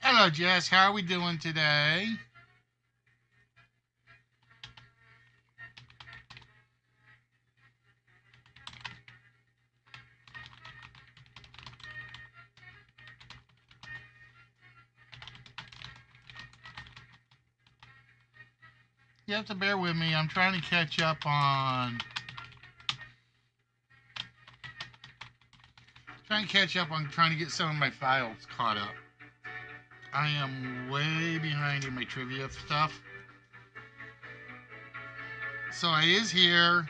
Hello, Jess. How are we doing today? You have to bear with me. I'm trying to catch up on trying to get some of my files caught up. I am way behind in my trivia stuff. So I is here.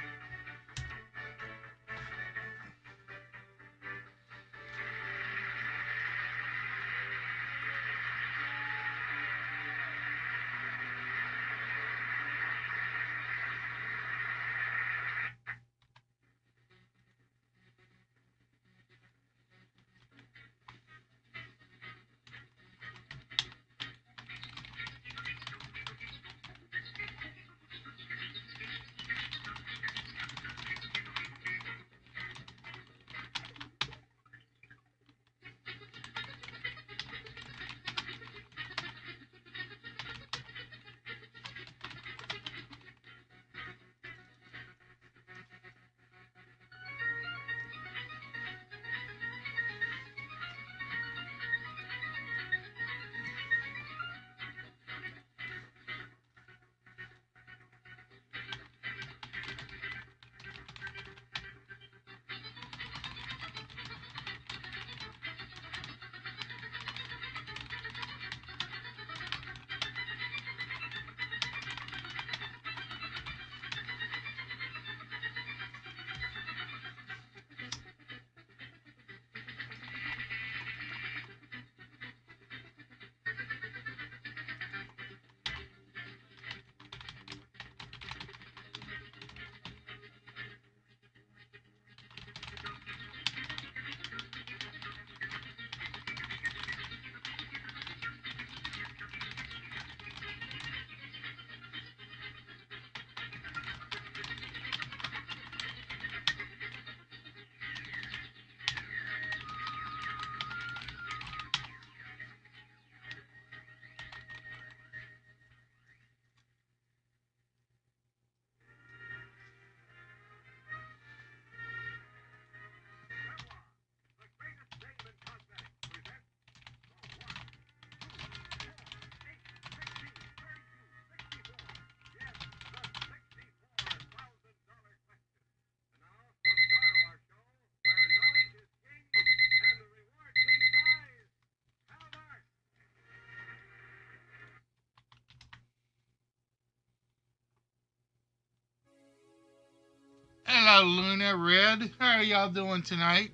Hello, Luna Red. How are y'all doing tonight?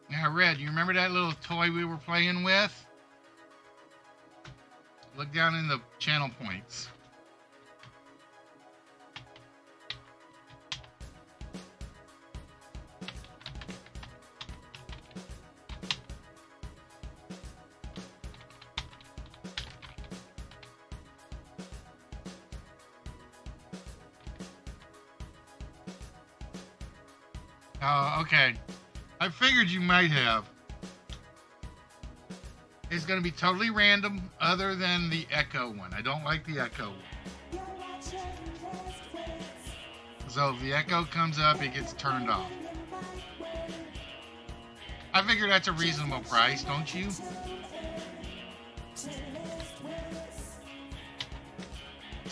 Now, Red, you remember that little toy we were playing with? Look down in the channel points. Oh, okay. I figured you might have. It's going to be totally random other than the echo one. I don't like the echo one. So if the echo comes up, it gets turned off. I figure that's a reasonable price, don't you?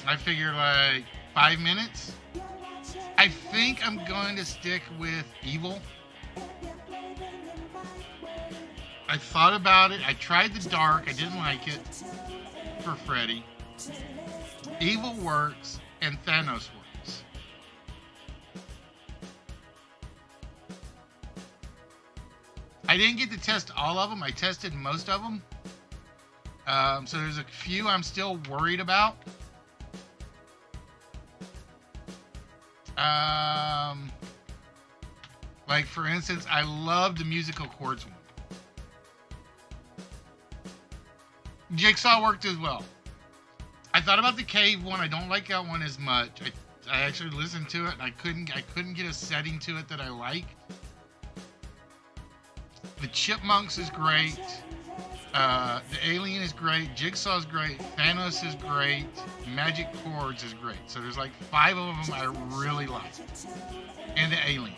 I figure like 5 minutes. I think I'm going to stick with Evil. I thought about it. I tried the dark. I didn't like it for Freddy. Evil works and Thanos works. I didn't get to test all of them. I tested most of them. So there's a few I'm still worried about. Like for instance, I love the musical chords one. Jigsaw worked as well. I thought about the cave one. I don't like that one as much. I actually listened to it, and I couldn't get a setting to it that I liked. The Chipmunks is great. The Alien is great. Jigsaw is great. Thanos is great. Magic Chords is great. So there's like 5 of them I really like. And the Alien.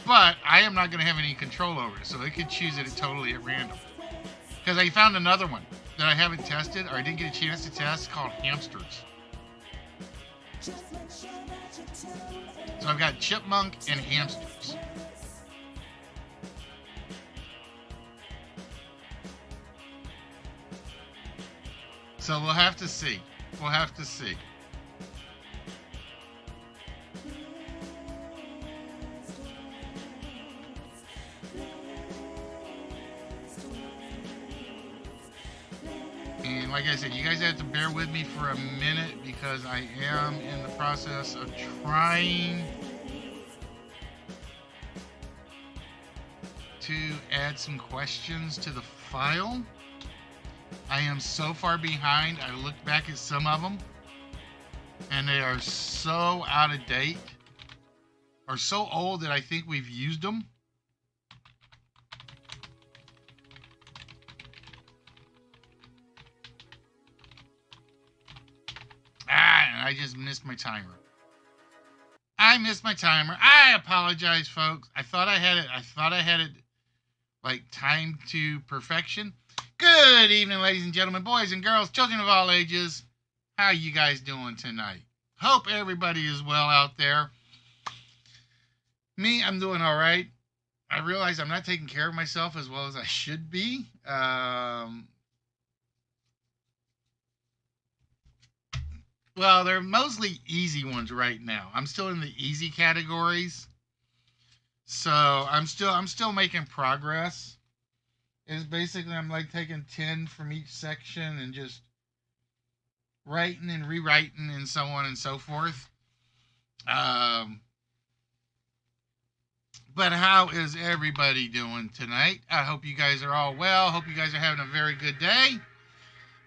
But I am not going to have any control over it, so it could choose it totally at random. Because I found another one that I haven't tested, or I didn't get a chance to test, called Hamsters. So I've got Chipmunk and Hamsters. So we'll have to see. We'll have to see. And like I said, you guys have to bear with me for a minute because I am in the process of trying to add some questions to the file. I am so far behind. I looked back at some of them and they are so out of date or so old that I think we've used them. I just missed my timer. I missed my timer. I apologize, folks. I thought I had it like timed to perfection. Good evening, ladies and gentlemen, boys and girls, children of all ages. How you guys doing tonight? Hope everybody is well out there. Me, I'm doing all right. I realize I'm not taking care of myself as well as I should be. Well, they're mostly easy ones right now. I'm still in the easy categories. So I'm still making progress. It's basically I'm like taking 10 from each section and just writing and rewriting and so on and so forth. But how is everybody doing tonight? I hope you guys are all well. Hope you guys are having a very good day.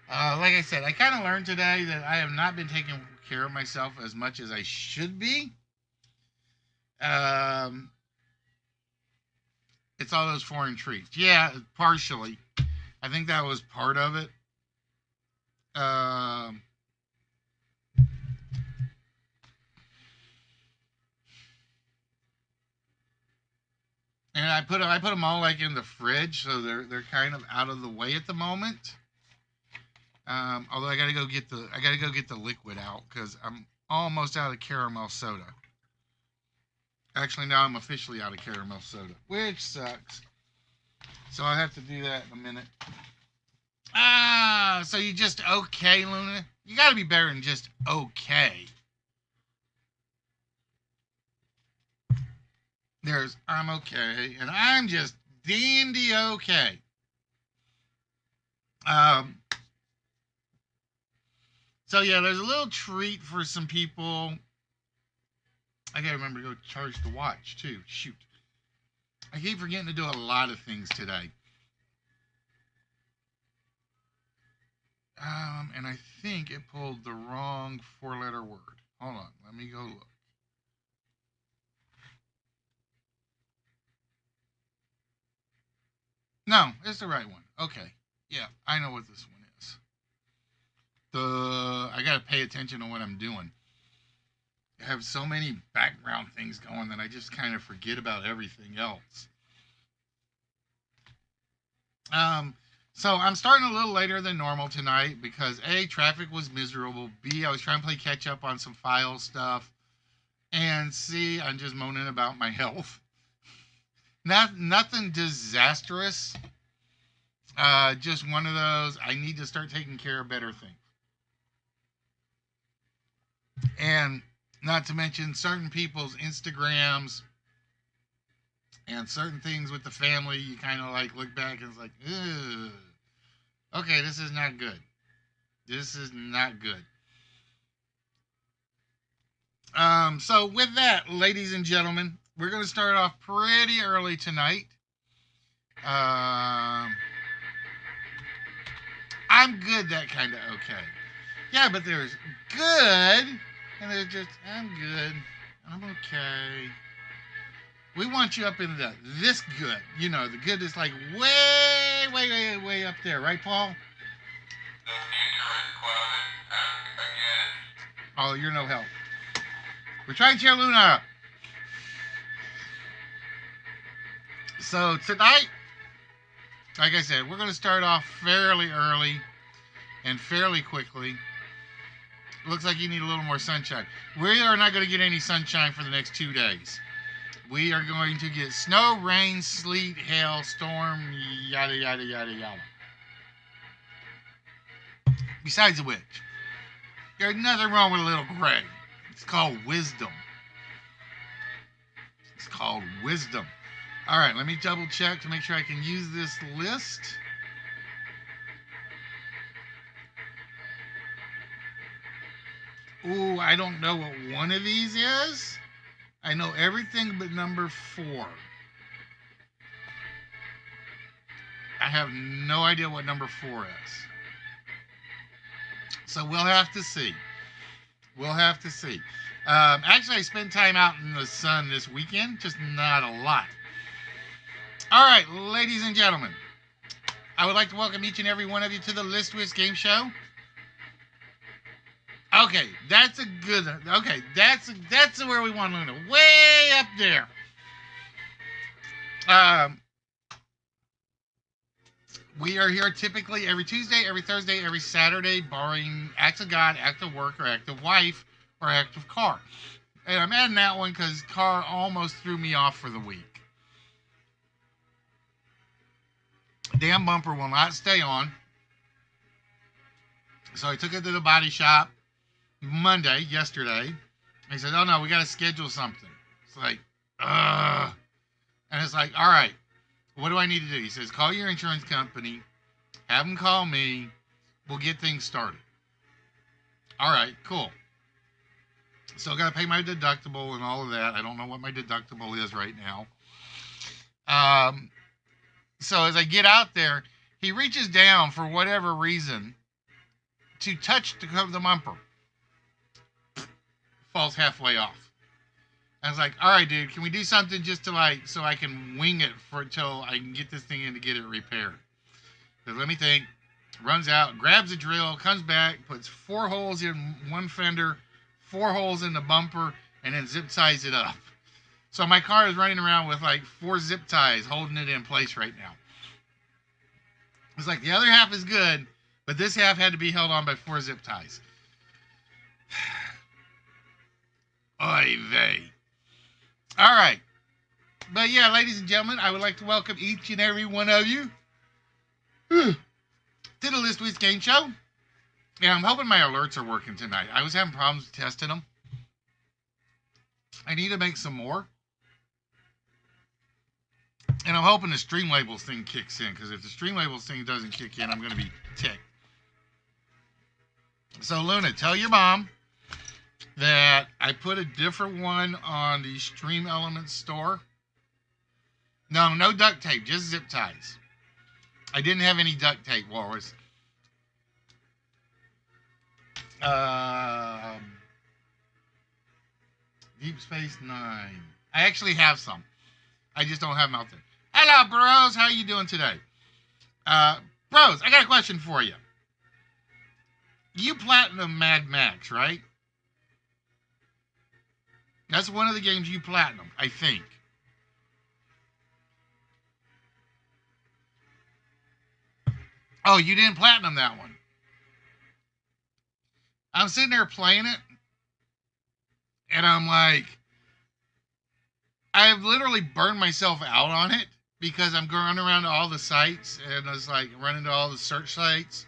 Like I said, I kind of learned today that I have not been taking care of myself as much as I should be. It's all those foreign treats. Yeah, partially. I think that was part of it. And I put them all like in the fridge, so they're kind of out of the way at the moment. Although I gotta go get the liquid out because I'm almost out of caramel soda. Actually, now I'm officially out of caramel soda, which sucks. So I'll have to do that in a minute. So you just okay, Luna? You gotta be better than just okay. There's I'm okay, and I'm just dandy okay. So yeah, there's a little treat for some people. I gotta remember to go charge the watch too. Shoot. I keep forgetting to do a lot of things today. And I think it pulled the wrong 4-letter word. Hold on, let me go look. No, it's the right one. Okay. Yeah, I know what this one is. I gotta pay attention to what I'm doing. I have so many background things going that I just kind of forget about everything else. So I'm starting a little later than normal tonight because A, traffic was miserable. B, I was trying to play catch up on some file stuff. And C, I'm just moaning about my health. Nothing disastrous. Just one of those, I need to start taking care of better things. And not to mention certain people's Instagrams and certain things with the family, you kind of like look back and it's like, ugh. Okay, this is not good. This is not good. So with that, ladies and gentlemen, we're going to start off pretty early tonight. I'm good, that kind of okay. Yeah, but there's good, and there's just, I'm good. I'm okay. We want you up in this good. You know, the good is like way, way, way, way up there, right, Paul? Oh, you're no help. We're trying to cheer Luna up. So tonight, like I said, we're going to start off fairly early and fairly quickly. Looks like you need a little more sunshine. We are not going to get any sunshine for the next 2 days. We are going to get snow, rain, sleet, hail, storm, yada, yada, yada, yada. Besides which, there's nothing wrong with a little gray. It's called wisdom. It's called wisdom. All right, let me double check to make sure I can use this list. Ooh, I don't know what one of these is. I know everything but number 4. I have no idea what number 4 is. So we'll have to see. We'll have to see. Actually, I spent time out in the sun this weekend, just not a lot. All right, ladies and gentlemen, I would like to welcome each and every one of you to the List Wits Game Show. Okay, that's a good one. Okay, that's where we want Luna. Way up there. We are here typically every Tuesday, every Thursday, every Saturday, barring acts of God, act of work, or act of wife, or act of car. And I'm adding that one because car almost threw me off for the week. Damn bumper will not stay on. So I took it to the body shop yesterday. He said, oh no, we got to schedule something. It's like, ugh. And it's like, all right, what do I need to do? He says, call your insurance company, have them call me, we'll get things started. All right, cool. So I got to pay my deductible and all of that. I don't know what my deductible is right now. So as I get out there, he reaches down for whatever reason to touch the bumper. Falls halfway off. I was like, all right, dude, can we do something just to so I can wing it until I can get this thing in to get it repaired? So let me think. Runs out, grabs a drill, comes back, puts 4 holes in one fender, 4 holes in the bumper, and then zip ties it up. So my car is running around with 4 zip ties holding it in place right now. It's like the other half is good, but this half had to be held on by 4 zip ties. Oy vey. All right. But yeah, ladies and gentlemen, I would like to welcome each and every one of you to the List Wits Game Show. And I'm hoping my alerts are working tonight. I was having problems testing them. I need to make some more. And I'm hoping the stream labels thing kicks in, because if the stream labels thing doesn't kick in, I'm going to be ticked. So, Luna, tell your mom that I put a different one on the Stream Elements store. No duct tape, just zip ties. I didn't have any duct tape, Walrus. Deep Space Nine. I actually have some. I just don't have them out there. Hello, bros. How are you doing today? Bros, I got a question for you. You platinum Mad Max, right? That's one of the games you platinum, I think. Oh, you didn't platinum that one. I'm sitting there playing it, and I'm like, I've literally burned myself out on it because I'm going around to all the sites, and I was running to all the search sites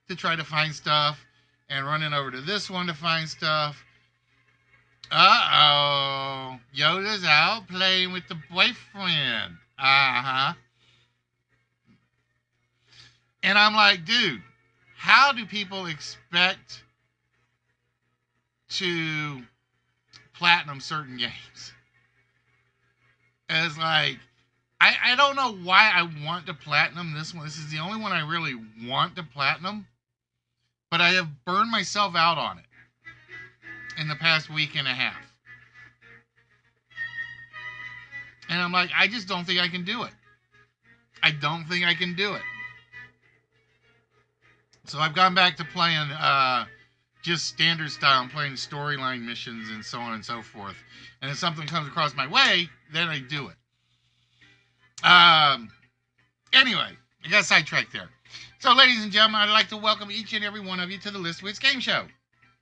to try to find stuff, and running over to this one to find stuff. Uh-oh. Yoda's out playing with the boyfriend. Uh-huh. And I'm like, dude, how do people expect to platinum certain games? It's like, I don't know why I want to platinum this one. This is the only one I really want to platinum. but I have burned myself out on it in the past week and a half. And I'm like, I just don't think I can do it. I don't think I can do it. So I've gone back to playing just standard style, playing storyline missions and so on and so forth. And if something comes across my way, then I do it. Anyway, I got sidetracked there. So, ladies and gentlemen, I'd like to welcome each and every one of you to the Wits Game Show.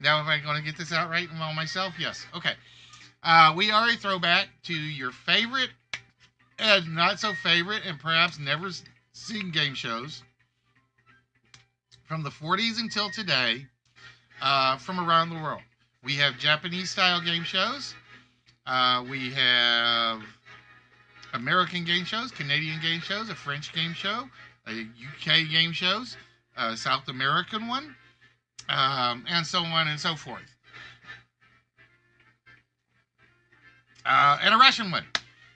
Now, am I going to get this out right all myself? Yes. Okay. We are a throwback to your favorite and not so favorite and perhaps never seen game shows from the 40s until today from around the world. We have Japanese style game shows. We have American game shows, Canadian game shows, a French game show, a UK game shows, a South American one, and so on and so forth. And a Russian one.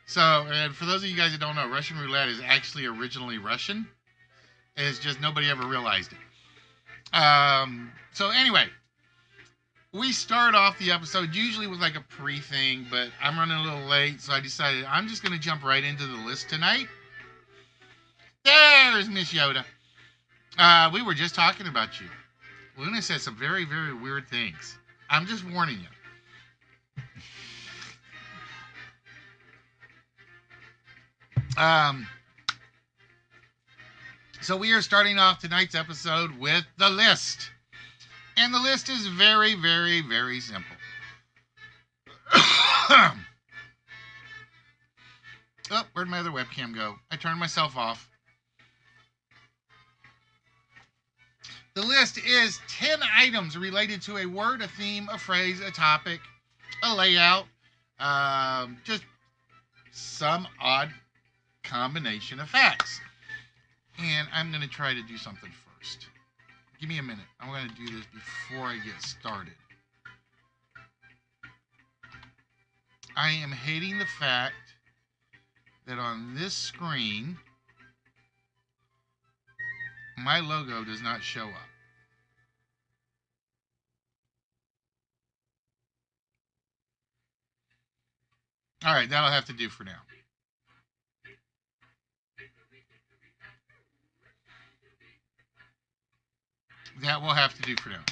So, and for those of you guys that don't know, Russian roulette is actually originally Russian. It's just nobody ever realized it. So anyway, we start off the episode usually with like a pre-thing, but I'm running a little late, so I decided I'm just going to jump right into the list tonight. There's Miss Yoda. We were just talking about you. Luna said some very, very weird things. I'm just warning you. So we are starting off tonight's episode with the list. And the list is very, very, very simple. Oh, where'd my other webcam go? I turned myself off. The list is 10 items related to a word, a theme, a phrase, a topic, a layout, just some odd combination of facts. And I'm going to try to do something first. Give me a minute. I'm going to do this before I get started. I am hating the fact that on this screen, my logo does not show up. All right, that'll have to do for now. That will have to do for now.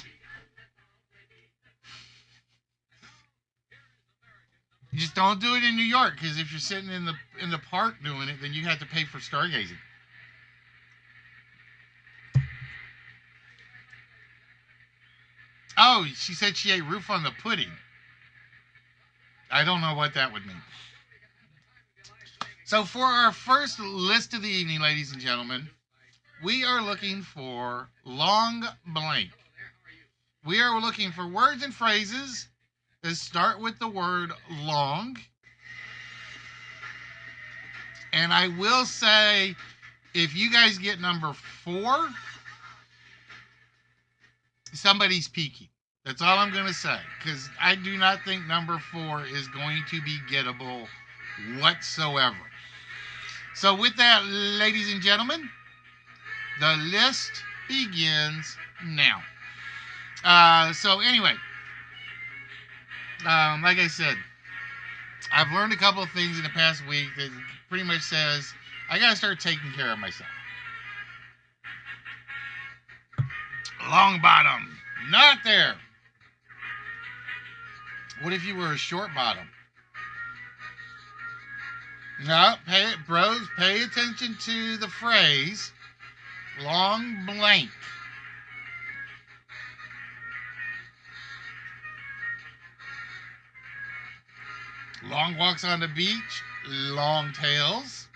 You just don't do it in New York, because if you're sitting in the park doing it, then you have to pay for stargazing. Oh, she said she ate roof on the pudding. I don't know what that would mean. So for our first list of the evening, ladies and gentlemen, we are looking for long blank. We are looking for words and phrases that start with the word long. And I will say, if you guys get number 4, somebody's peeking. That's all I'm going to say. Because I do not think number 4 is going to be gettable whatsoever. So with that, ladies and gentlemen, the list begins now. So anyway, like I said, I've learned a couple of things in the past week that pretty much says I got to start taking care of myself. Long bottom, not there. What if you were a short bottom? No, bros, pay attention to the phrase long blank. Long walks on the beach, long tails.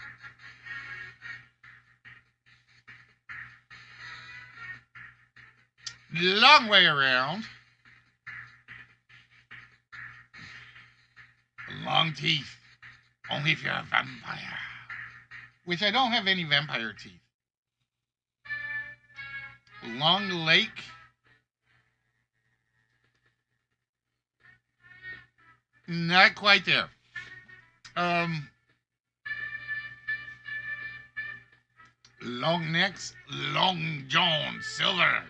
Long way around. Long teeth. Only if you're a vampire. Which I don't have any vampire teeth. Long lake. Not quite there. Long necks, long John Silver.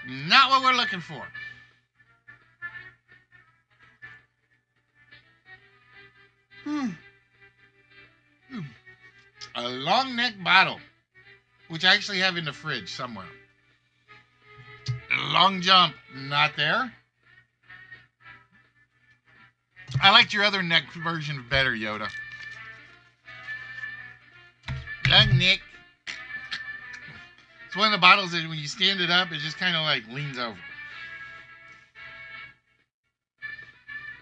Not what we're looking for. A long neck bottle, which I actually have in the fridge somewhere. Long jump, not there. I liked your other neck version better, Yoda. Long neck. It's one of the bottles that when you stand it up, it just kind of like leans over.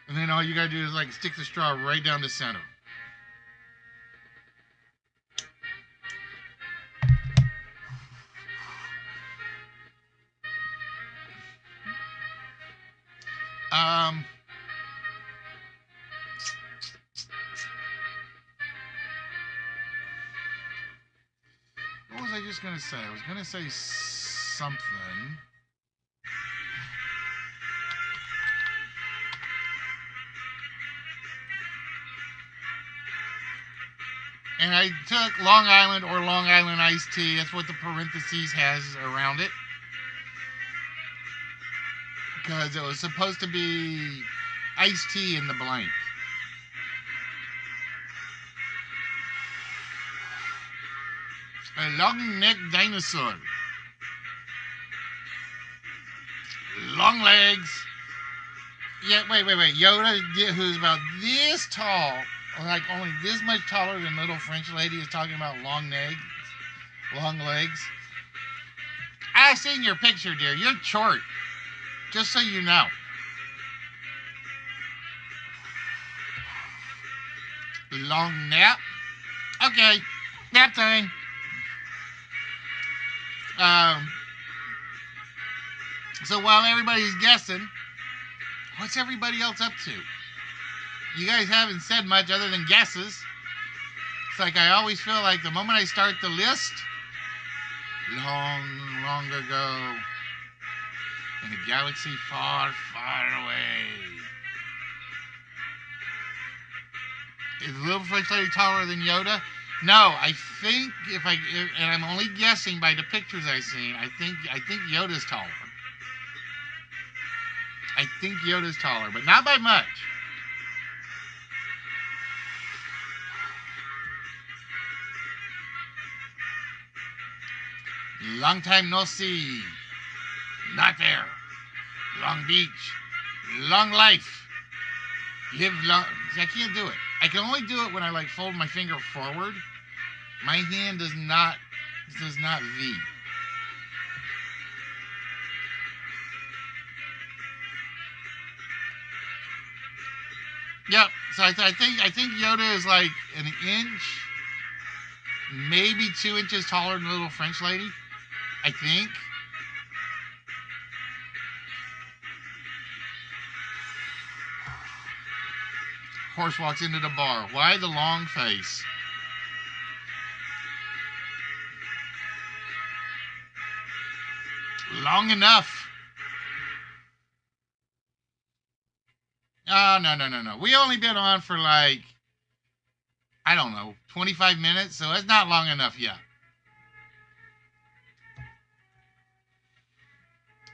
And then all you gotta do is like stick the straw right down the center. What was I just gonna say? I was gonna say something. And I took Long Island or Long Island iced tea. That's what the parentheses has around it. Because it was supposed to be iced tea in the blank. A long-necked dinosaur. Long legs. Yeah, wait. Yoda, who's about this tall, like only this much taller than little French lady, is talking about long legs. Long legs. I've seen your picture, dear. You're short. Just so you know. Long nap. Okay. Nap time. So while everybody's guessing, what's everybody else up to? You guys haven't said much other than guesses. It's like I always feel like the moment I start the list, long ago, in a galaxy far, far away. Is Little French Lady taller than Yoda? No, I think and I'm only guessing by the pictures I've seen, I think Yoda's taller. I think Yoda's taller, but not by much. Long time no see. Not there. Long Beach. Long life. Live long. I can't do it. I can only do it when I like fold my finger forward. My hand does not V. Yep. So I think Yoda is like an inch, maybe 2 inches taller than the little French lady. I think. Horse walks into the bar. Why the long face? Long enough. Oh, no. We only been on for like, I don't know, 25 minutes, so it's not long enough yet.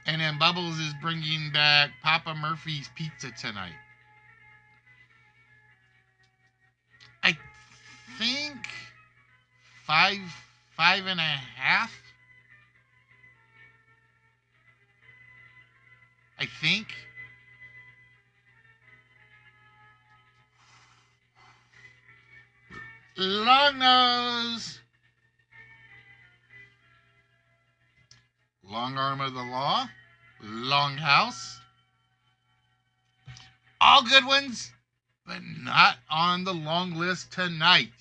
And then Bubbles is bringing back Papa Murphy's Pizza tonight. I think 5.5. I think. Long nose. Long arm of the law. Long house. All good ones, but not on the long list tonight.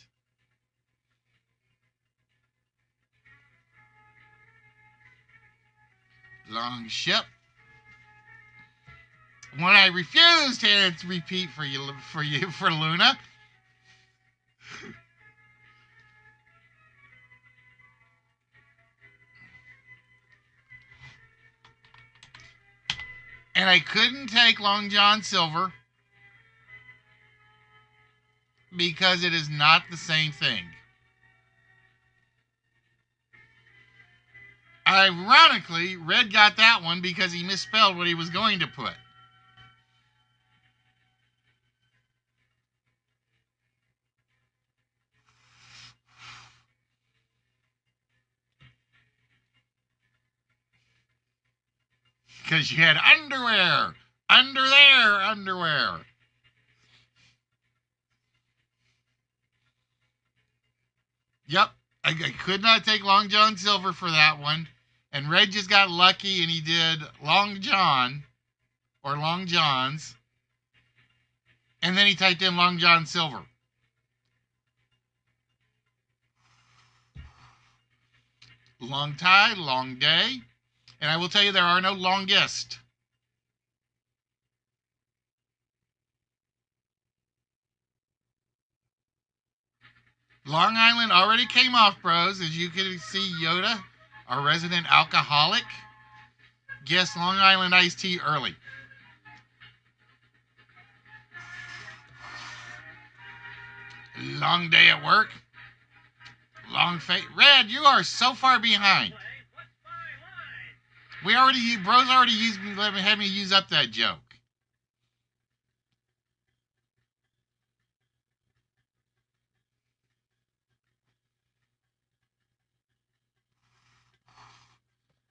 Long ship. When I refuse to repeat for Luna. And I couldn't take Long John Silver because it is not the same thing. Ironically, Red got that one because he misspelled what he was going to put. Because you had underwear. Under there, underwear. Yep. I could not take Long John Silver for that one. And Red just got lucky and he did Long John or Long John's. And then he typed in Long John Silver. Long tie, long day. And I will tell you there are no longest. Long Island already came off, bros. As you can see, Yoda, our resident alcoholic, guessed Long Island iced tea early. Long day at work. Long face. Red, you are so far behind. Bros already used me, had me use up that joke.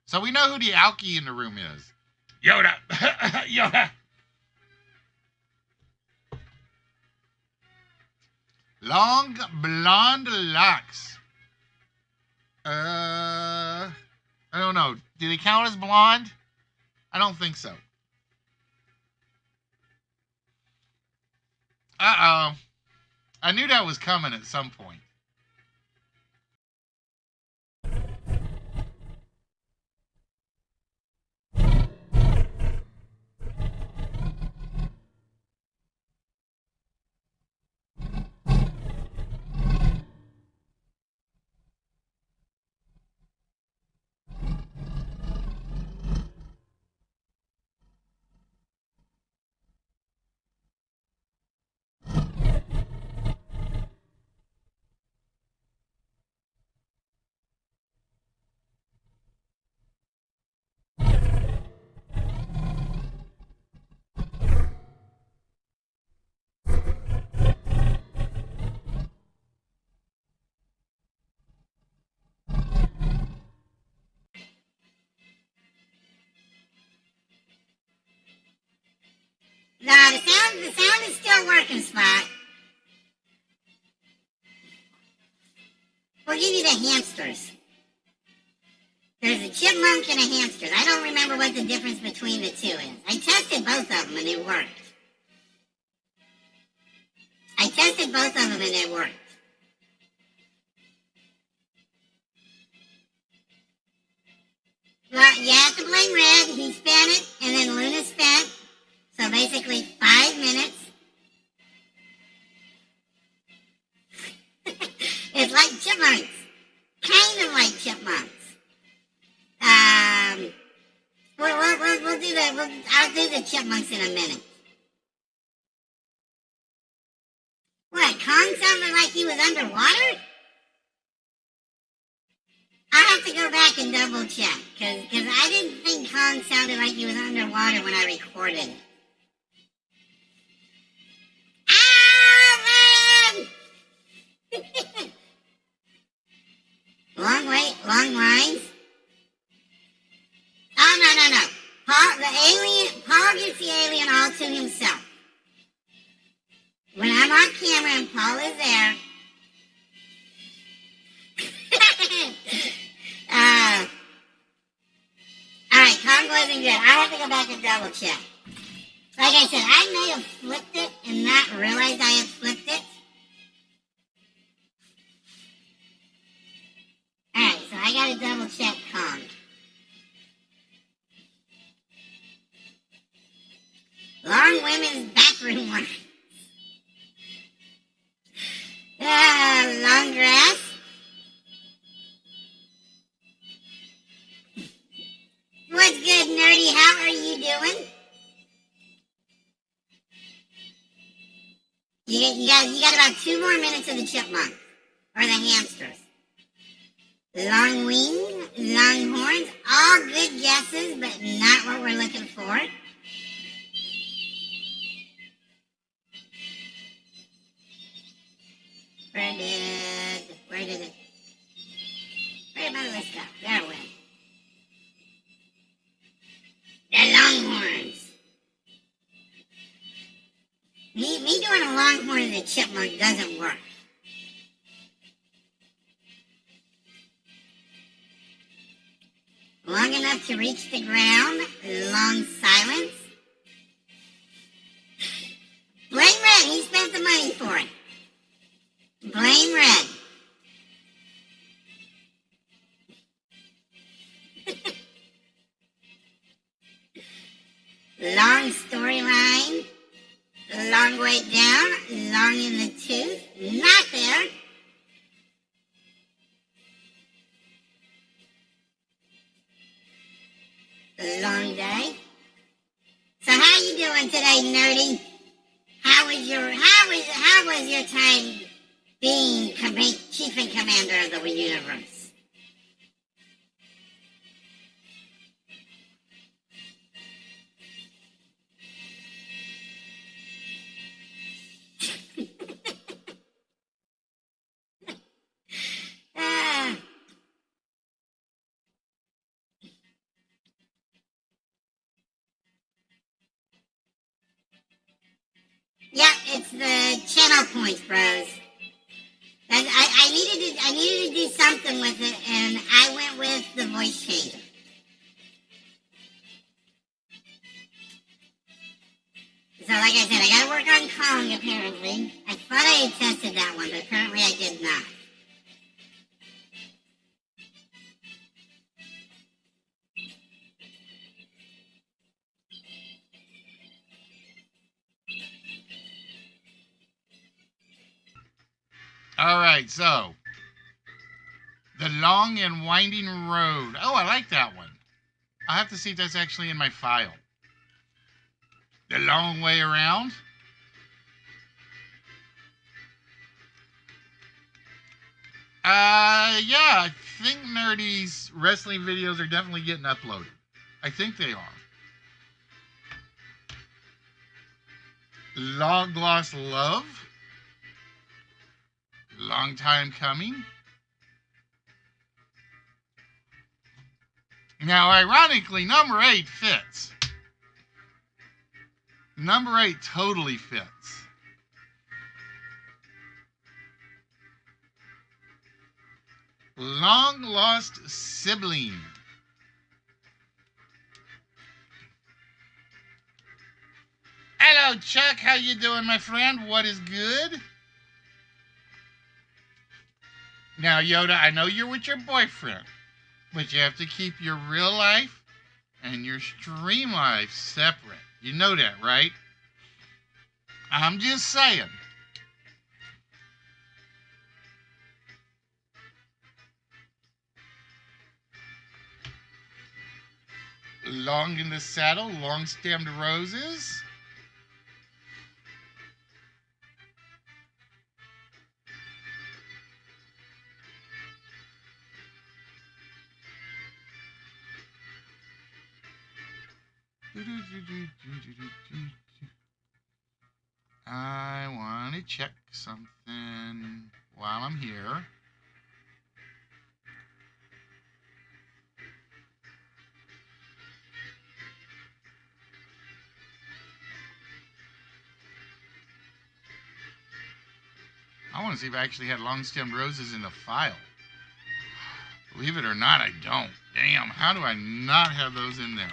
So we know who the alky in the room is. Yoda. Yoda. Long blonde locks. I don't know. Do they count as blonde? I don't think so. Uh-oh. I knew that was coming at some point. No, the sound is still working, Spot. We'll give you the hamsters. There's a chipmunk and a hamster. I don't remember what the difference between the two is. I tested both of them and it worked. Well, you have to blame Red. He spent it, and then Luna spent. So basically 5 minutes. It's like chipmunks. Kind of like chipmunks. I'll do the chipmunks in a minute. What, Kong sounded like he was underwater? I'll have to go back and double check, because I didn't think Kong sounded like he was underwater when I recorded it. Long lines. Oh, no. Paul gets the alien all to himself. When I'm off camera and Paul is there. Alright, Kong wasn't good. I have to go back and double check. Like I said, I may have flipped it and not realized I had flipped it. Alright, so I gotta double check Kong. Long women's bathroom work. Long grass. What's good, Nerdy? How are you doing? You got about 2 more minutes of the chipmunk. Or the hamsters. long wings, long horns, all good guesses, but not what we're looking for. Where did my list go? There it went. The longhorns. Me doing a longhorn as a chipmunk doesn't work. Long enough to reach the ground, long silence. Blame Red, he spent the money for it. Blame Red. Long storyline, long way down, long in the tooth, not there. Long day. So how you doing today, nerdy? How was your time being chief and commander of the universe? Yep, it's the channel points, bros. I needed to do something with it, and I went with the voice changer. So, like I said, I gotta work on Kong, apparently. I thought I had tested that one, but apparently I did not. All right, so the long and winding road. Oh, I like that one. I'll have to see if that's actually in my file. The long way around. Yeah, I think Nerdy's wrestling videos are definitely getting uploaded. I think they are. Long lost love. Long time coming. Now, ironically, number 8 fits. Number 8 totally fits. Long lost sibling. Hello, Chuck. How you doing, my friend? What is good? Now, Yoda, I know you're with your boyfriend, but you have to keep your real life and your stream life separate. You know that, right? I'm just saying. Long in the saddle, long-stemmed roses. I want to check something while I'm here. I want to see if I actually had long-stemmed roses in the file. Believe it or not, I don't. Damn, how do I not have those in there?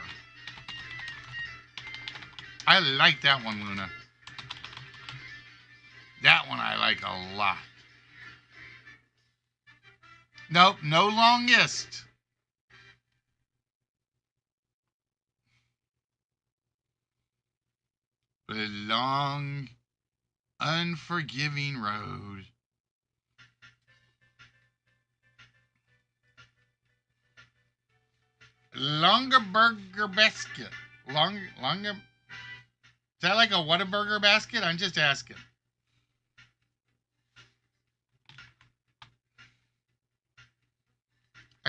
I like that one, Luna. That one I like a lot. Nope, no longest. But a long, unforgiving road. Longer burger basket. Longer. Is that like a Whataburger basket? I'm just asking.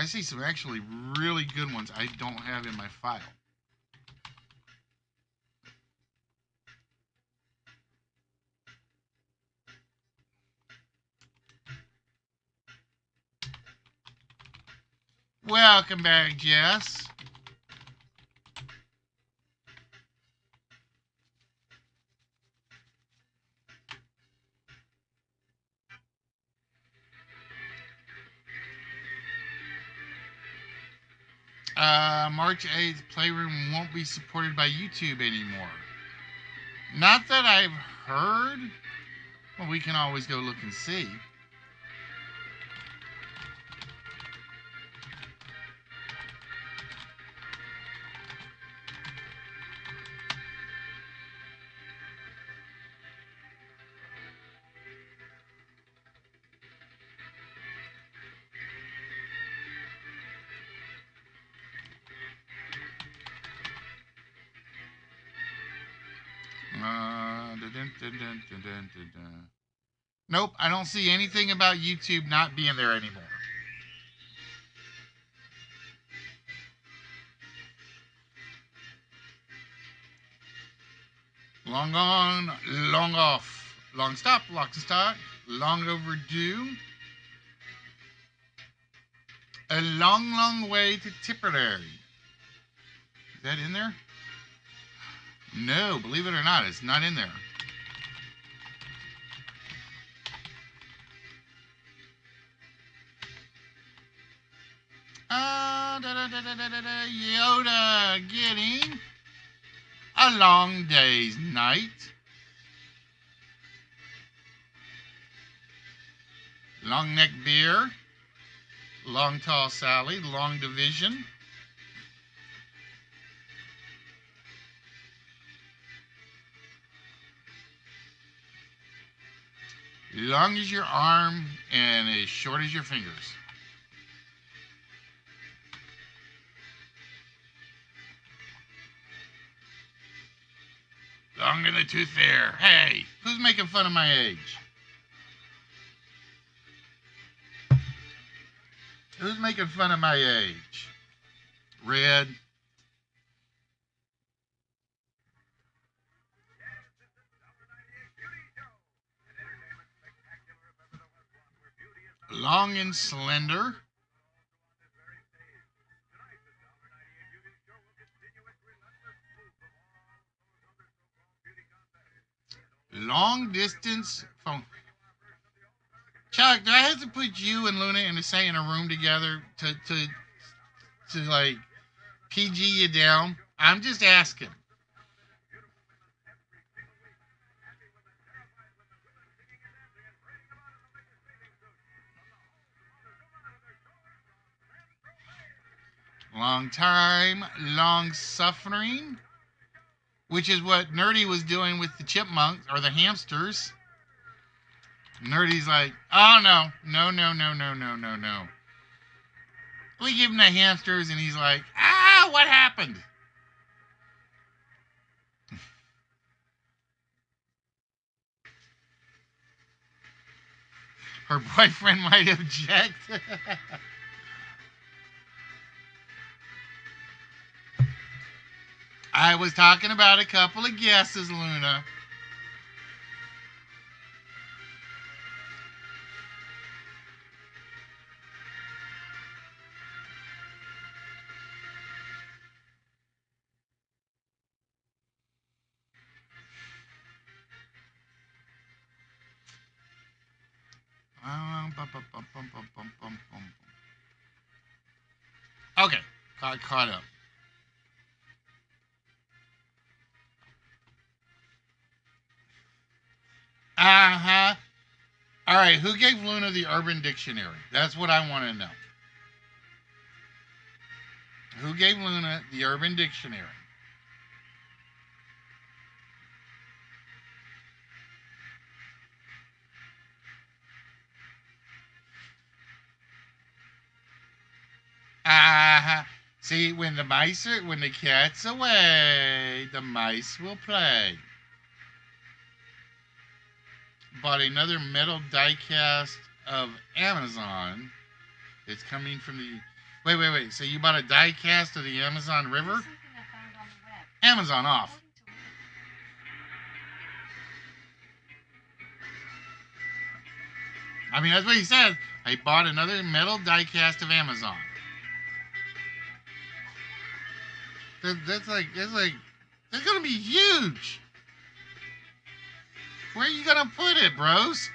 I see some actually really good ones I don't have in my file. Welcome back, Jess. March 8th, Playroom won't be supported by YouTube anymore. Not that I've heard. Well, we can always go look and see. Nope, I don't see anything about YouTube not being there anymore. Long on, long off, long stop, lock and start, long overdue. A long, long way to Tipperary. Is that in there? No, believe it or not, it's not in there. Yoda getting a long day's night. Long neck beer. Long tall Sally. Long division. Long as your arm and as short as your fingers. Long in the tooth there. Hey, who's making fun of my age? Who's making fun of my age? Red. Long and slender. Long distance phone. Chuck, do I have to put you and Luna in a room together to like PG you down? I'm just asking. Long time, long suffering. Which is what Nerdy was doing with the chipmunks or the hamsters. Nerdy's like, oh no. We give him the hamsters and he's like, what happened? Her boyfriend might object. I was talking about a couple of guesses, Luna. Okay, got caught up. Uh-huh. All right, who gave Luna the Urban Dictionary? That's what I want to know. Who gave Luna the Urban Dictionary? Uh-huh. See, when the cat's away, the mice will play. Bought another metal die cast of Amazon. It's coming from the Wait. So you bought a die cast of the Amazon River? Amazon off. I mean, that's what he said. I bought another metal die cast of Amazon. That's gonna be huge. Where are you gonna put it, bros?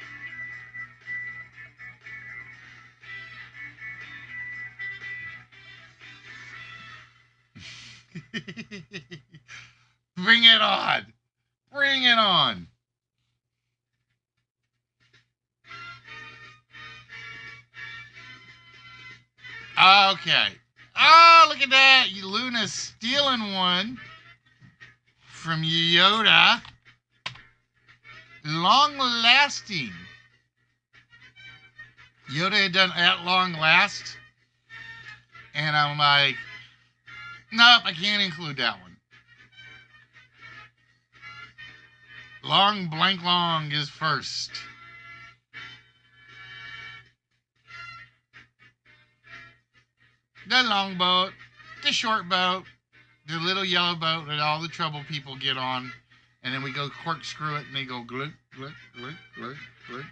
Bring it on. Bring it on. Okay. Oh, look at that. Luna's stealing one from Yoda. Long lasting. Yoda had done At Long Last. And I'm like, nope, I can't include that one. Long blank long is first. The long boat, the short boat, the little yellow boat that all the trouble people get on. And then we go corkscrew it and they go glug, glug, glug, glug, glug.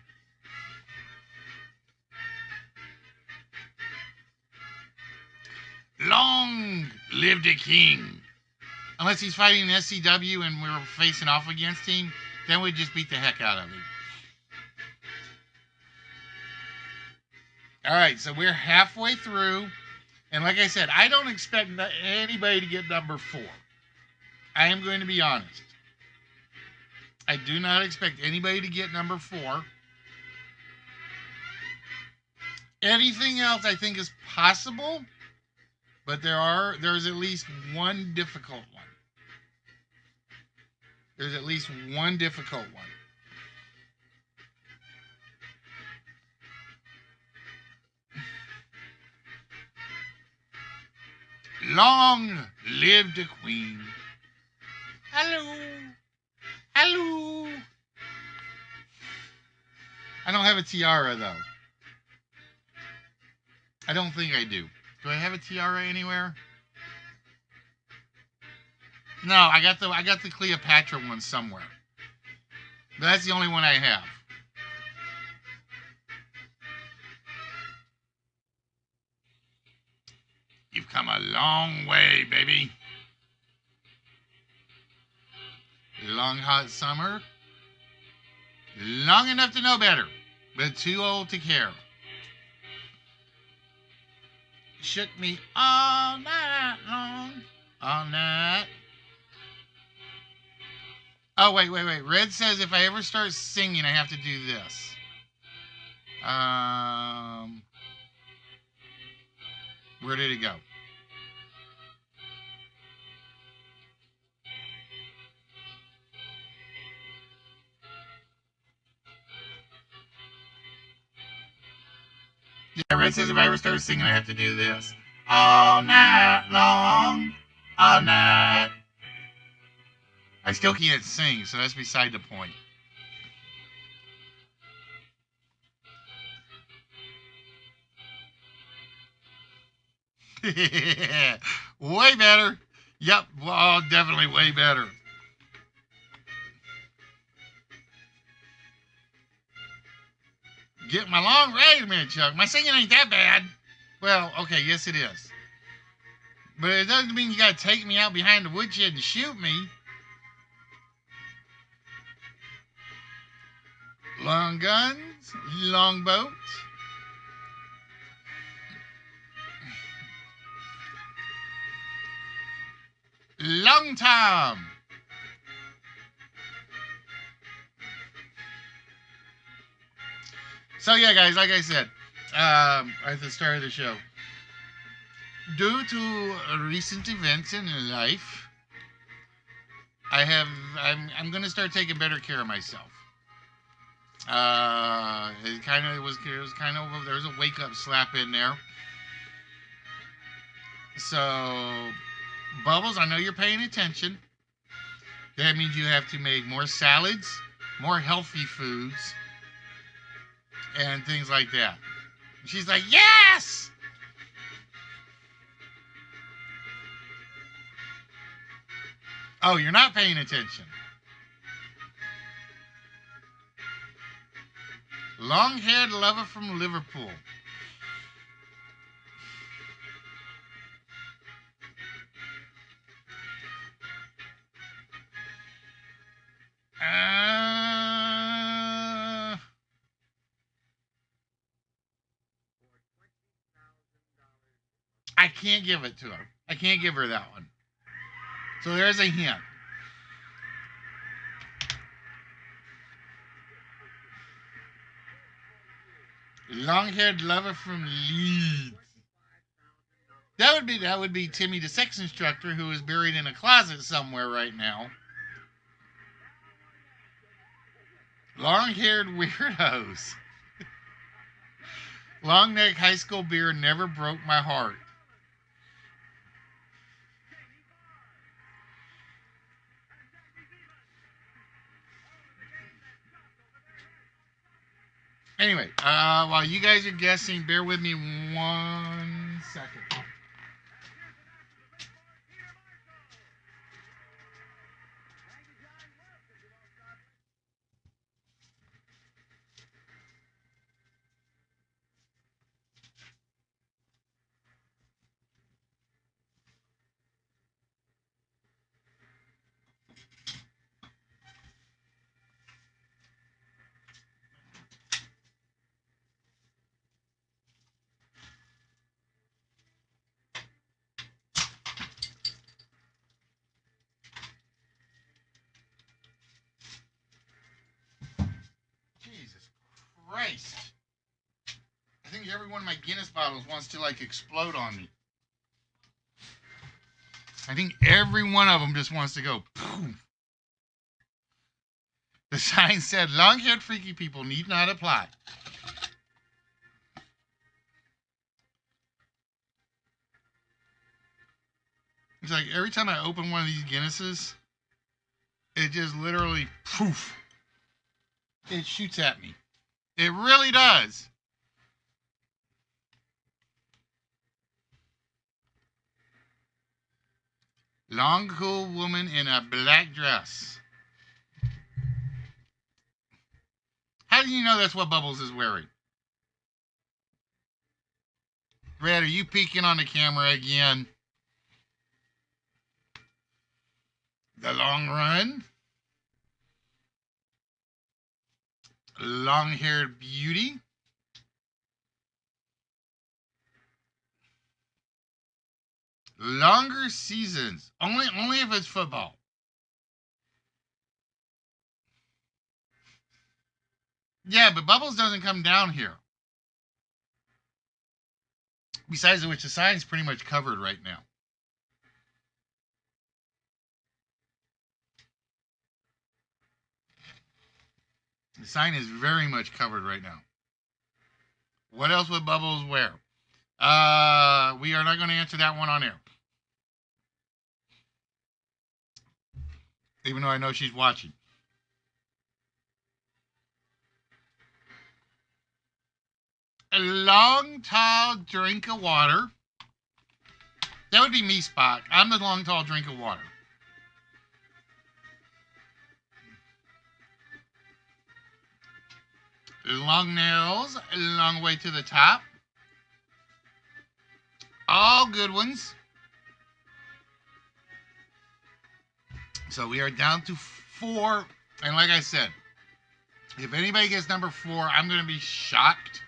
Long live the king. Unless he's fighting an SCW and we're facing off against him, then we'd just beat the heck out of him. All right, so we're halfway through. And like I said, I don't expect anybody to get number 4. I am going to be honest. I do not expect anybody to get number 4. Anything else I think is possible, but there's at least one difficult one. There's at least one difficult one. Long live the Queen. Hello. Hello. I don't have a tiara, though. I don't think I do. Do I have a tiara anywhere? No, I got the Cleopatra one somewhere. But that's the only one I have. You've come a long way, baby. Long hot summer. Long enough to know better, but too old to care. Shook me all night long. All night. Oh, wait. Red says if I ever start singing, I have to do this. Where did it go? Yeah, Red says if I ever start singing, I have to do this. All night long. All night. I still can't sing, so that's beside the point. Way better. Yep, well, definitely way better. Get my long... Wait a minute, Chuck. My singing ain't that bad. Well, okay, yes it is. But it doesn't mean you gotta take me out behind the woodshed and shoot me. Long guns, long boats. Long time. So yeah, guys, like I said at the start of the show, due to recent events in life, I'm gonna start taking better care of myself. It was kind of there's a wake up slap in there. So, Bubbles, I know you're paying attention. That means you have to make more salads, more healthy foods, and things like that. She's like, yes! Oh, you're not paying attention. Long-haired lover from Liverpool. I can't give it to her. I can't give her that one. So there's a hint. Long-haired lover from Leeds. That would be Timmy, the sex instructor, who is buried in a closet somewhere right now. Long-haired weirdos. Long neck high school beer never broke my heart. Anyway, while you guys are guessing, bear with me 1 second. Jesus Christ. I think every one of my Guinness bottles wants to like explode on me. I think every one of them just wants to go poof. The sign said, long-haired freaky people need not apply. It's like every time I open one of these Guinnesses, it just literally poof. It shoots at me. It really does. Long, cool woman in a black dress. How do you know that's what Bubbles is wearing? Brad, are you peeking on the camera again? The long run. Long-haired beauty. Longer seasons. Only if it's football. Yeah, but Bubbles doesn't come down here. Besides which, the sign's pretty much covered right now. The sign is very much covered right now. What else would Bubbles wear? We are not going to answer that one on air. Even though I know she's watching. A long, tall drink of water. That would be me, Spot. I'm the long, tall drink of water. Long nails, a long way to the top. All good ones. So we are down to 4. And like I said, if anybody gets number 4, I'm going to be shocked.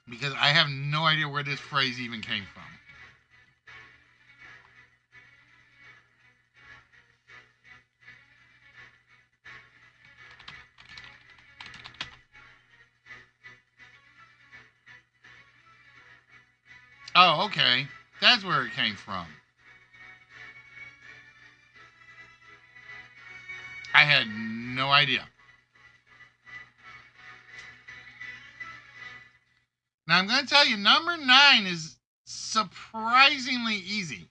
Because I have no idea where this phrase even came from. Oh, okay. That's where it came from. I had no idea. Now, I'm going to tell you, number 9 is surprisingly easy.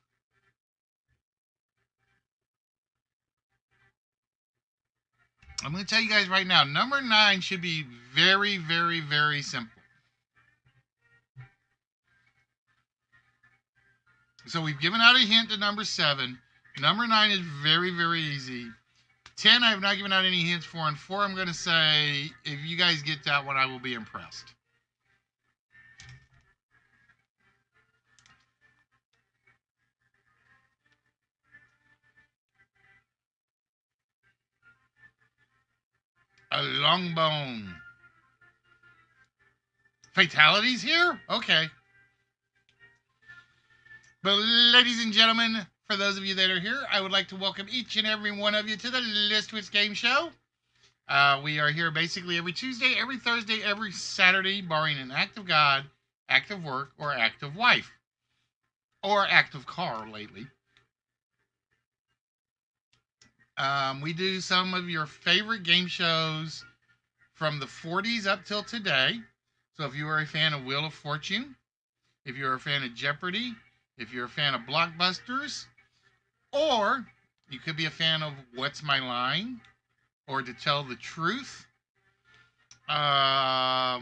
I'm going to tell you guys right now, number 9 should be very, very, very simple. So we've given out a hint to number 7. Number 9 is very, very easy. 10, I have not given out any hints for. And 4, I'm going to say, if you guys get that one, I will be impressed. A long bone. Fatalities here? Okay. But ladies and gentlemen, for those of you that are here, I would like to welcome each and every one of you to the List Wits Game Show. We are here basically every Tuesday, every Thursday, every Saturday, barring an act of God, act of work, or act of wife. Or act of car lately. We do some of your favorite game shows from the 40s up till today. So if you are a fan of Wheel of Fortune, if you're a fan of Jeopardy, if you're a fan of Blockbusters, or you could be a fan of What's My Line, or To Tell the Truth, or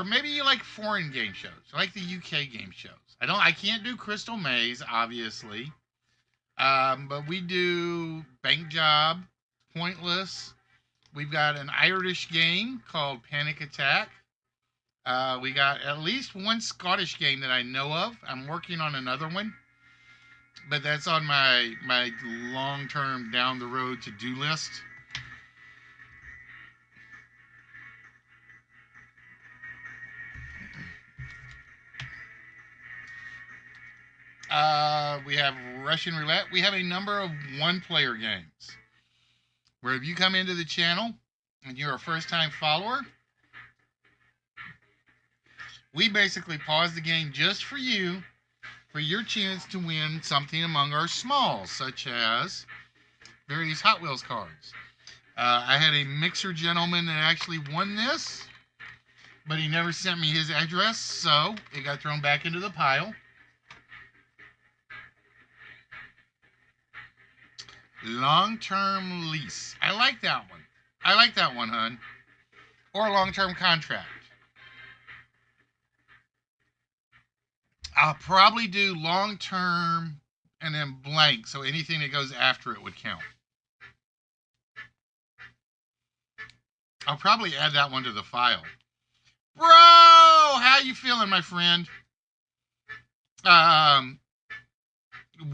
maybe you like foreign game shows, like the UK game shows. I can't do Crystal Maze, obviously. But we do Bank Job, Pointless. We've got an Irish game called Panic Attack. We got at least one Scottish game that I know of. I'm working on another one, but that's on my long-term down the road to-do list. We have Russian Roulette. We have a number of one-player games where if you come into the channel and you're a first-time follower, we basically pause the game just for you, for your chance to win something among our smalls, such as various Hot Wheels cars. I had a mixer gentleman that actually won this, but he never sent me his address, so it got thrown back into the pile. Long-term lease. I like that one. I like that one, hun. Or long-term contract. I'll probably do long-term and then blank, so anything that goes after it would count. I'll probably add that one to the file. Bro, how you feeling, my friend?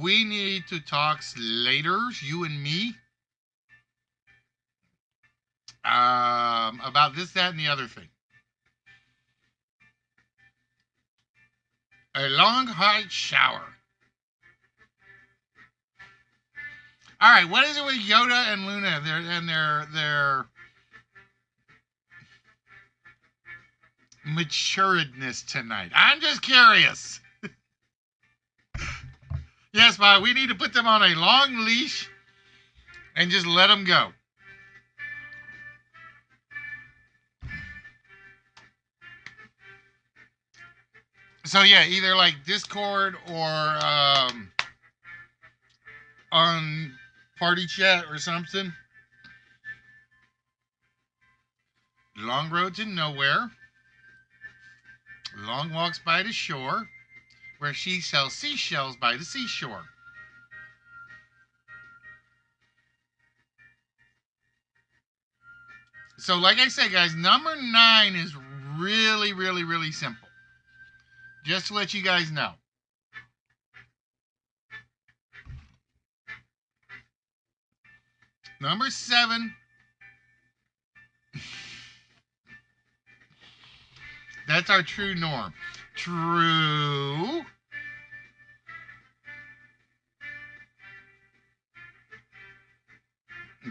We need to talk later, you and me, about this, that, and the other thing. A long, hot shower. All right, what is it with Yoda and Luna? Their maturedness tonight. I'm just curious. Yes, Bob, we need to put them on a long leash and just let them go. So yeah, either like Discord or on Party Chat or something. Long road to nowhere. Long walks by the shore, where she sells seashells by the seashore. So like I said, guys, number 9 is really, really, really simple. Just to let you guys know. Number 7. That's our true norm. True.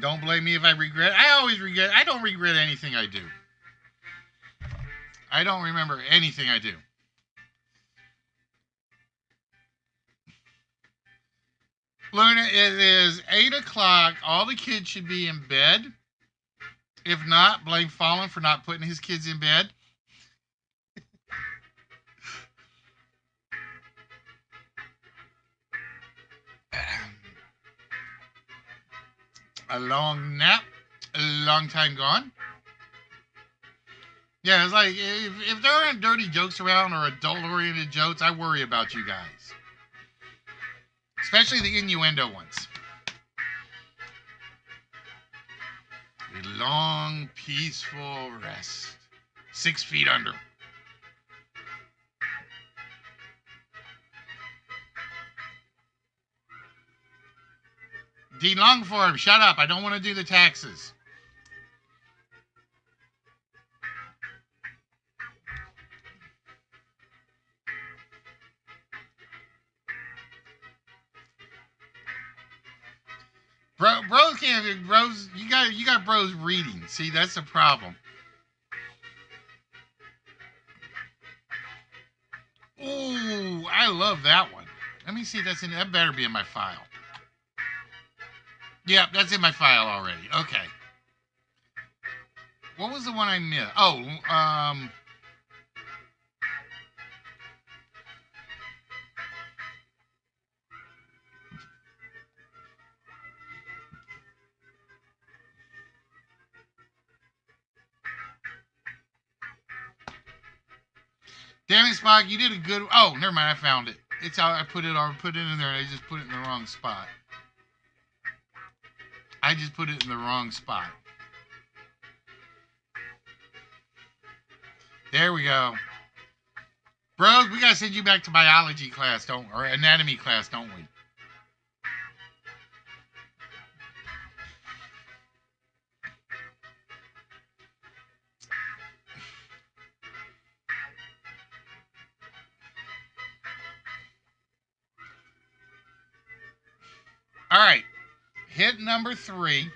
Don't blame me if I regret. I always regret. I don't regret anything I do. I don't remember anything I do. Luna, it is 8 o'clock. All the kids should be in bed. If not, blame Fallen for not putting his kids in bed. A long nap, a long time gone. Yeah, it's like if there aren't dirty jokes around or adult-oriented jokes, I worry about you guys. especially the innuendo ones. A long, peaceful rest. 6 feet under. Dean Longform, shut up. I don't want to do the taxes. Bros can't. Bros, you got bros reading. See, that's the problem. Ooh, I love that one. Let me see. That better be in my file. Yep, that's in my file already. Okay. What was the one I missed? Oh, damn it, Spock, you did a good. Oh, never mind. I found it. It's how I put it in there. I just put it in the wrong spot. I just put it in the wrong spot. There we go. Bros, we gotta send you back to biology class, or anatomy class, don't we? All right. Hit number 3.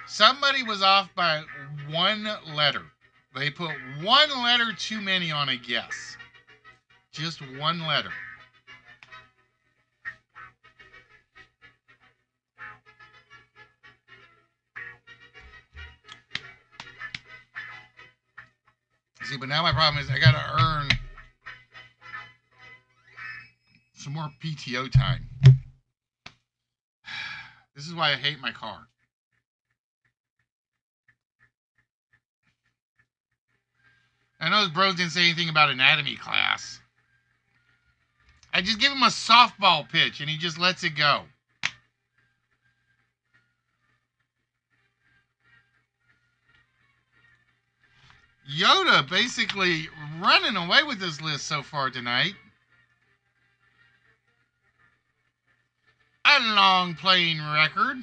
Somebody was off by 1 letter. They put 1 letter too many on a guess. Just 1 letter. See, but now my problem is I gotta earn some more PTO time. This is why I hate my car. I know those bros didn't say anything about anatomy class. I just give him a softball pitch and he just lets it go. Yoda basically running away with this list so far tonight. A long playing record.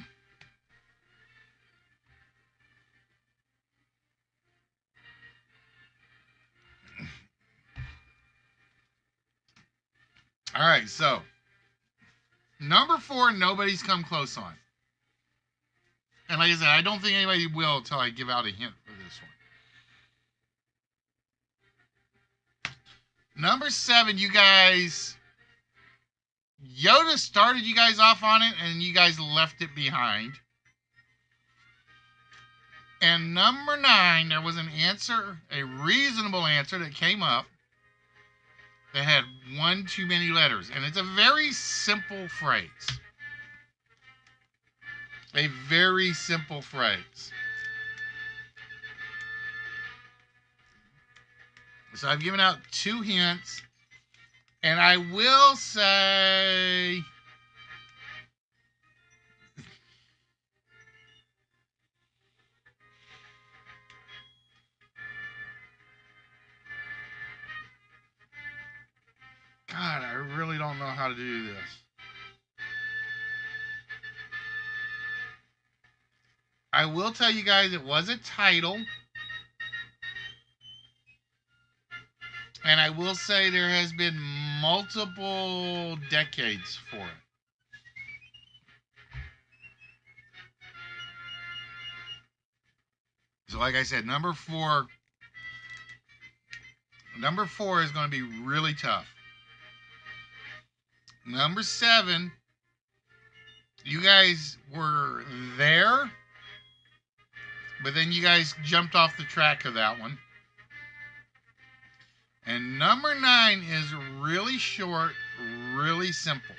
All right, so number 4, nobody's come close on. And like I said, I don't think anybody will until I give out a hint for this one. Number 7, you guys, Yoda started you guys off on it, and you guys left it behind. And number 9, there was an answer, a reasonable answer that came up that had 1 too many letters. And it's a very simple phrase. A very simple phrase. So I've given out 2 hints. And I will say... God, I really don't know how to do this. I will tell you guys it was a title. And I will say there has been multiple decades for it. So like I said, number 4 is going to be really tough. Number 7, you guys were there, but then you guys jumped off the track of that one. And number 9 is really short, really simple.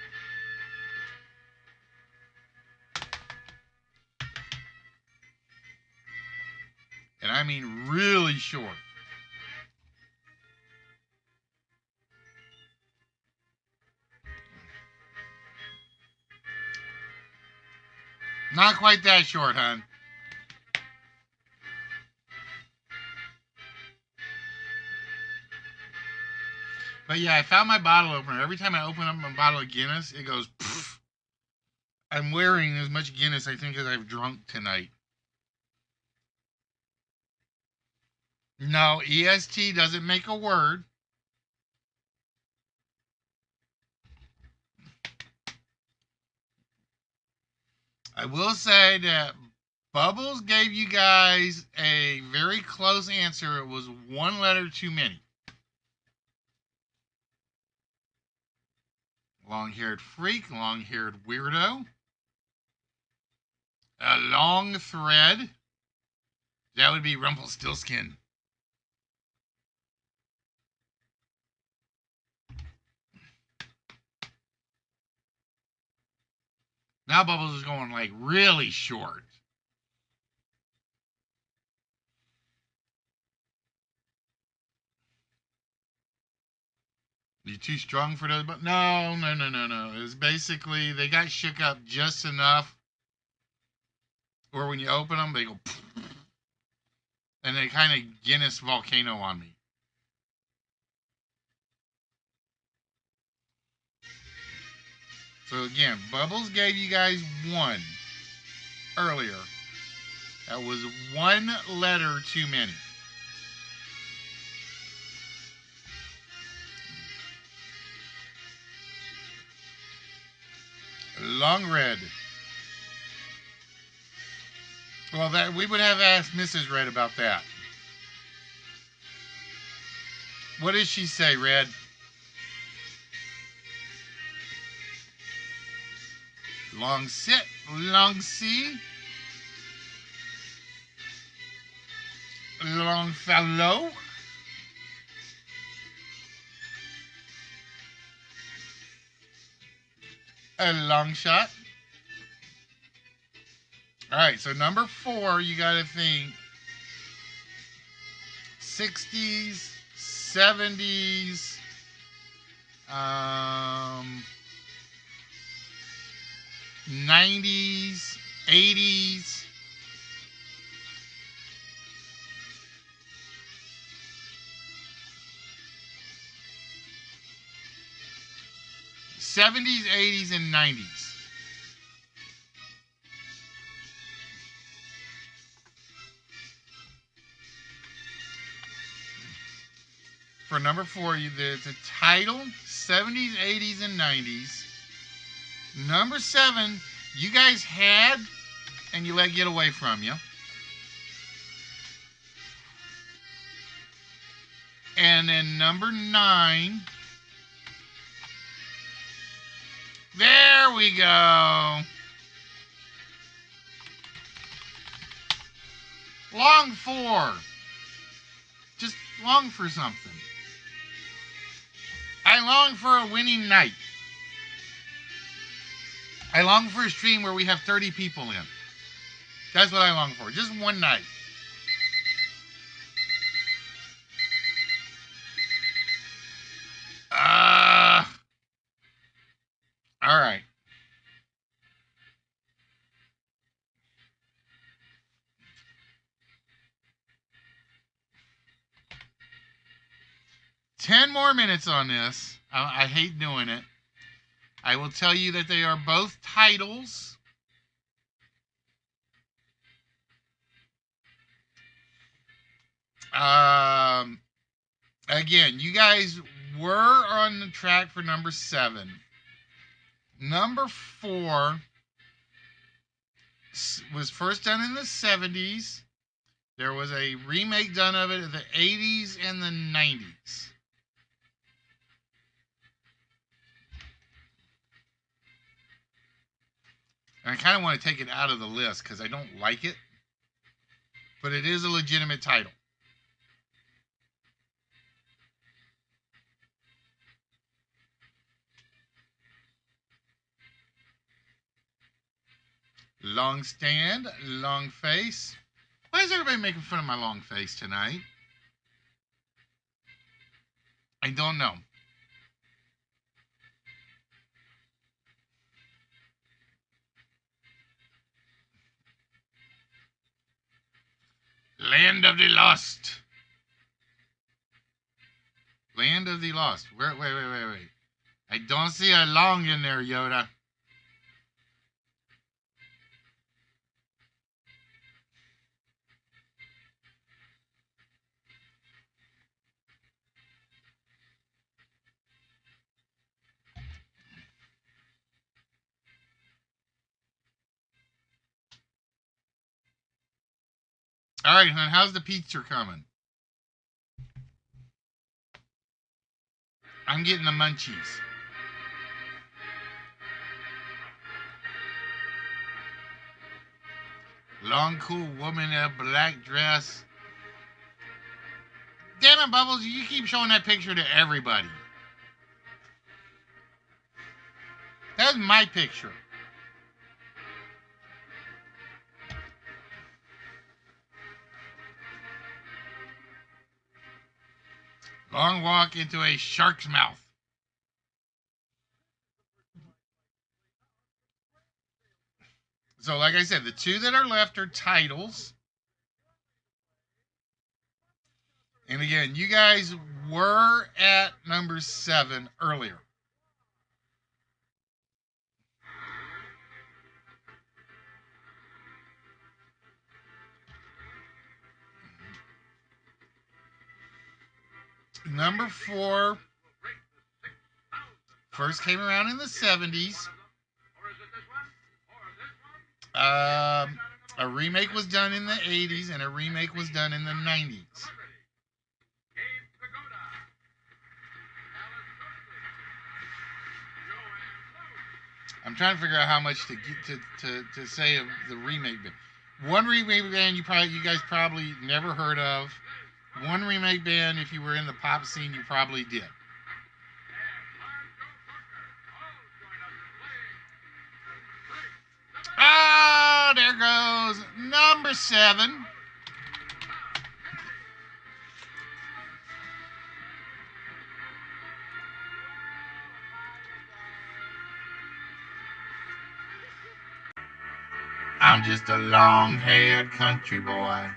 And I mean really short. Not quite that short, hon. But yeah, I found my bottle opener. Every time I open up my bottle of Guinness, it goes pfft. I'm wearing as much Guinness, I think, as I've drunk tonight. No, EST doesn't make a word. I will say that Bubbles gave you guys a very close answer. It was one letter too many. Long-haired freak, long-haired weirdo. A long thread. That would be Rumpelstiltskin. Now Bubbles is going like really short. You too strong for those? But no. It's basically they got shook up just enough, or when you open them, they go, and they kind of Guinness volcano on me. So again, Bubbles gave you guys one earlier. That was one letter too many. Long red. Well, that we would have asked Mrs. Red about that. What does she say, Red? Long sit, long see, long fellow. A long shot. All right, so number 4, you got to think 60s, 70s, 90s, 80s. '70s, '80s, and '90s. For number 4, it's a title, '70s, '80s, and '90s. Number 7, you guys had, and you let get away from you. And then number 9, there we go. Long for. Just long for something. I long for a winning night. I long for a stream where we have 30 people in. That's what I long for. Just one night. All right. Ten more minutes on this. I hate doing it. I will tell you that they are both titles. Again, you guys were on the track for number 7. Number 4 was first done in the 70s. There was a remake done of it in the 80s and the 90s. And I kind of want to take it out of the list because I don't like it. But it is a legitimate title. Long stand, long face. Why is everybody making fun of my long face tonight? I don't know. Land of the Lost. Land of the Lost. Wait. I don't see a long in there, Yoda. All right, hon. How's the pizza coming? I'm getting the munchies. Long, cool woman in a black dress. Damn it, Bubbles. You keep showing that picture to everybody. That's my picture. Long walk into a shark's mouth. So, like I said, the two that are left are titles. And again, you guys were at number 7 earlier. Number 4 first came around in the 70s. A remake was done in the 80s and a remake was done in the 90s. I'm trying to figure out how much to get to say of the remake band. One remake band you guys probably never heard of. One remake band, if you were in the pop scene, you probably did. Oh, there goes number 7. I'm just a long-haired country boy.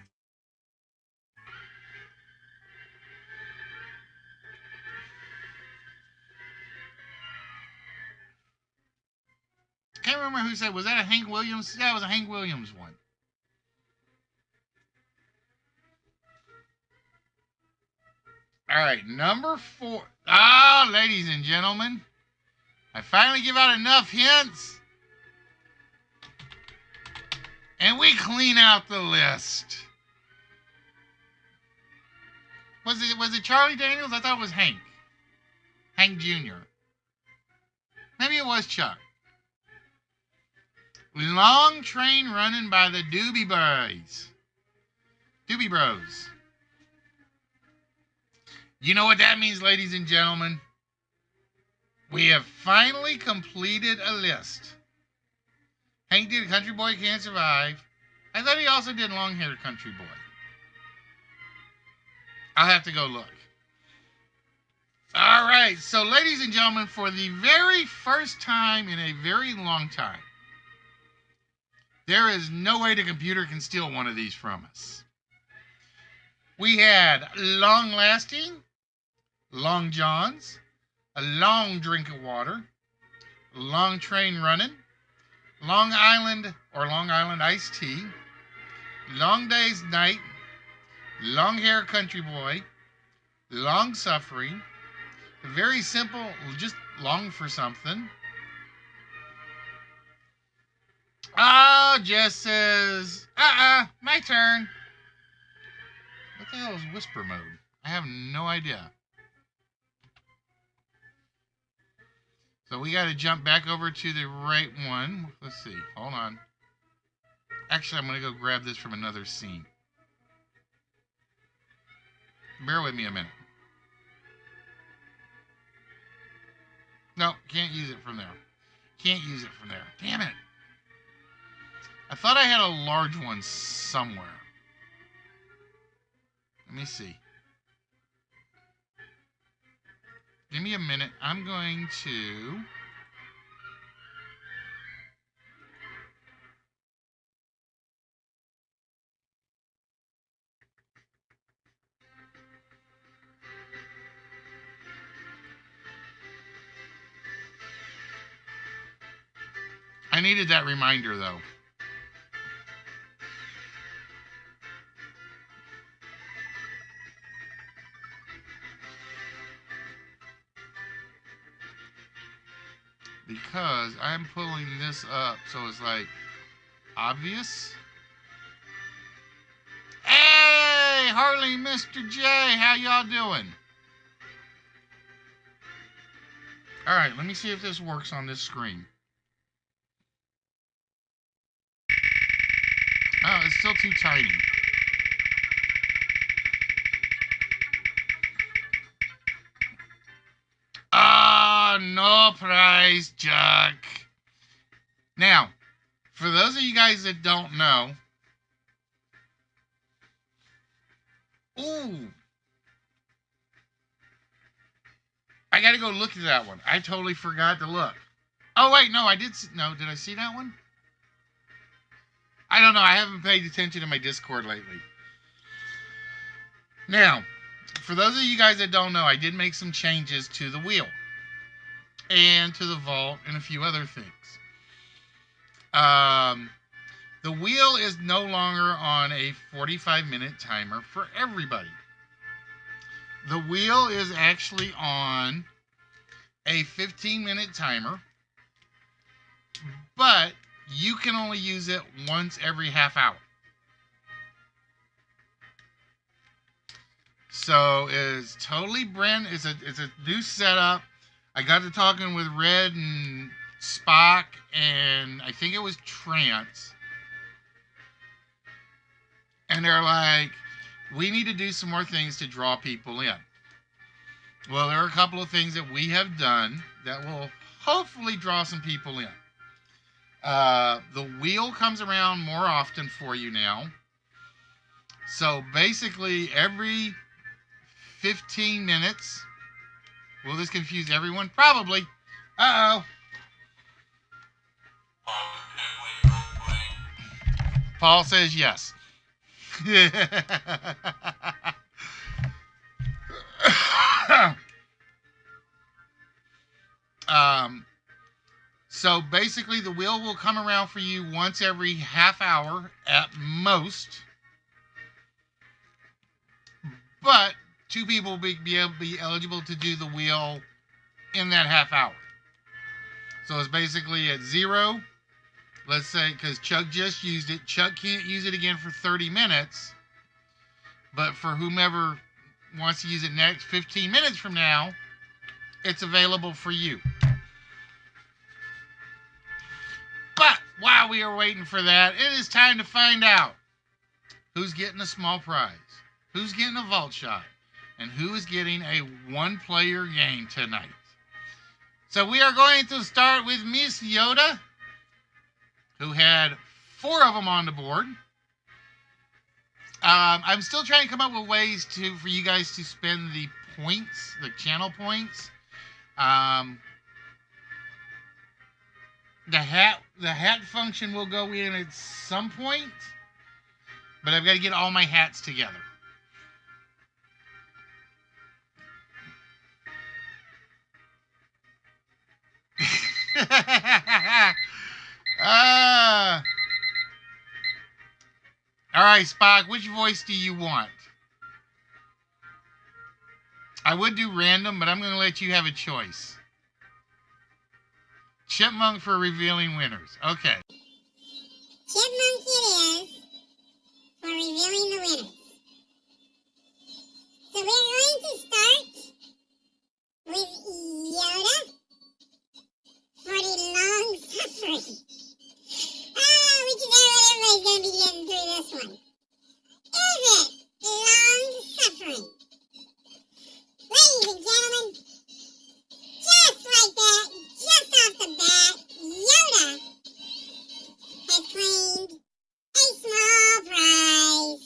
Can't remember who said, was that a Hank Williams? Yeah, it was a Hank Williams one. All right, number 4. Ah, ladies and gentlemen, I finally give out enough hints, and we clean out the list. Was it Charlie Daniels? I thought it was Hank Jr. Maybe it was Chuck. Long train running by the Doobie Boys. Doobie Bros. You know what that means, ladies and gentlemen? We have finally completed a list. Hank did Country Boy Can't Survive. I thought he also did Long Haired Country Boy. I'll have to go look. All right, so ladies and gentlemen, for the very first time in a very long time, there is no way the computer can steal one of these from us. We had Long Lasting, Long Johns, A Long Drink of Water, Long Train Running, Long Island or Long Island Iced Tea, Long Day's Night, Long Hair Country Boy, Long Suffering, very simple, just long for something. Oh, Jess says, my turn. What the hell is whisper mode? I have no idea. So we got to jump back over to the right one. Let's see. Hold on. Actually, I'm going to go grab this from another scene. Bear with me a minute. No, can't use it from there. Can't use it from there. Damn it. I thought I had a large one somewhere. Let me see. Give me a minute. I'm going to... I needed that reminder, though. Because I'm pulling this up, so it's like obvious. Hey, Harley, Mr. J, how y'all doing? All right, let me see if this works on this screen. Oh, it's still too tiny. Ah, no prize, Chuck. Now, for those of you guys that don't know, ooh, I gotta go look at that one. I totally forgot to look. Oh wait, no, I did. No, did I see that one? I don't know. I haven't paid attention to my Discord lately. Now, for those of you guys that don't know, I did make some changes to the wheel and to the vault and a few other things. The wheel is no longer on a 45-minute timer for everybody. The wheel is actually on a 15-minute timer, but you can only use it once every half hour. So it's totally brand. It's a new setup. I got to talking with Red and Spock, and I think it was Trance. And they're like, we need to do some more things to draw people in. Well, there are a couple of things that we have done that will hopefully draw some people in. The wheel comes around more often for you now. So basically every 15 minutes, will this confuse everyone? Probably. Uh-oh. Paul says yes. So basically the wheel will come around for you once every half hour at most. But 2 people will be eligible to do the wheel in that half hour. So it's basically at 0. Let's say, because Chuck just used it. Chuck can't use it again for 30 minutes. But for whomever wants to use it next 15 minutes from now, it's available for you. But while we are waiting for that, it is time to find out who's getting a small prize, who's getting a vault shot, and who is getting a 1-player game tonight. So we are going to start with Miss Yoda, who had 4 of them on the board. I'm still trying to come up with ways for you guys to spend the points, the channel points. The hat function will go in at some point, but I've got to get all my hats together. All right, Spock, which voice do you want? I would do random, but I'm going to let you have a choice. Chipmunk for revealing winners. Okay. Chipmunk it is for revealing the winners. So we're going to start with Yoda for the long suffering. We can know what everybody's going to be getting through this one. Is it long suffering? Ladies and gentlemen, just like that, just off the bat, Yoda has claimed a small prize.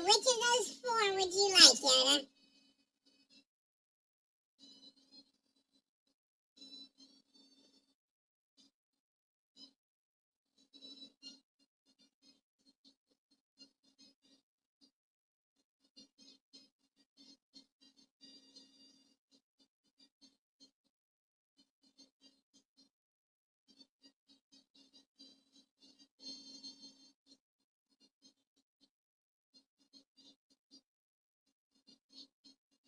which of those four would you like, Yoda?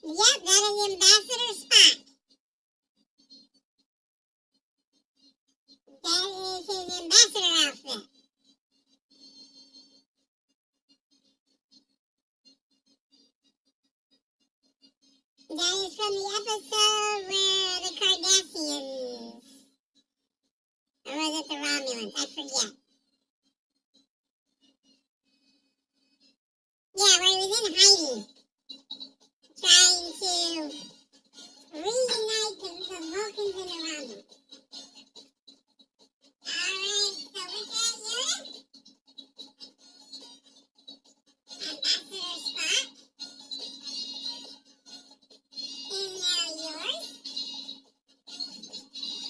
Yep, that is Ambassador Spock. That is his ambassador outfit. That is from the episode where the Cardassians, or was it the Romulans? I forget. Yeah, where he was in hiding, trying to reunite the Vulcans and the Romulans. Alright, so with that, Yoda, Ambassador Spock is now yours. And I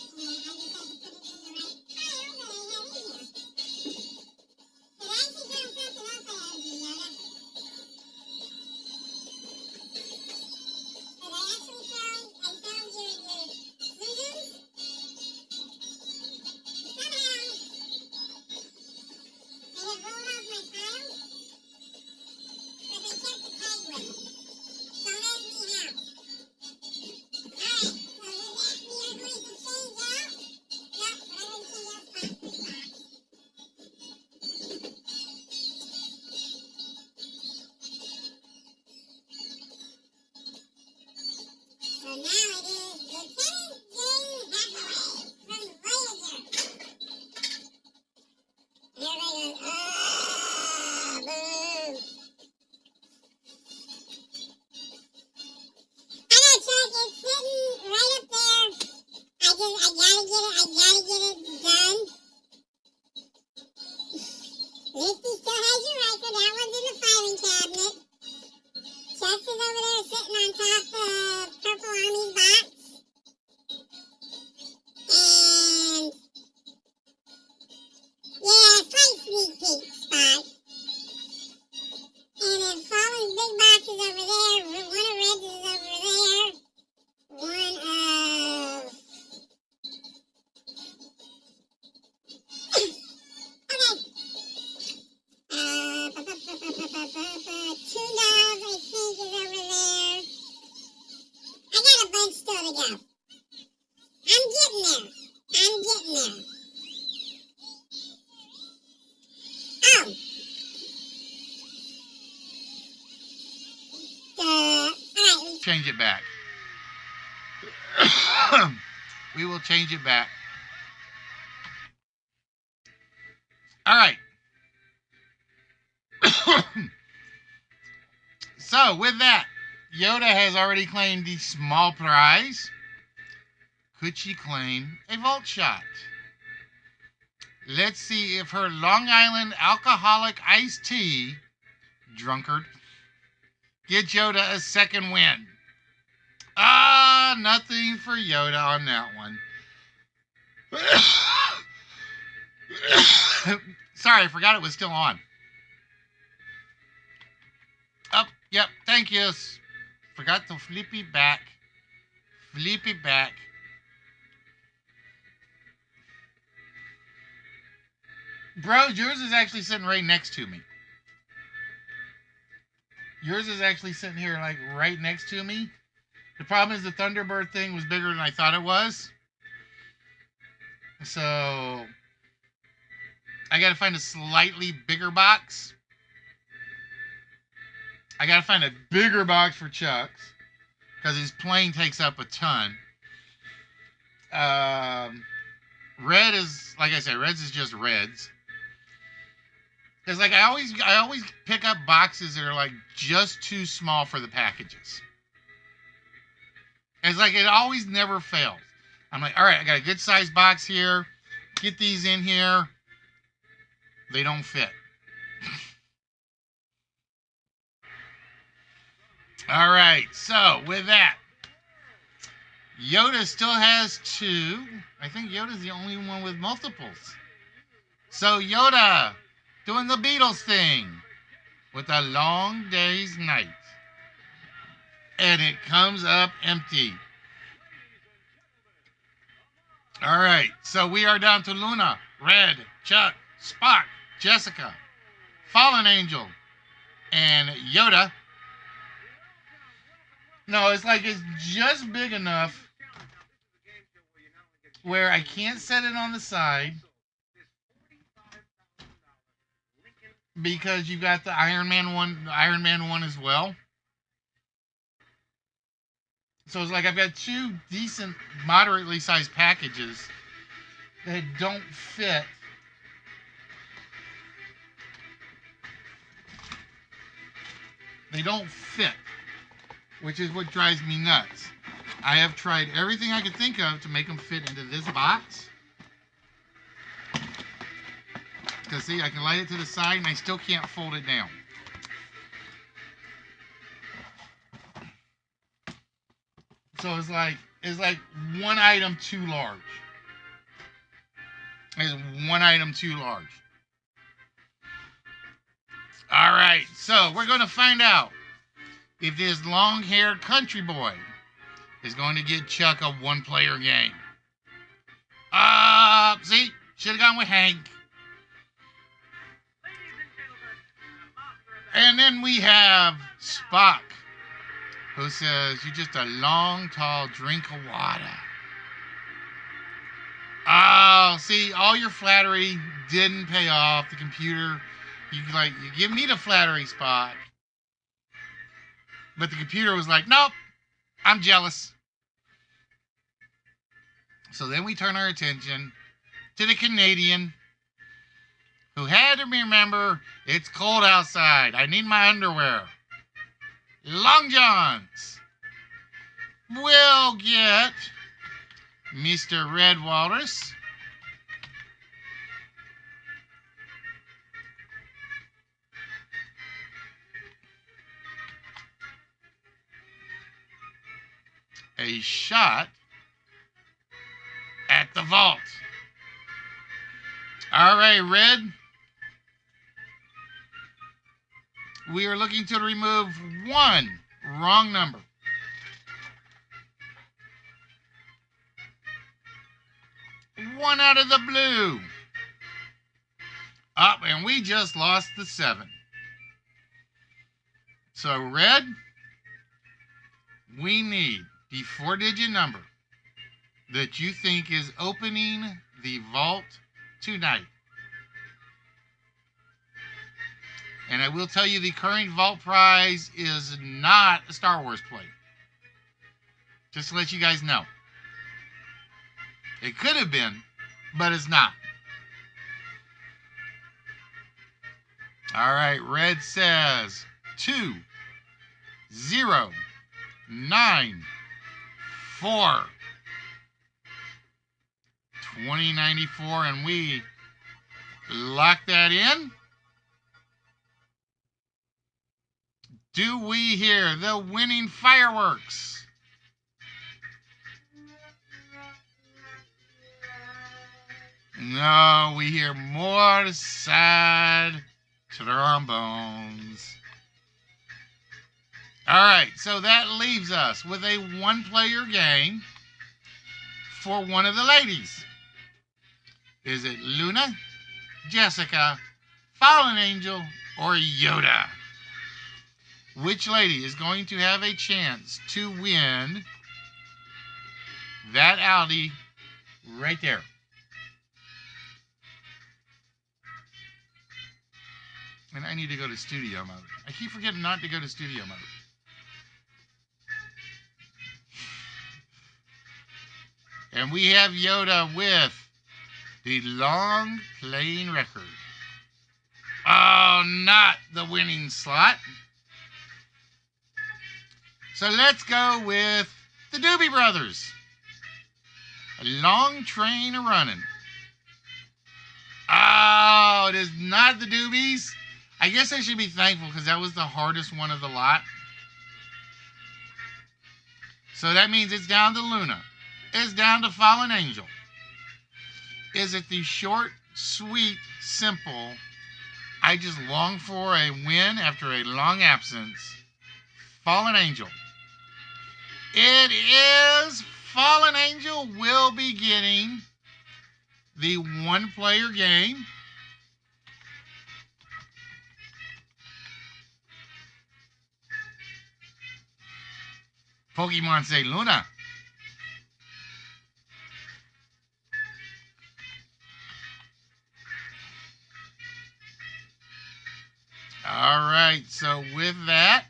just have to put it in the right pile that I have in here. But I actually found something else I had in Yoda. But I actually found your Zulus. Somehow, they had rolled off my pile, but they kept the tag with them. Don't ask me how. Alright, so with that, we are going to change out. Nope, we're not going to change out Spock for Spock. So now it is Lieutenant Jane Hathaway from Voyager. And everybody goes, oh, boo. I know, Chuck, it's sitting right up there. I gotta get it done. Misty still has your record. That one's in the filing cabinet. Chuck's is over there sitting on top of Purple Army's box. And yeah, slight sneak peek spot. And then Fallen's big box is over there. One of Red's is over there. One of... okay. Two dogs, I think, is over there. I got a bunch still to go. I'm getting there. Alright. Change it back. We will change it back. All right. So, with that, Yoda has already claimed the small prize. Could she claim a vault shot? Let's see if her Long Island alcoholic iced tea, drunkard, gets Yoda a second win. Nothing for Yoda on that one. Sorry, I forgot it was still on. Oh, yep, thank you. Forgot to flip it back. Flip it back. Bro, yours is actually sitting right next to me. Yours is actually sitting here, like, right next to me. The problem is the Thunderbird thing was bigger than I thought it was. So, I gotta find a slightly bigger box. I gotta find a bigger box for Chuck's, because his plane takes up a ton. Red is, like I said, Reds is just Reds. Because, like, I always pick up boxes that are, like, just too small for the packages. It's like, it always never fails. I'm like, all right, I got a good sized box here. Get these in here. They don't fit. All right, so with that, Yoda still has 2. I think Yoda's the only one with multiples. So Yoda doing the Beatles thing with a long day's night. And it comes up empty. All right, so we are down to Luna, Red, Chuck, Spock, Jessica, Fallen Angel, and Yoda. No, it's like it's just big enough where I can't set it on the side because you got the Iron Man one as well. So it's like I've got 2 decent, moderately sized packages that don't fit. They don't fit, which is what drives me nuts. I have tried everything I could think of to make them fit into this box. Because see, I can lay it to the side and I still can't fold it down. So it's like one item too large. It's one item too large. All right, so we're going to find out if this long-haired country boy is going to get Chuck a 1-player game. See, should have gone with Hank. And then we have Spock, who says, "You're just a long, tall drink of water." Oh, see, all your flattery didn't pay off. The computer, you give me the flattery, Spock. But the computer was like, "Nope, I'm jealous." So then we turn our attention to the Canadian, who had to remember it's cold outside. I need my underwear. Long Johns. We'll get Mr. Red Walrus. A shot at the vault. All right, Red. We are looking to remove 1 wrong number. One out of the blue. Up, and we just lost the 7. So, Red, we need the 4-digit number that you think is opening the vault tonight. And I will tell you the current vault prize is not a Star Wars plate. Just to let you guys know. It could have been, but it's not. All right, Red says 2, 0, 9, 4, 2094, and we lock that in. Do we hear the winning fireworks? No, we hear more sad trombones. All right, so that leaves us with a 1-player game for one of the ladies. Is it Luna, Jessica, Fallen Angel, or Yoda? Which lady is going to have a chance to win that Audi right there? And I need to go to studio mode. I keep forgetting not to go to studio mode. And we have Yoda with the long playing record. Oh, not the winning slot. So let's go with the Doobie Brothers. A long train a-running. Oh, it is not the Doobies. I guess I should be thankful because that was the hardest one of the lot. So that means it's down to Luna. It's down to Fallen Angel. Is it the short, sweet, simple, I just long for a win after a long absence, Fallen Angel? It is. Fallen Angel will be getting the one-player game. Pokemon say Luna. All right, so with that,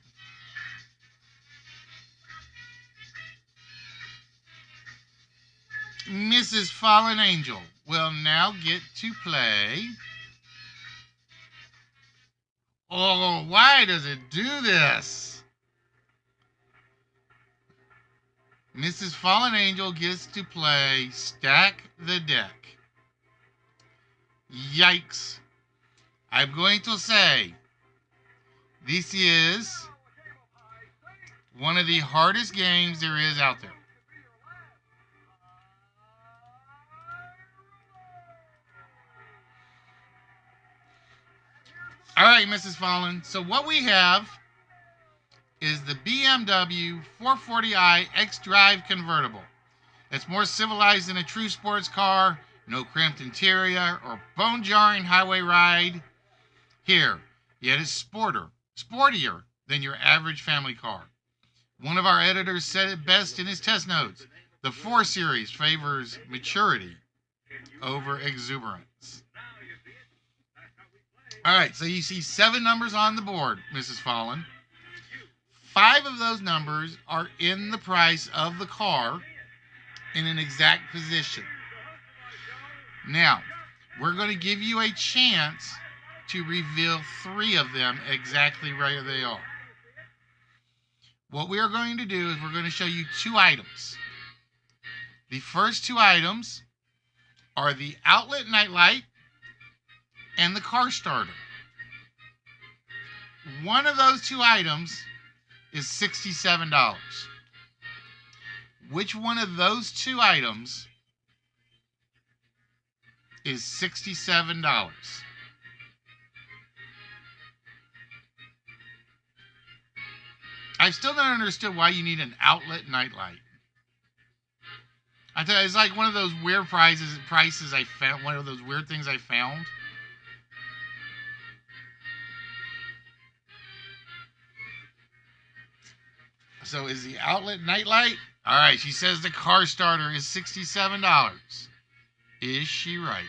Mrs. Fallen Angel will now get to play. Oh, why does it do this? Mrs. Fallen Angel gets to play Stack the Deck. Yikes. I'm going to say this is one of the hardest games there is out there. All right, Mrs. Fallen. So what we have is the BMW 440i X-Drive convertible. It's more civilized than a true sports car. No cramped interior or bone-jarring highway ride. Here, yet it's sportier than your average family car. One of our editors said it best in his test notes. The 4 Series favors maturity over exuberance. All right, so you see 7 numbers on the board, Mrs. Fallen. 5 of those numbers are in the price of the car in an exact position. Now, we're going to give you a chance to reveal 3 of them exactly where they are. What we are going to do is we're going to show you 2 items. The first 2 items are the outlet nightlight and the car starter. One of those 2 items is $67. Which one of those 2 items is $67? I still don't understand why you need an outlet nightlight. I tell you, it's like one of those weird prices I found, one of those weird things I found. So is the outlet nightlight? All right, she says the car starter is $67. Is she right?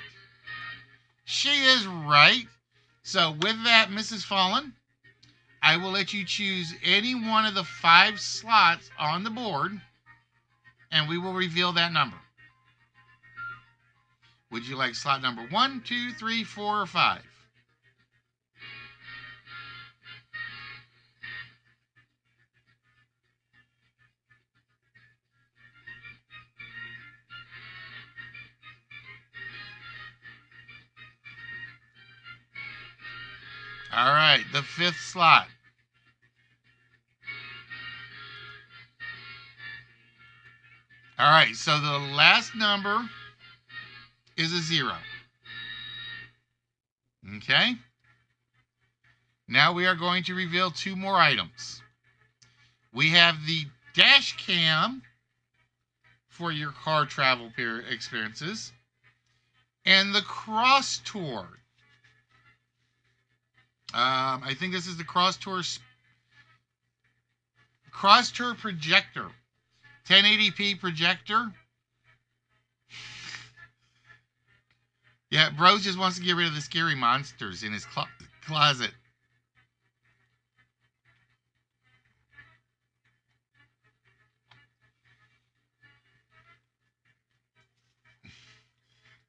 She is right. So with that, Mrs. Fallen, I will let you choose any one of the 5 slots on the board, and we will reveal that number. Would you like slot number 1, 2, 3, 4, or 5? All right, the 5th slot. All right, so the last number is a 0. Okay? Now we are going to reveal 2 more items. We have the dash cam for your car travel experiences and the cross tour. I think this is the cross tour projector. 1080p projector. Yeah, Bros just wants to get rid of the scary monsters in his closet.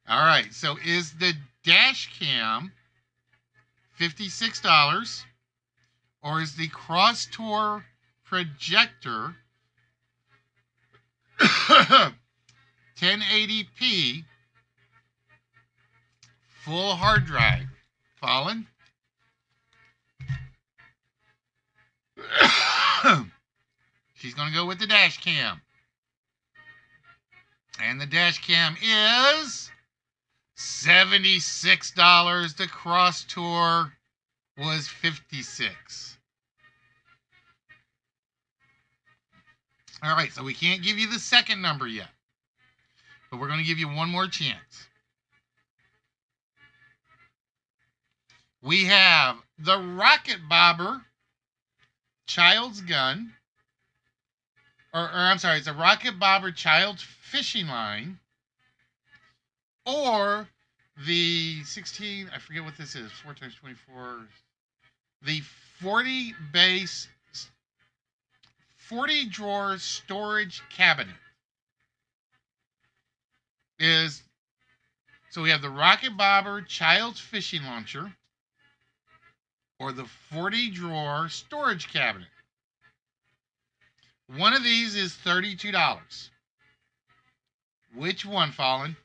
All right, so is the dash cam $56, or is the cross tour projector 1080p full hard drive? Fallen? She's going to go with the dash cam. And the dash cam is $76. The cross tour was $56. All right, so we can't give you the second number yet, but we're going to give you one more chance. We have the Rocket Bobber Child's Gun, or I'm sorry, it's a Rocket Bobber Child's Fishing Line, or the 16, I forget what this is, 4 times 24, the 40 base, 40 drawer storage cabinet. So we have the Rocket Bobber Child's Fishing Launcher, or the 40 drawer storage cabinet. One of these is $32. Which one, Fallen?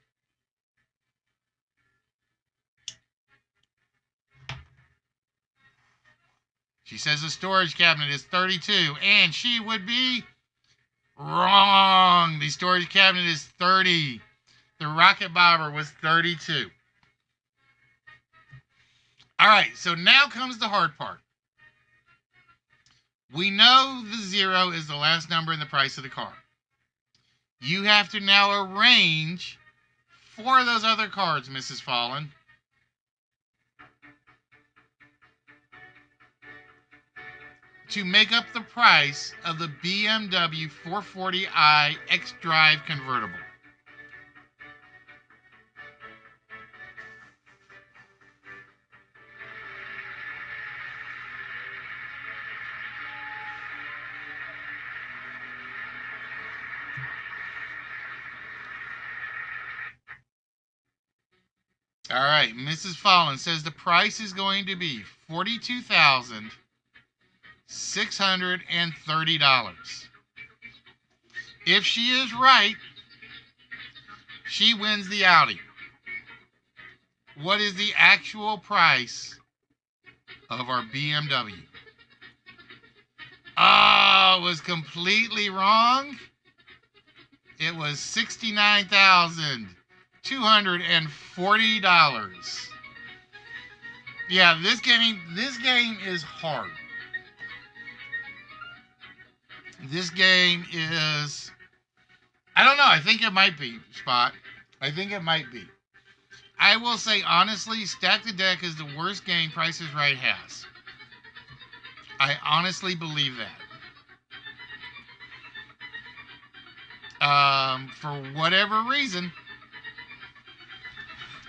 She says the storage cabinet is $32, and she would be wrong. The storage cabinet is $30. The Rocket Bobber was $32. All right, so now comes the hard part. We know the 0 is the last number in the price of the card. You have to now arrange 4 of those other cards, Mrs. Fallen. To make up the price of the BMW 440i X-Drive convertible. All right, Mrs. Fallen says the price is going to be $42,630. If she is right, she wins the Audi. What is the actual price of our BMW? Oh, it was completely wrong. It was $69,240. Yeah, this game is hard. This game is, I don't know, I think it might be, Spot. I think it might be. I will say, honestly, Stack the Deck is the worst game Price is Right has. I honestly believe that. For whatever reason,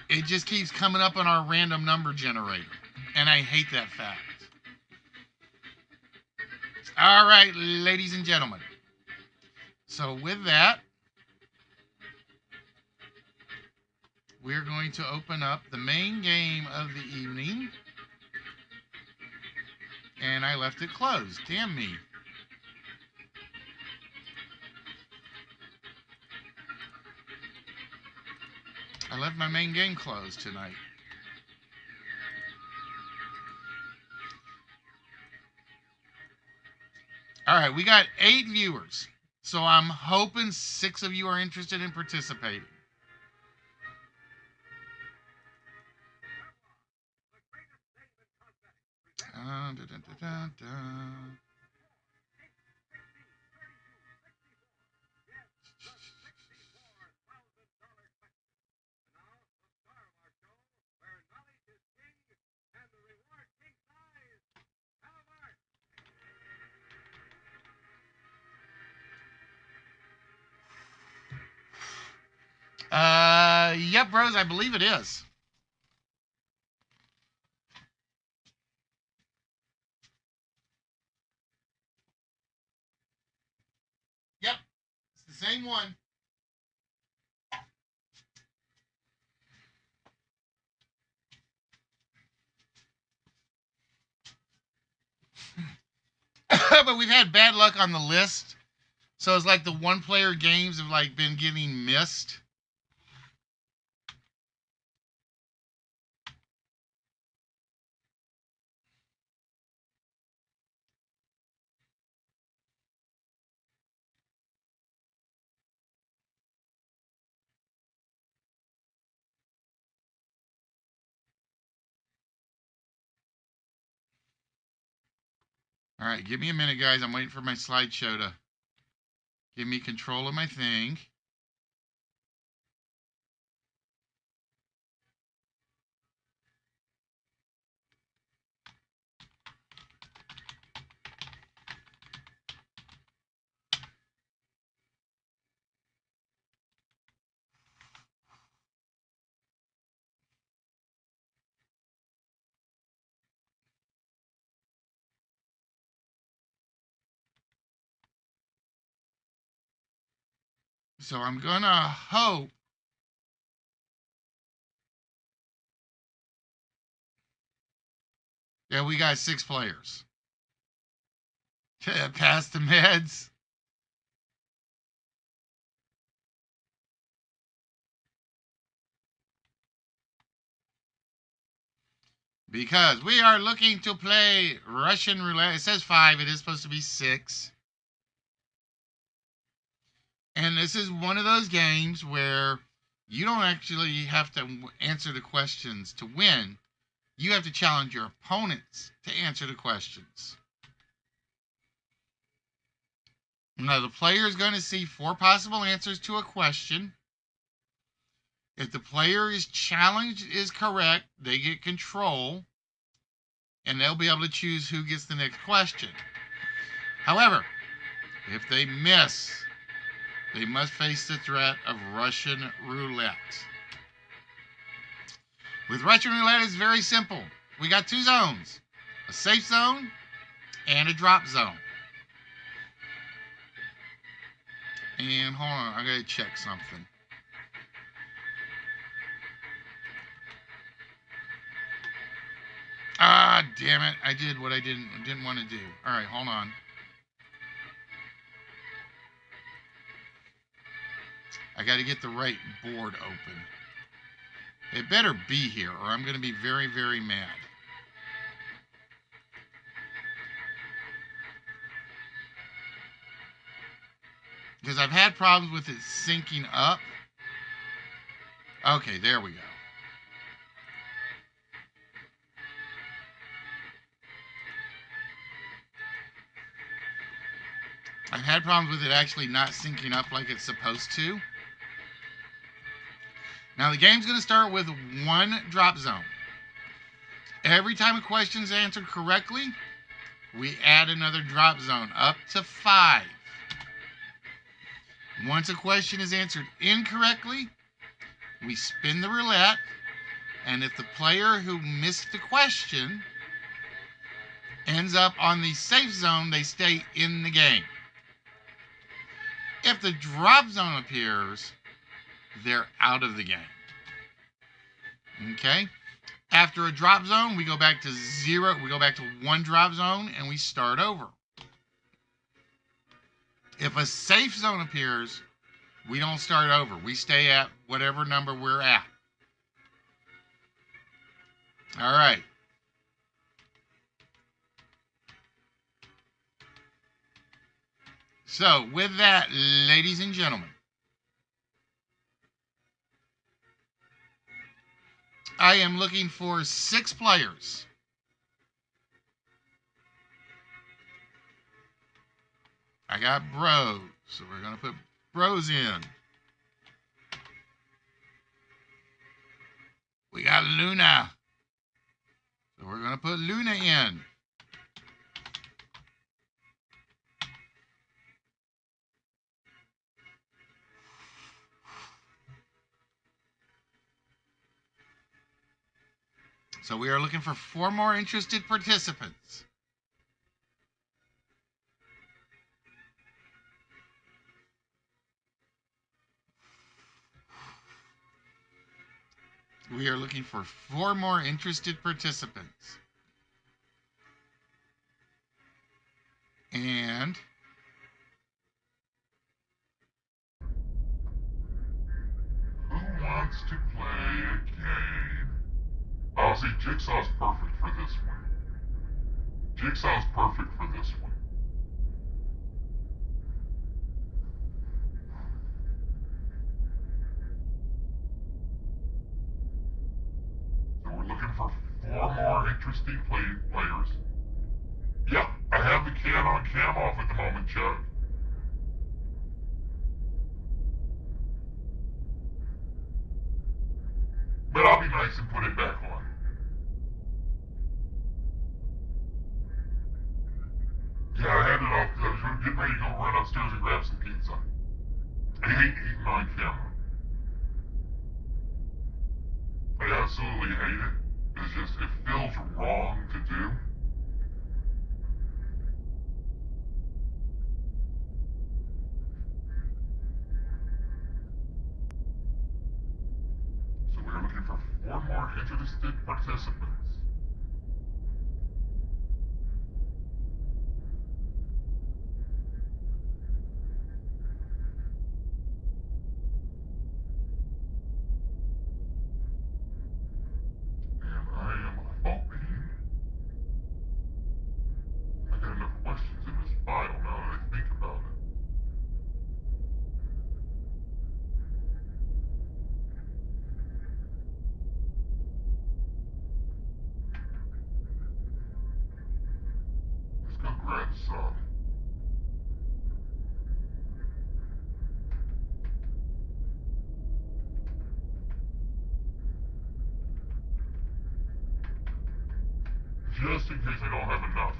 it just keeps coming up on our random number generator. And I hate that fact. All right, ladies and gentlemen. So with that, we're going to open up the main game of the evening. And I left it closed. Damn me. I left my main game closed tonight. All right, we got 8 viewers. So I'm hoping 6 of you are interested in participating. Yep, bros, I believe it is. Yep, it's the same one. But we've had bad luck on the list. So it's like the one-player games have like been getting missed. All right, give me a minute, guys. I'm waiting for my slideshow to give me control of my thing. So I'm going to hope that we got 6 players. Pass the meds. Because we are looking to play Russian roulette. It says 5. It is supposed to be 6. And this is one of those games where you don't actually have to answer the questions to win. You have to challenge your opponents to answer the questions. Now, the player is going to see 4 possible answers to a question. If the player is challenged is correct, they get control, and they'll be able to choose who gets the next question. However, if they miss, they must face the threat of Russian roulette. With Russian roulette, it's very simple. We got 2 zones, a safe zone and a drop zone. And hold on, I gotta check something. Ah, damn it. I did what I didn't want to do. All right, hold on. I got to get the right board open. It better be here, or I'm going to be very, very mad. Because I've had problems with it syncing up. Okay, there we go. I've had problems with it actually not syncing up like it's supposed to. Now the game's going to start with 1 drop zone. Every time a question is answered correctly, we add another drop zone up to 5. Once a question is answered incorrectly, we spin the roulette, and if the player who missed the question ends up on the safe zone, they stay in the game. If the drop zone appears, they're out of the game. Okay? After a drop zone, we go back to 0. We go back to 1 drop zone, and we start over. If a safe zone appears, we don't start over. We stay at whatever number we're at. All right. So, with that, ladies and gentlemen, I am looking for 6 players. I got bros, so we're going to put bros in. We got Luna, so we're going to put Luna in. So we are looking for 4 more interested participants. We are looking for 4 more interested participants. And who wants to play a game? Oh, see, Jigsaw's perfect for this one. Jigsaw's perfect for this one. So we're looking for 4 more interesting players. Yep, I have the that on cam off at the moment, Chuck. But I'll be nice and put it back on. Yeah, I had it off because I was getting ready to go run upstairs and grab some pizza. I hate eating on camera. I absolutely hate it. It's just, it feels wrong to do. So we're looking for 4 more interested participants. And I am hoping I got enough questions in this file now that I think about it. Let's go grab some. Just in case I don't have enough.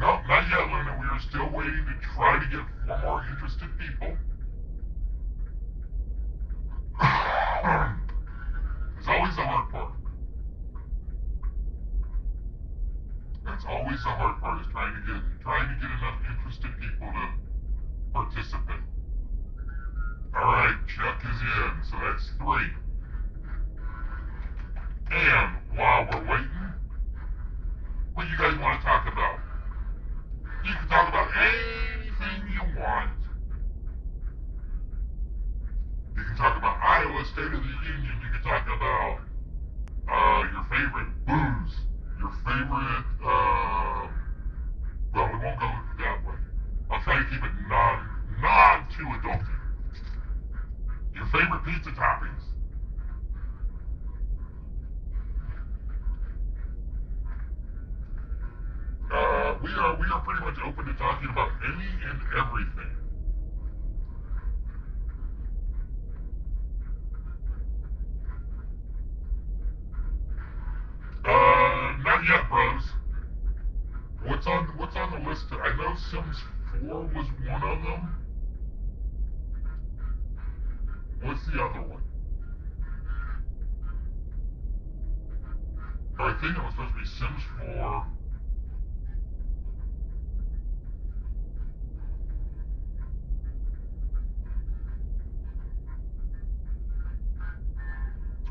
Nope, not yet, Luna. We are still waiting to try to get 4 more interested people. It's always the hard part. That's always the hard part, is trying to get enough interested people to participate. Alright, Chuck is in, so that's 3. And while we're waiting, what do you guys want to talk about? You can talk about anything you want. You can talk about Iowa State of the Union. You can talk about your favorite booze, your favorite, well, we won't go that way. I'll try to keep it non too adulty. Your favorite pizza toppings. We are pretty much open to talking about any and everything. Not yet, bros. What's on the list? I know Sims 4 was one of them. What's the other one? I think it was supposed to be Sims 4.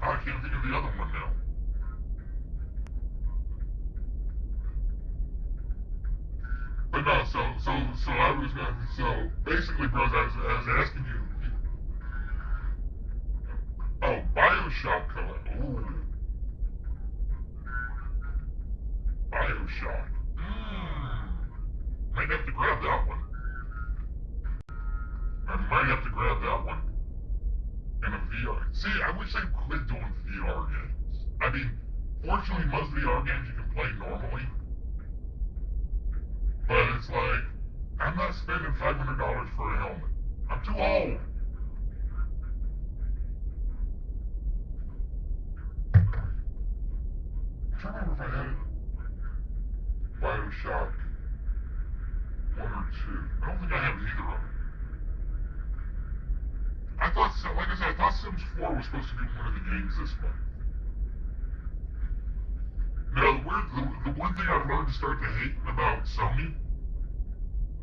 I can't think of the other one now. But no, so I was gonna, so basically, bros, I was asking you. Oh, Bioshock color. Ooh. Bioshock. Might have to grab that one. I might have to grab that one. And a VR. See, I wish they quit doing VR games. I mean, fortunately, most VR games you can play normally. But it's like, I'm not spending $500 for a helmet. I'm too old. I'm trying to remember if I had Bioshock 1 or 2. I don't think I have either of them. I thought, like I said, I thought Sims 4 was supposed to be one of the games this month. Now, the one thing I've learned to start to hate about Sony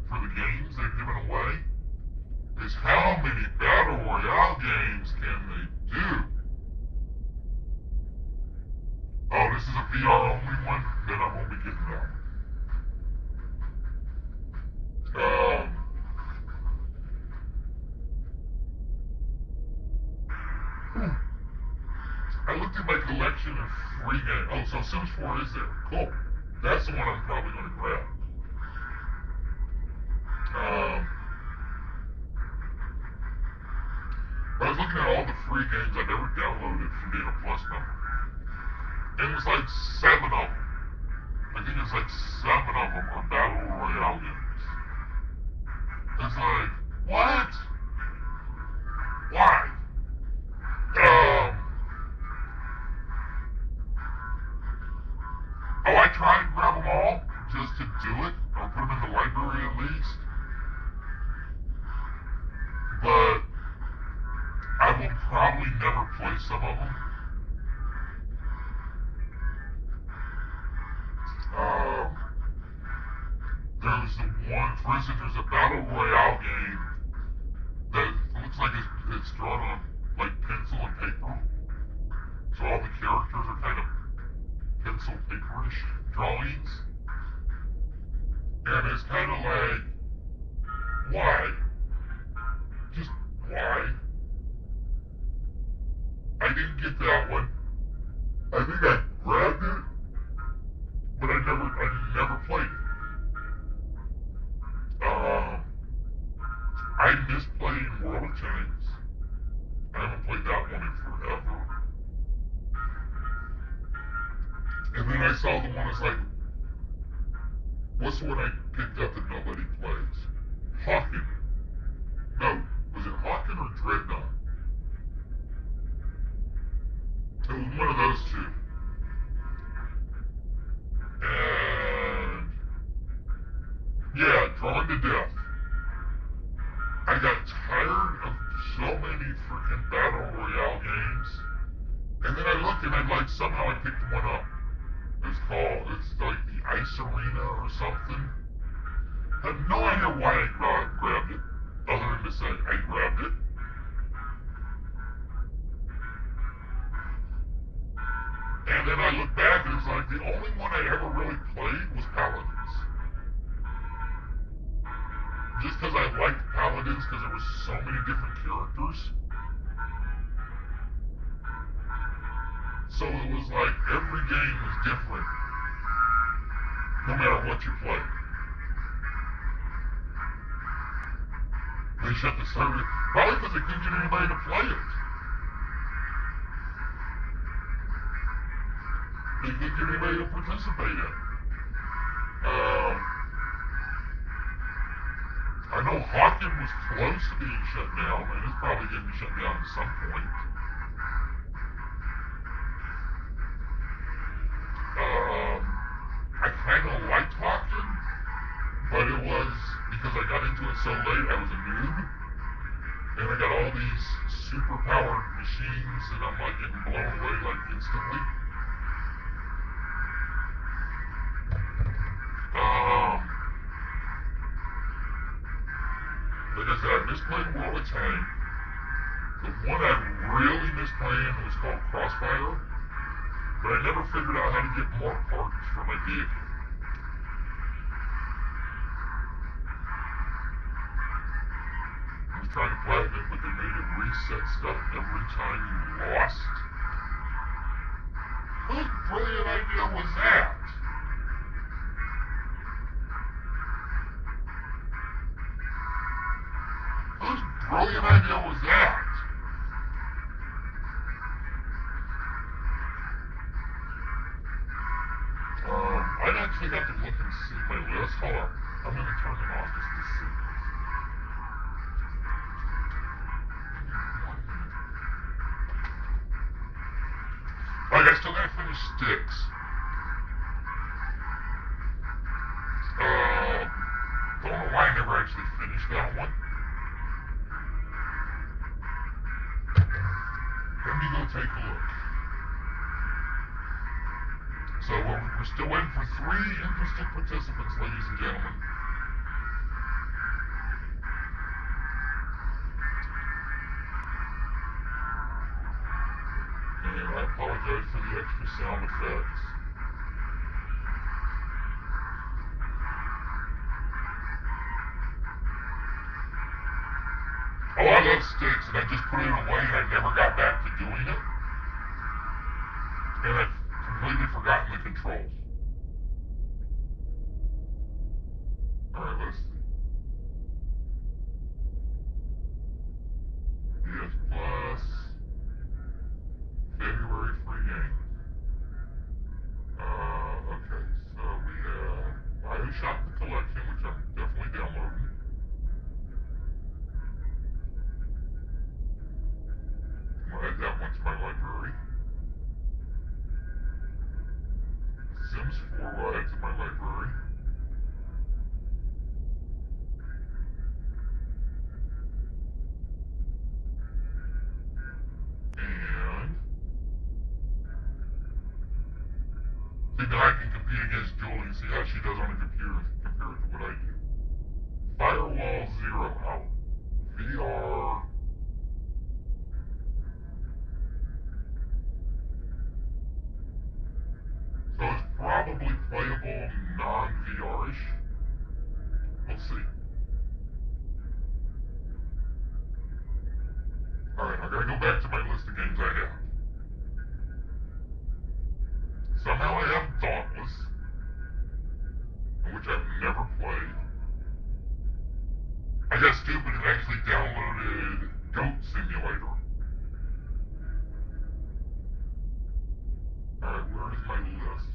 for the games they've given away is how many Battle Royale games can they do? Oh, this is a VR only one? Then I won't be getting that one. I looked at my collection of free games. Oh, so Sims 4 is there. Cool. That's the one I'm probably going to grab. But I was looking at all the free games I've ever downloaded from being a Plus member. And it's like 7 of them. I think it's like 7 of them are Battle Royale games. It's like, what? Why? Oh, I tried to grab them all just to do it, or put them in the library at least. But I will probably never play some of them. There's the one, for instance, there's a Battle Royale game that looks like it's drawn on like pencil and paper. So all the characters are kind of pencil paperish drawings. And it's kind of like, why? Just why? I didn't get that one. I think I grabbed it, but I never played it. I miss playing World of Tanks. I haven't played that one in forever. And then I saw the one that's like, what's the one I picked up that nobody plays? Hawken. No, was it Hawken or Dreadnought? It was one of those two. And yeah, Drawn to Death. I got tired of so many freaking Battle Royale games. And then I looked and somehow I picked one up. It's like the Ice Arena or something. I have no idea why I grabbed it, other than to say I grabbed it. And then I look back and it's like the only one I ever really played was Paladins. Just because I liked Paladins because there were so many different characters. So it was like every game was different, no matter what you played. They shut the server, probably because they couldn't get anybody to play it. They couldn't get anybody to participate in. I know Hawken was close to being shut down, and it's probably going to be shut down at some point. I kind of liked Hawken, but it was because I got into it so late, I was a noob, and I got all these super-powered machines, and I'm like getting blown away like instantly. Like I said, I miss playing World of Tank. The one I really miss playing was called Crossfire, but I never figured out how to get more parts for my vehicle. I was trying to platinum it, but they made it reset stuff every time you lost. Whose brilliant idea was that? Whose brilliant idea was that? I'd actually have to look and see my list. Hold on. I'm going to turn it off just to see. Alright, I still got to finish Styx. Don't know why I never actually finished that one. Let me go take a look. So we're still waiting for 3 interested participants, ladies and gentlemen. And I apologize for the extra sound effects. Oh, I love Styx, and I just put it away and I never got back to doing it. And I've completely forgotten the controls. Alright, let's see. PS Plus. February free games. Okay, so we have Bioshock the Collection, which I'm definitely downloading. I'll add that one to my library. Sims 4 will add to my library. And see, now I can compete against Julie and see how she does on a computer compared to what I do. Firewall Zero out. VR. So it's probably playable non-VR-ish. We'll see. Alright, I gotta go back to my list of games I have. Somehow I have Dauntless, which I've never played. I got stupid and actually downloaded Goat Simulator. Alright, where is my list?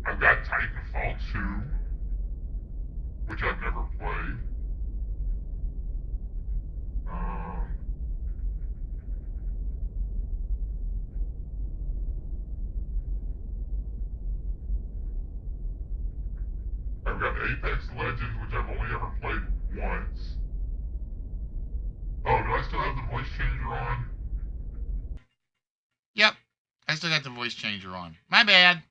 I've got Titanfall 2, which I've never played. I've got Apex Legends, which I've only ever played once. Oh, do I still have the voice changer on? Yep, I still got the voice changer on. My bad.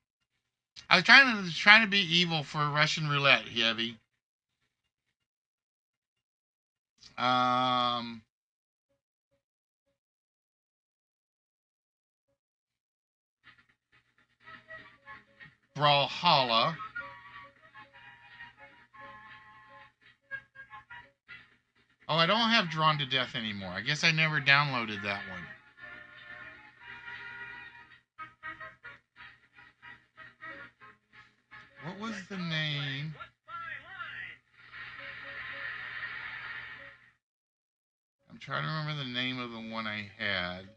I was trying to be evil for Russian roulette, Heavy. Brawlhalla. Oh, I don't have Drawn to Death anymore. I guess I never downloaded that one. What was the name? I'm trying to remember the name of the one I had.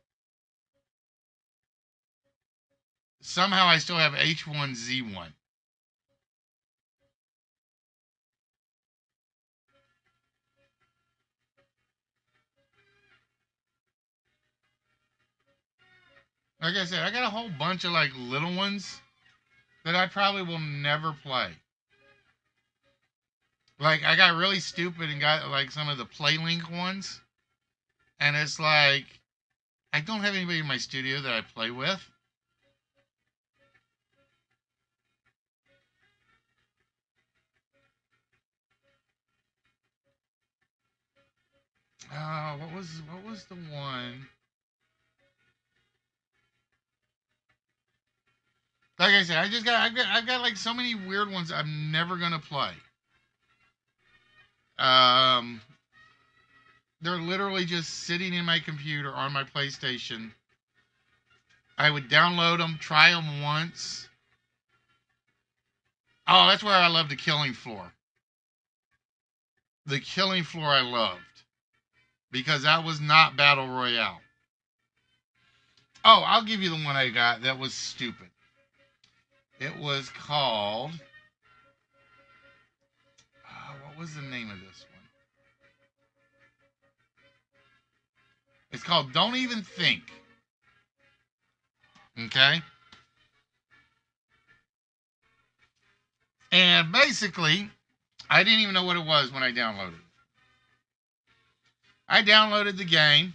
Somehow I still have H1Z1. Like I said, I got a whole bunch of like little ones that I probably will never play. Like I got really stupid and got like some of the PlayLink ones. And it's like I don't have anybody in my studio that I play with. What was the one? Like I said, I've got like so many weird ones I'm never gonna play. They're literally just sitting in my computer on my PlayStation. I would download them, try them once. Oh, that's where I love the Killing Floor. The Killing Floor I loved. Because that was not Battle Royale. Oh, I'll give you the one I got that was stupid. It was called... what was the name of this one? It's called Don't Even Think. Okay? And basically, I didn't even know what it was when I downloaded it. I downloaded the game.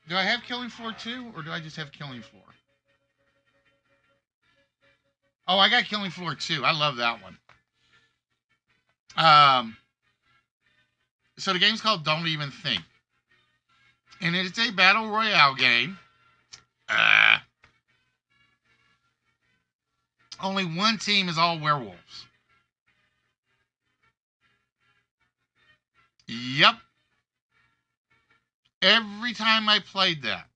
Do I have Killing Floor 2 or do I just have Killing Floor? Oh, I got Killing Floor 2. I love that one. So the game's called Don't Even Think. And it's a battle royale game. Only one team is all werewolves. Yep. Every time I played that,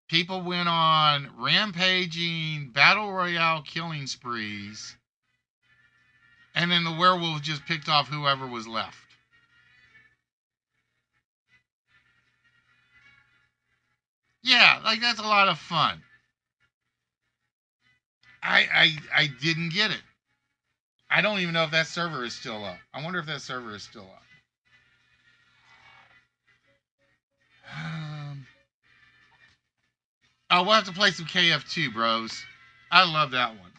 people went on rampaging, battle royale killing sprees, and then the werewolf just picked off whoever was left. Yeah, like that's a lot of fun. I didn't get it. I don't even know if that server is still up. I wonder if that server is still up. Oh, we'll have to play some KF2, bros. I love that one.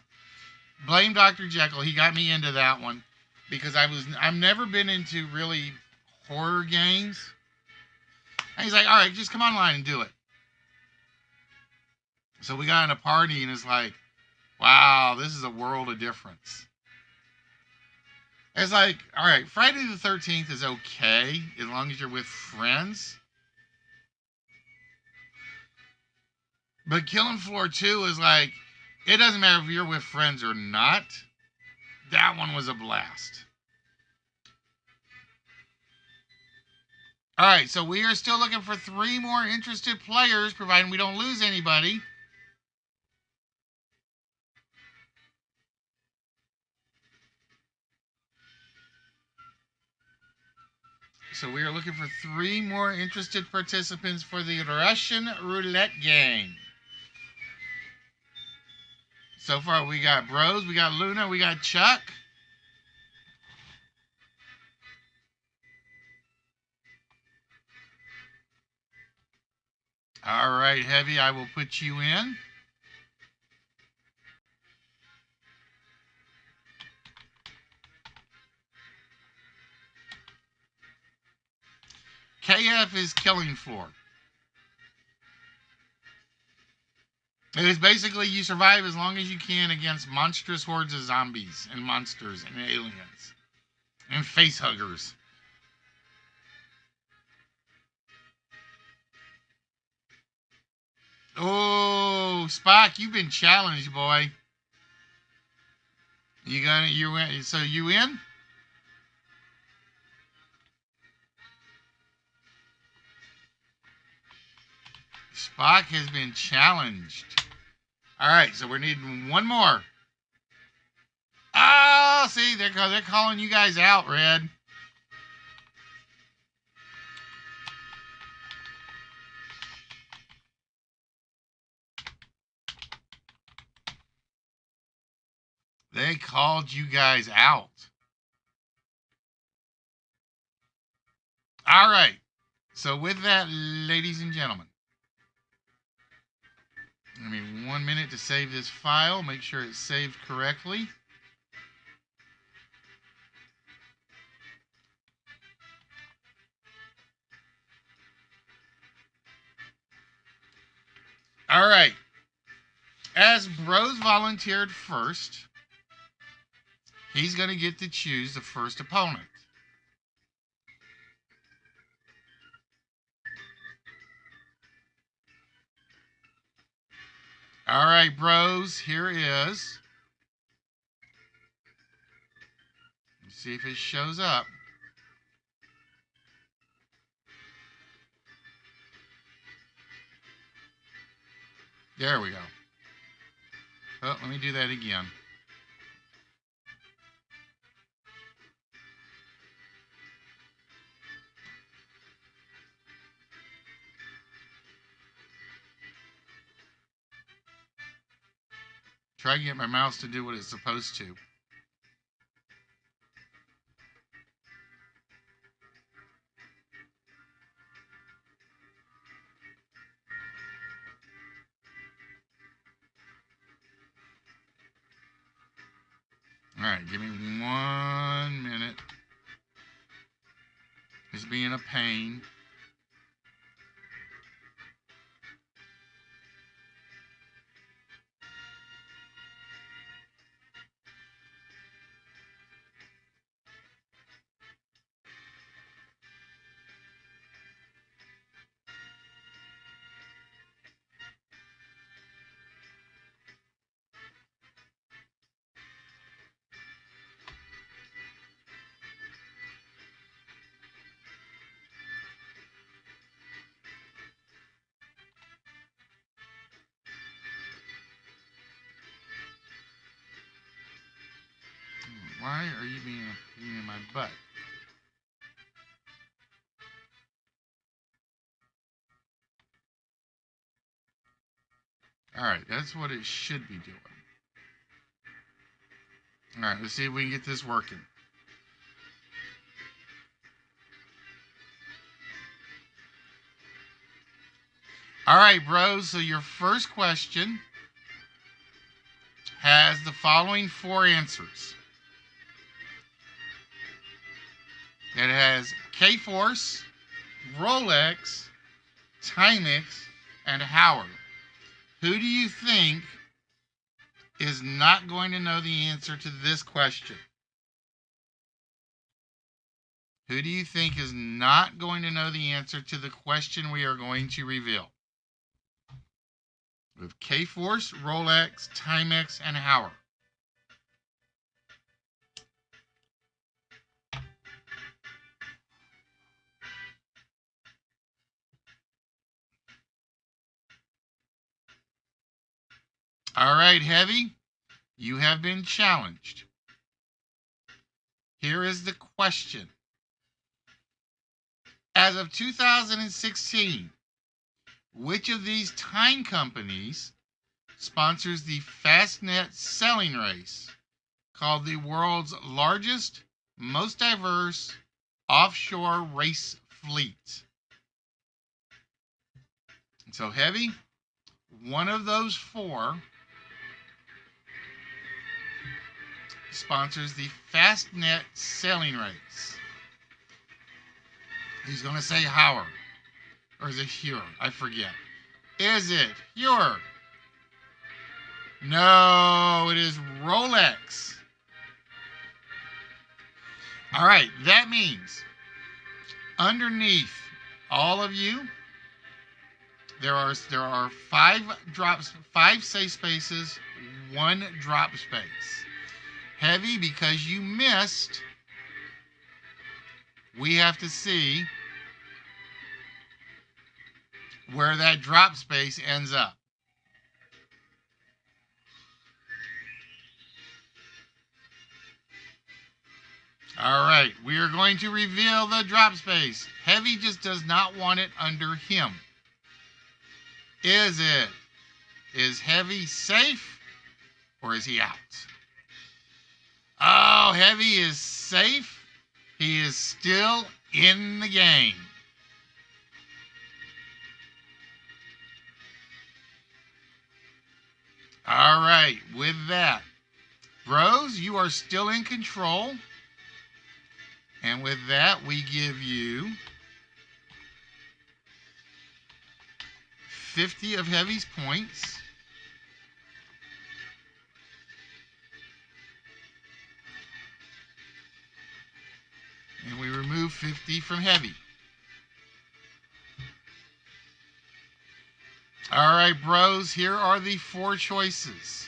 Blame Dr. Jekyll. He got me into that one because I've never been into really horror games. And he's like, all right, just come online and do it. So we got in a party and it's like, wow, this is a world of difference. It's like, all right, Friday the 13th is okay as long as you're with friends. But Killing Floor 2 is like, it doesn't matter if you're with friends or not. That one was a blast. All right, so we are still looking for 3 more interested players, providing we don't lose anybody. So we are looking for 3 more interested participants for the Russian roulette game. So far, we got Bros, we got Luna, we got Chuck. All right, Heavy, I will put you in. KF is Killing Floor. It is basically you survive as long as you can against monstrous hordes of zombies and monsters and aliens and face huggers. Oh, Spock, you've been challenged, boy. So you in? Spock has been challenged. All right, so we're needing 1 more. Oh, see, they're calling you guys out, Red. They called you guys out. All right. So with that, ladies and gentlemen, give me 1 minute to save this file. Make sure it's saved correctly. All right. As Bros volunteered first, he's going to get to choose the first opponent. All right, Bros, here is. Let's see if it shows up. There we go. Oh, let me do that again. Try to get my mouse to do what it's supposed to. All right, give me 1 minute. It's being a pain. Why are you being a pain in my butt? Alright, that's what it should be doing. Alright, let's see if we can get this working. Alright, bros, so your first question has the following 4 answers. It has K-Force, Rolex, Timex, and Howard. Who do you think is not going to know the answer to this question? Who do you think is not going to know the answer to the question we are going to reveal? With K-Force, Rolex, Timex, and Howard. All right, Heavy, you have been challenged. Here is the question. As of 2016, which of these time companies sponsors the Fastnet selling race called the world's largest, most diverse offshore race fleet? And so, Heavy, one of those 4 sponsors the Fastnet sailing race. He's going to say Howard. Or is it Hure? I forget. Is it Hure? No, it is Rolex. All right, that means underneath all of you, there are 5 drops, 5 safe spaces, 1 drop space. Heavy, because you missed, we have to see where that drop space ends up. All right, we are going to reveal the drop space. Heavy just does not want it under him. Is Heavy safe or is he out? Oh, Heavy is safe. He is still in the game. All right, with that, bros, you are still in control. And with that, we give you 50 of Heavy's points. And we remove 50 from Heavy. All right, bros, here are the 4 choices.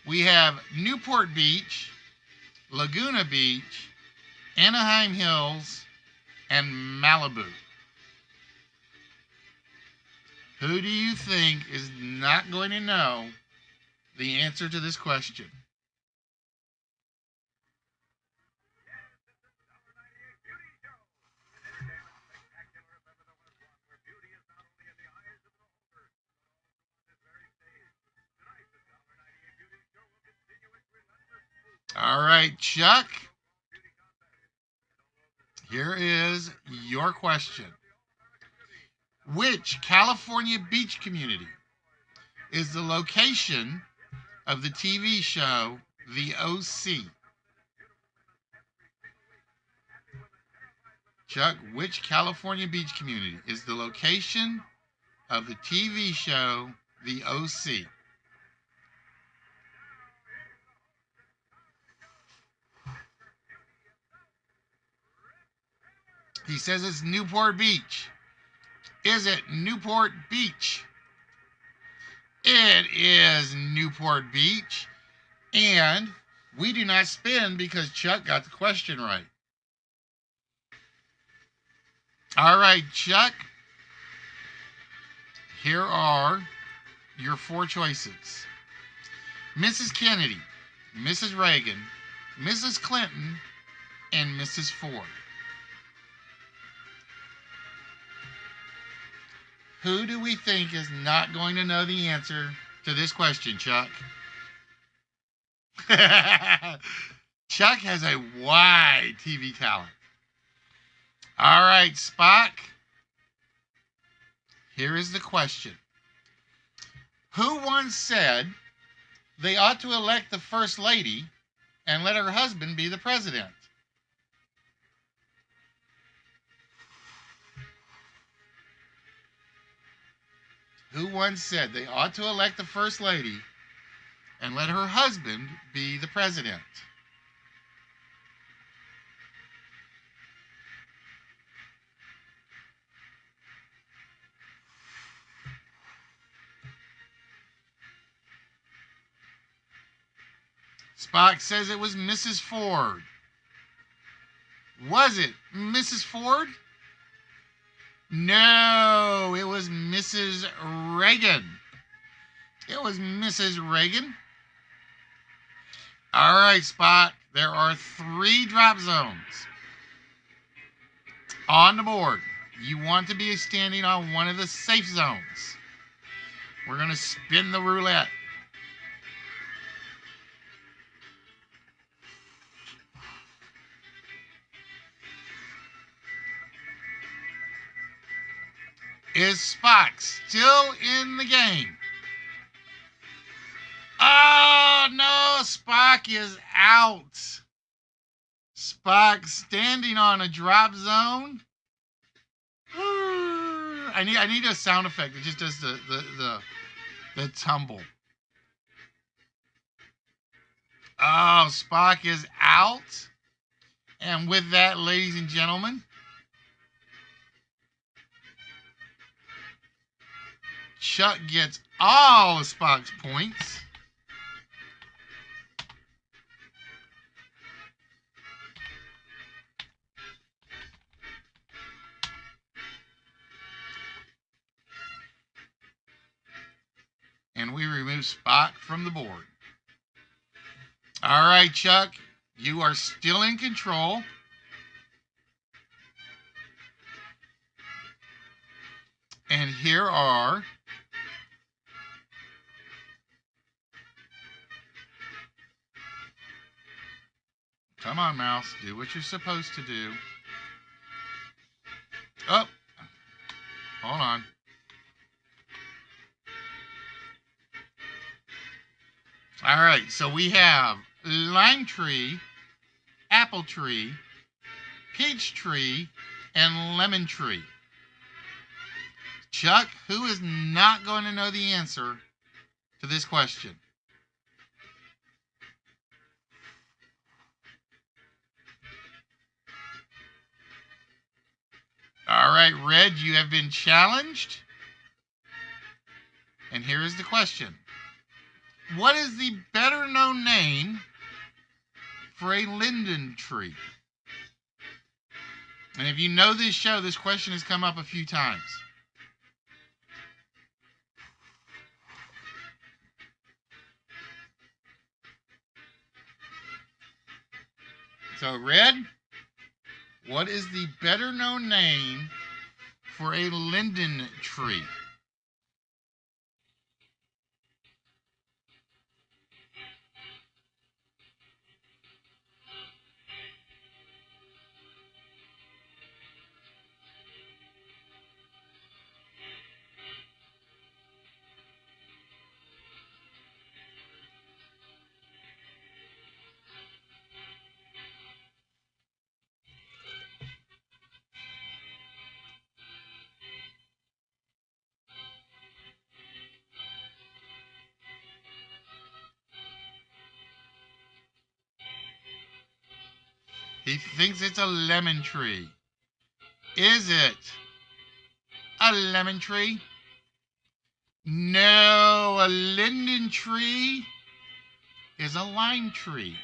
We have Newport Beach, Laguna Beach, Anaheim Hills, and Malibu. Who do you think is not going to know the answer to this question? All right, Chuck. Here is your question. Which California beach community is the location of the TV show The OC? Chuck, which California beach community is the location of the TV show The OC? He says it's Newport Beach. Is it Newport Beach? It is Newport Beach. And we do not spin because Chuck got the question right. All right, Chuck. Here are your 4 choices. Mrs. Kennedy, Mrs. Reagan, Mrs. Clinton, and Mrs. Ford. Who do we think is not going to know the answer to this question, Chuck? Chuck has a wide TV talent. All right, Spock. Here is the question. Who once said they ought to elect the First Lady and let her husband be the president? Who once said they ought to elect the First Lady and let her husband be the president? Spock says it was Mrs. Ford. Was it Mrs. Ford? No, it was Mrs. Reagan. It was Mrs. Reagan. All right, Spock, there are 3 drop zones on the board. You want to be standing on one of the safe zones. We're going to spin the roulette. Is Spock still in the game? Oh, no, Spock is out. Spock standing on a drop zone. I need a sound effect that just does the tumble. Oh, Spock is out. And with that, ladies and gentlemen, Chuck gets all of Spock's points. And we remove Spock from the board. All right, Chuck, you are still in control. And here are come on, mouse. Do what you're supposed to do. Oh, hold on. All right, so we have lime tree, apple tree, peach tree, and lemon tree. Chuck, who is not going to know the answer to this question? All right, Red, you have been challenged. And here is the question. What is the better known name for a linden tree? And if you know this show, this question has come up a few times. So, Red, what is the better known name for a linden tree? He thinks it's a lemon tree. Is it a lemon tree? No, a linden tree is a lime tree.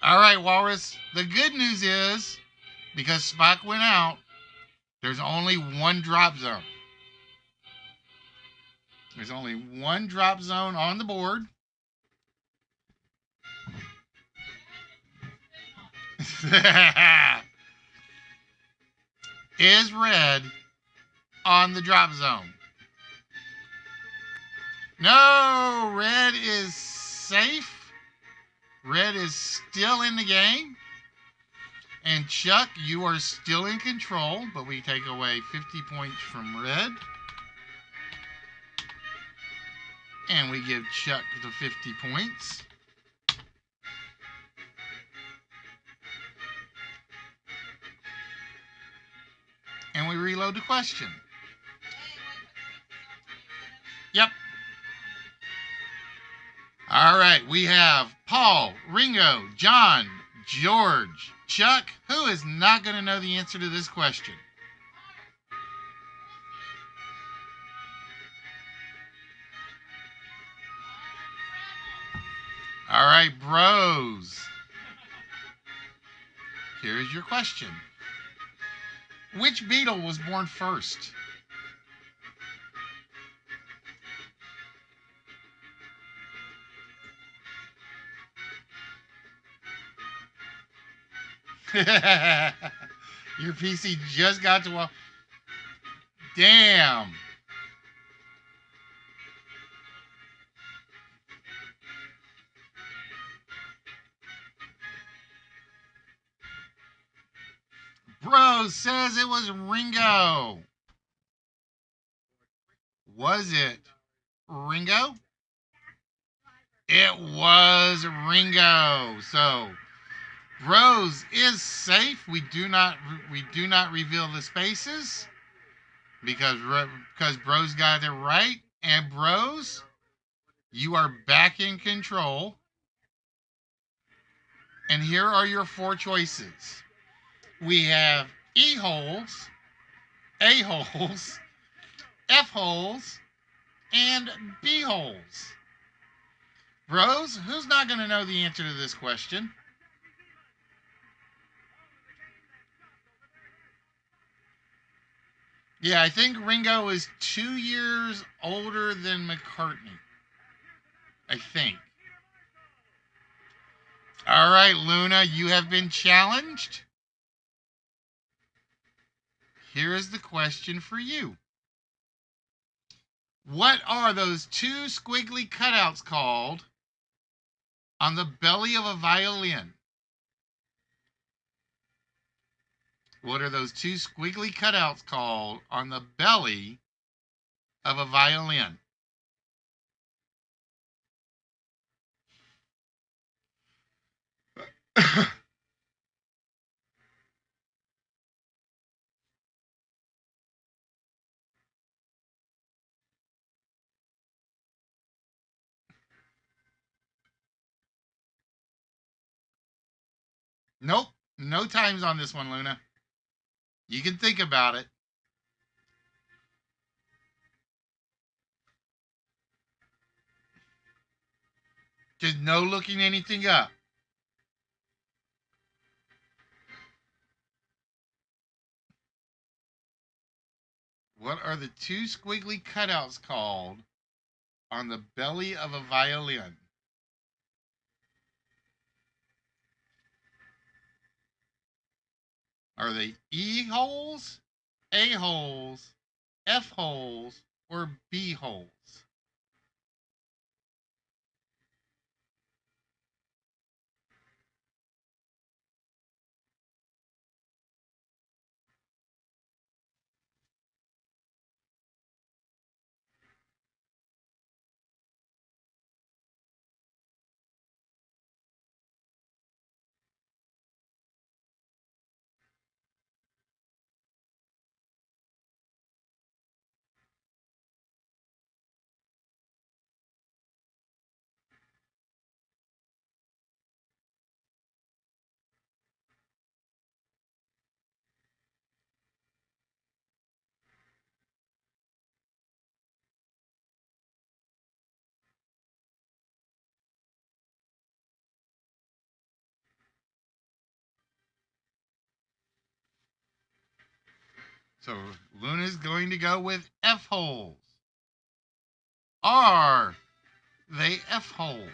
All right, Walrus. The good news is, because Spock went out, there's only one drop zone. There's only one drop zone on the board. Is red on the drop zone? No, red is safe. Red is still in the game. And Chuck, you are still in control, but we take away 50 points from red. And we give Chuck the 50 points. And we reload the question. Yep. All right, we have Paul, Ringo, John, George, Chuck. Who is not going to know the answer to this question? All right, bros. Here's your question. Which Beatle was born first? Your PC just got to... Damn. Bro says it was Ringo. Was it Ringo? It was Ringo. So, Bros is safe. We do not reveal the spaces because Bros got it right. And Bros, you are back in control. And here are your four choices. We have E holes, A holes, F holes, and B holes. Bros, who's not going to know the answer to this question? Yeah, I think Ringo is 2 years older than McCartney. I think. All right, Luna, you have been challenged. Here is the question for you. What are those two squiggly cutouts called on the belly of a violin? What are those two squiggly cutouts called on the belly of a violin? Nope. No times on this one, Luna. You can think about it. Just no looking anything up. What are the two squiggly cutouts called on the belly of a violin? Are they E holes, A holes, F holes, or B holes? So Luna's going to go with F holes. Are they F holes?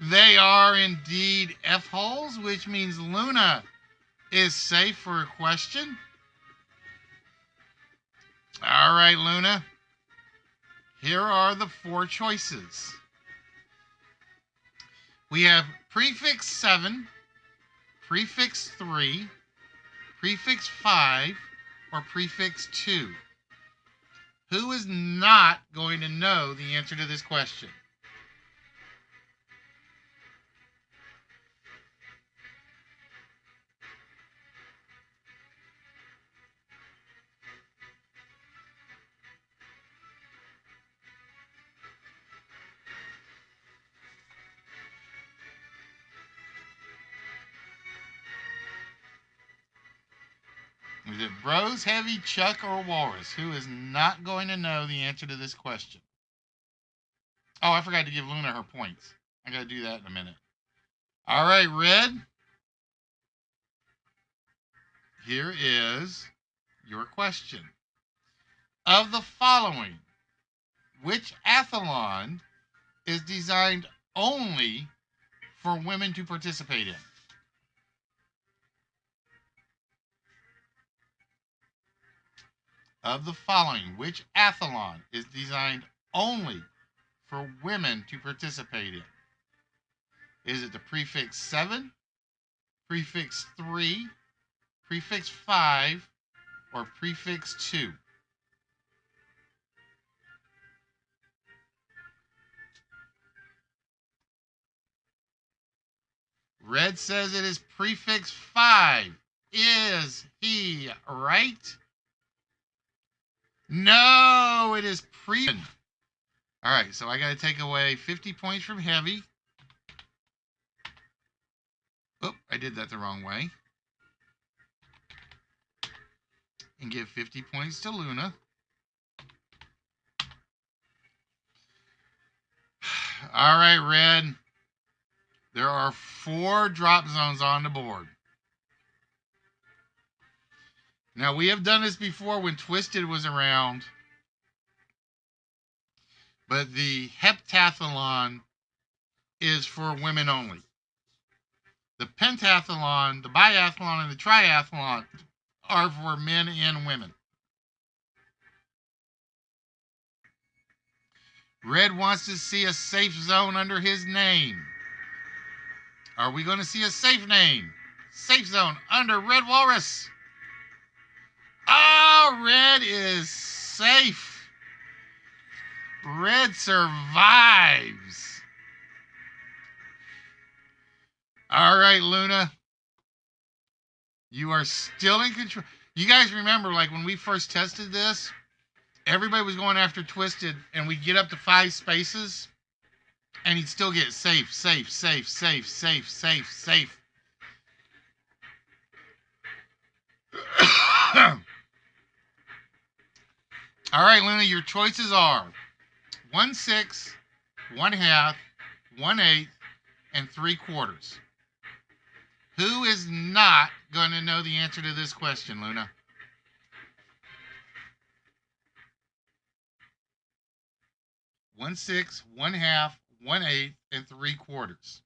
They are indeed F-holes, which means Luna is safe for a question. All right, Luna. Here are the 4 choices. We have prefix 7, prefix 3, prefix 5, or prefix 2. Who is not going to know the answer to this question? Is it Bros, Heavy, Chuck, or Walrus? Who is not going to know the answer to this question? Oh, I forgot to give Luna her points. I got to do that in a minute. All right, Red. Here is your question. Of the following, which athlon is designed only for women to participate in? Of the following, which athlon is designed only for women to participate in? Is it the prefix 7, prefix 3, prefix 5, or prefix 2? Red says it is prefix 5. Is he right? No, it is prefix. All right, so I got to take away 50 points from Heavy. Oh, I did that the wrong way. And give 50 points to Luna. All right, Red. There are 4 drop zones on the board. Now, we have done this before when Twisted was around. But the heptathlon is for women only. The pentathlon, the biathlon, and the triathlon are for men and women. Red wants to see a safe zone under his name. Are we going to see a safe name? Safe zone under Red Walrus. Oh, Red is safe. Red survives. All right, Luna. You are still in control. You guys remember, like, when we first tested this, everybody was going after Twisted, and we'd get up to 5 spaces, and he'd still get safe, safe, safe, safe, safe, safe, safe. All right, Luna, your choices are 1/6, 1/2, 1/8, and 3/4. Who is not going to know the answer to this question, Luna? One 1/6, 1/2, 1/8, and 3/4.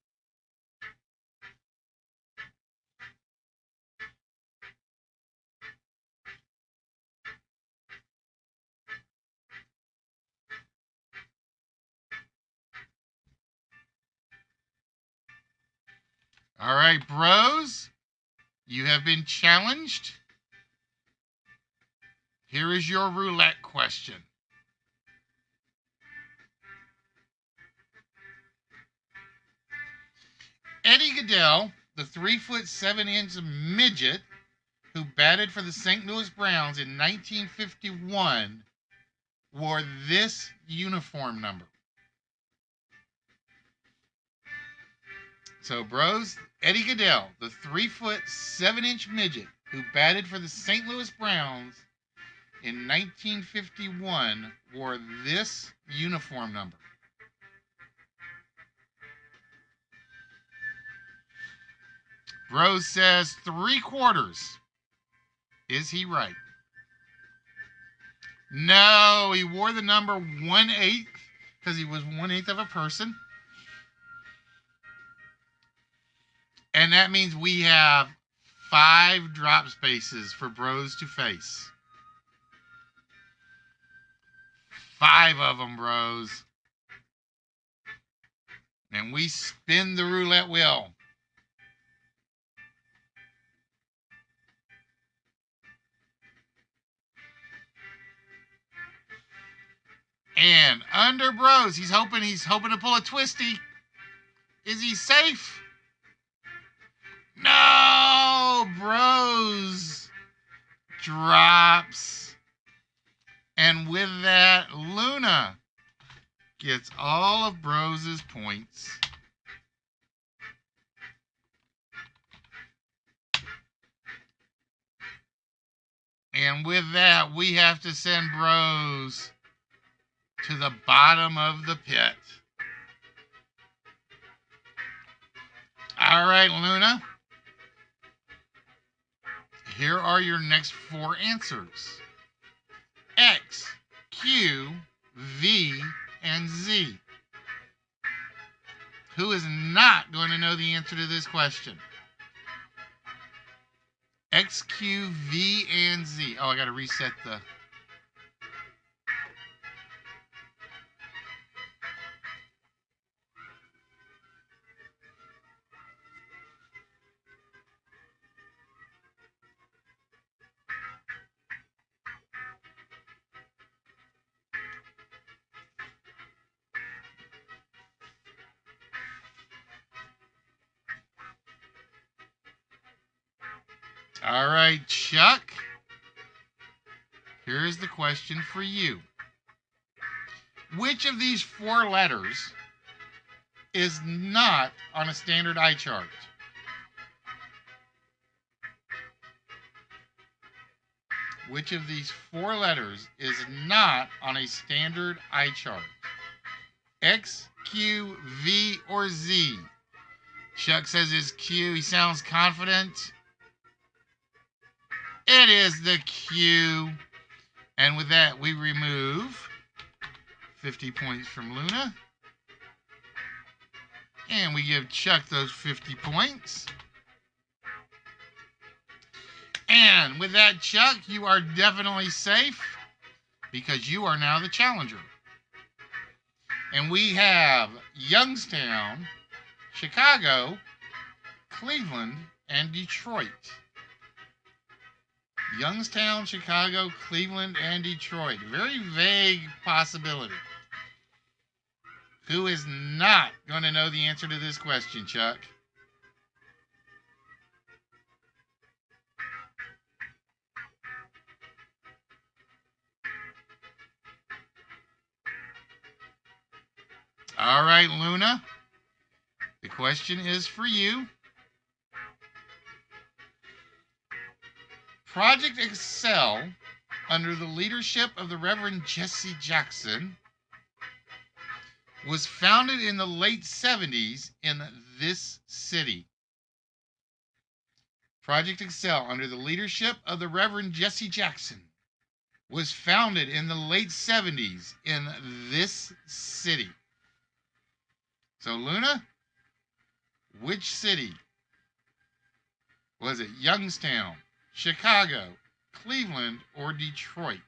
All right, Bros, you have been challenged. Here is your roulette question. Eddie Goodell, the 3'7" midget who batted for the St. Louis Browns in 1951, wore this uniform number. So, Bros, Eddie Goodell, the 3'7" midget who batted for the St. Louis Browns in 1951, wore this uniform number. Bros says 3/4. Is he right? No, he wore the number 1/8 because he was 1/8 of a person. And that means we have 5 drop spaces for bros to face. 5 of them, bros. And we spin the roulette wheel. And under bros, he's hoping to pull a twisty. Is he safe? No, bros drops. And with that, Luna gets all of bros' points. And with that, we have to send bros to the bottom of the pit. All right, Luna. Here are your next 4 answers. X, Q, V, and Z. Who is not going to know the answer to this question? X, Q, V, and Z. Oh, I got to reset the... All right, Chuck. Here's the question for you. Which of these 4 letters is not on a standard eye chart? Which of these 4 letters is not on a standard eye chart? X, Q, V, or Z? Chuck says it's Q. He sounds confident. It is the Q. And with that, we remove 50 points from Luna. And we give Chuck those 50 points. And with that, Chuck, you are definitely safe because you are now the challenger. And we have Youngstown, Chicago, Cleveland, and Detroit. Youngstown, Chicago, Cleveland, and Detroit. Very vague possibility. Who is not going to know the answer to this question, Chuck? All right, Luna. The question is for you. Project Excel, under the leadership of the Reverend Jesse Jackson, was founded in the late 70s in this city. Project Excel, under the leadership of the Reverend Jesse Jackson, was founded in the late 70s in this city. So, Luna, which city? Was it Youngstown, Chicago, Cleveland, or Detroit?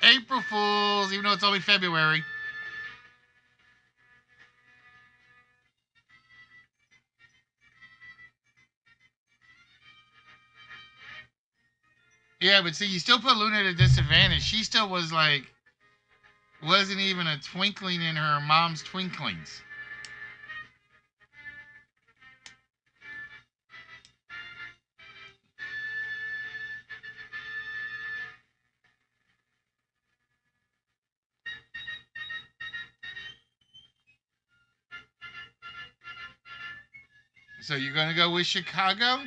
April Fools, even though it's only February. Yeah, but see, you still put Luna at a disadvantage. She still was like, wasn't even a twinkling in her mom's twinklings. So you're going to go with Chicago?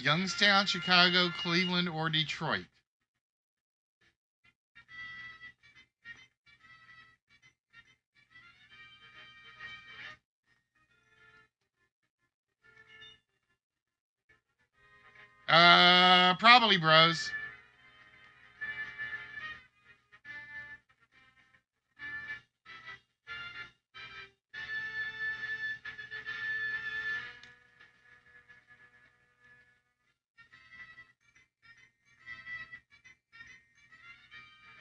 Youngstown, Chicago, Cleveland, or Detroit? Probably, bros.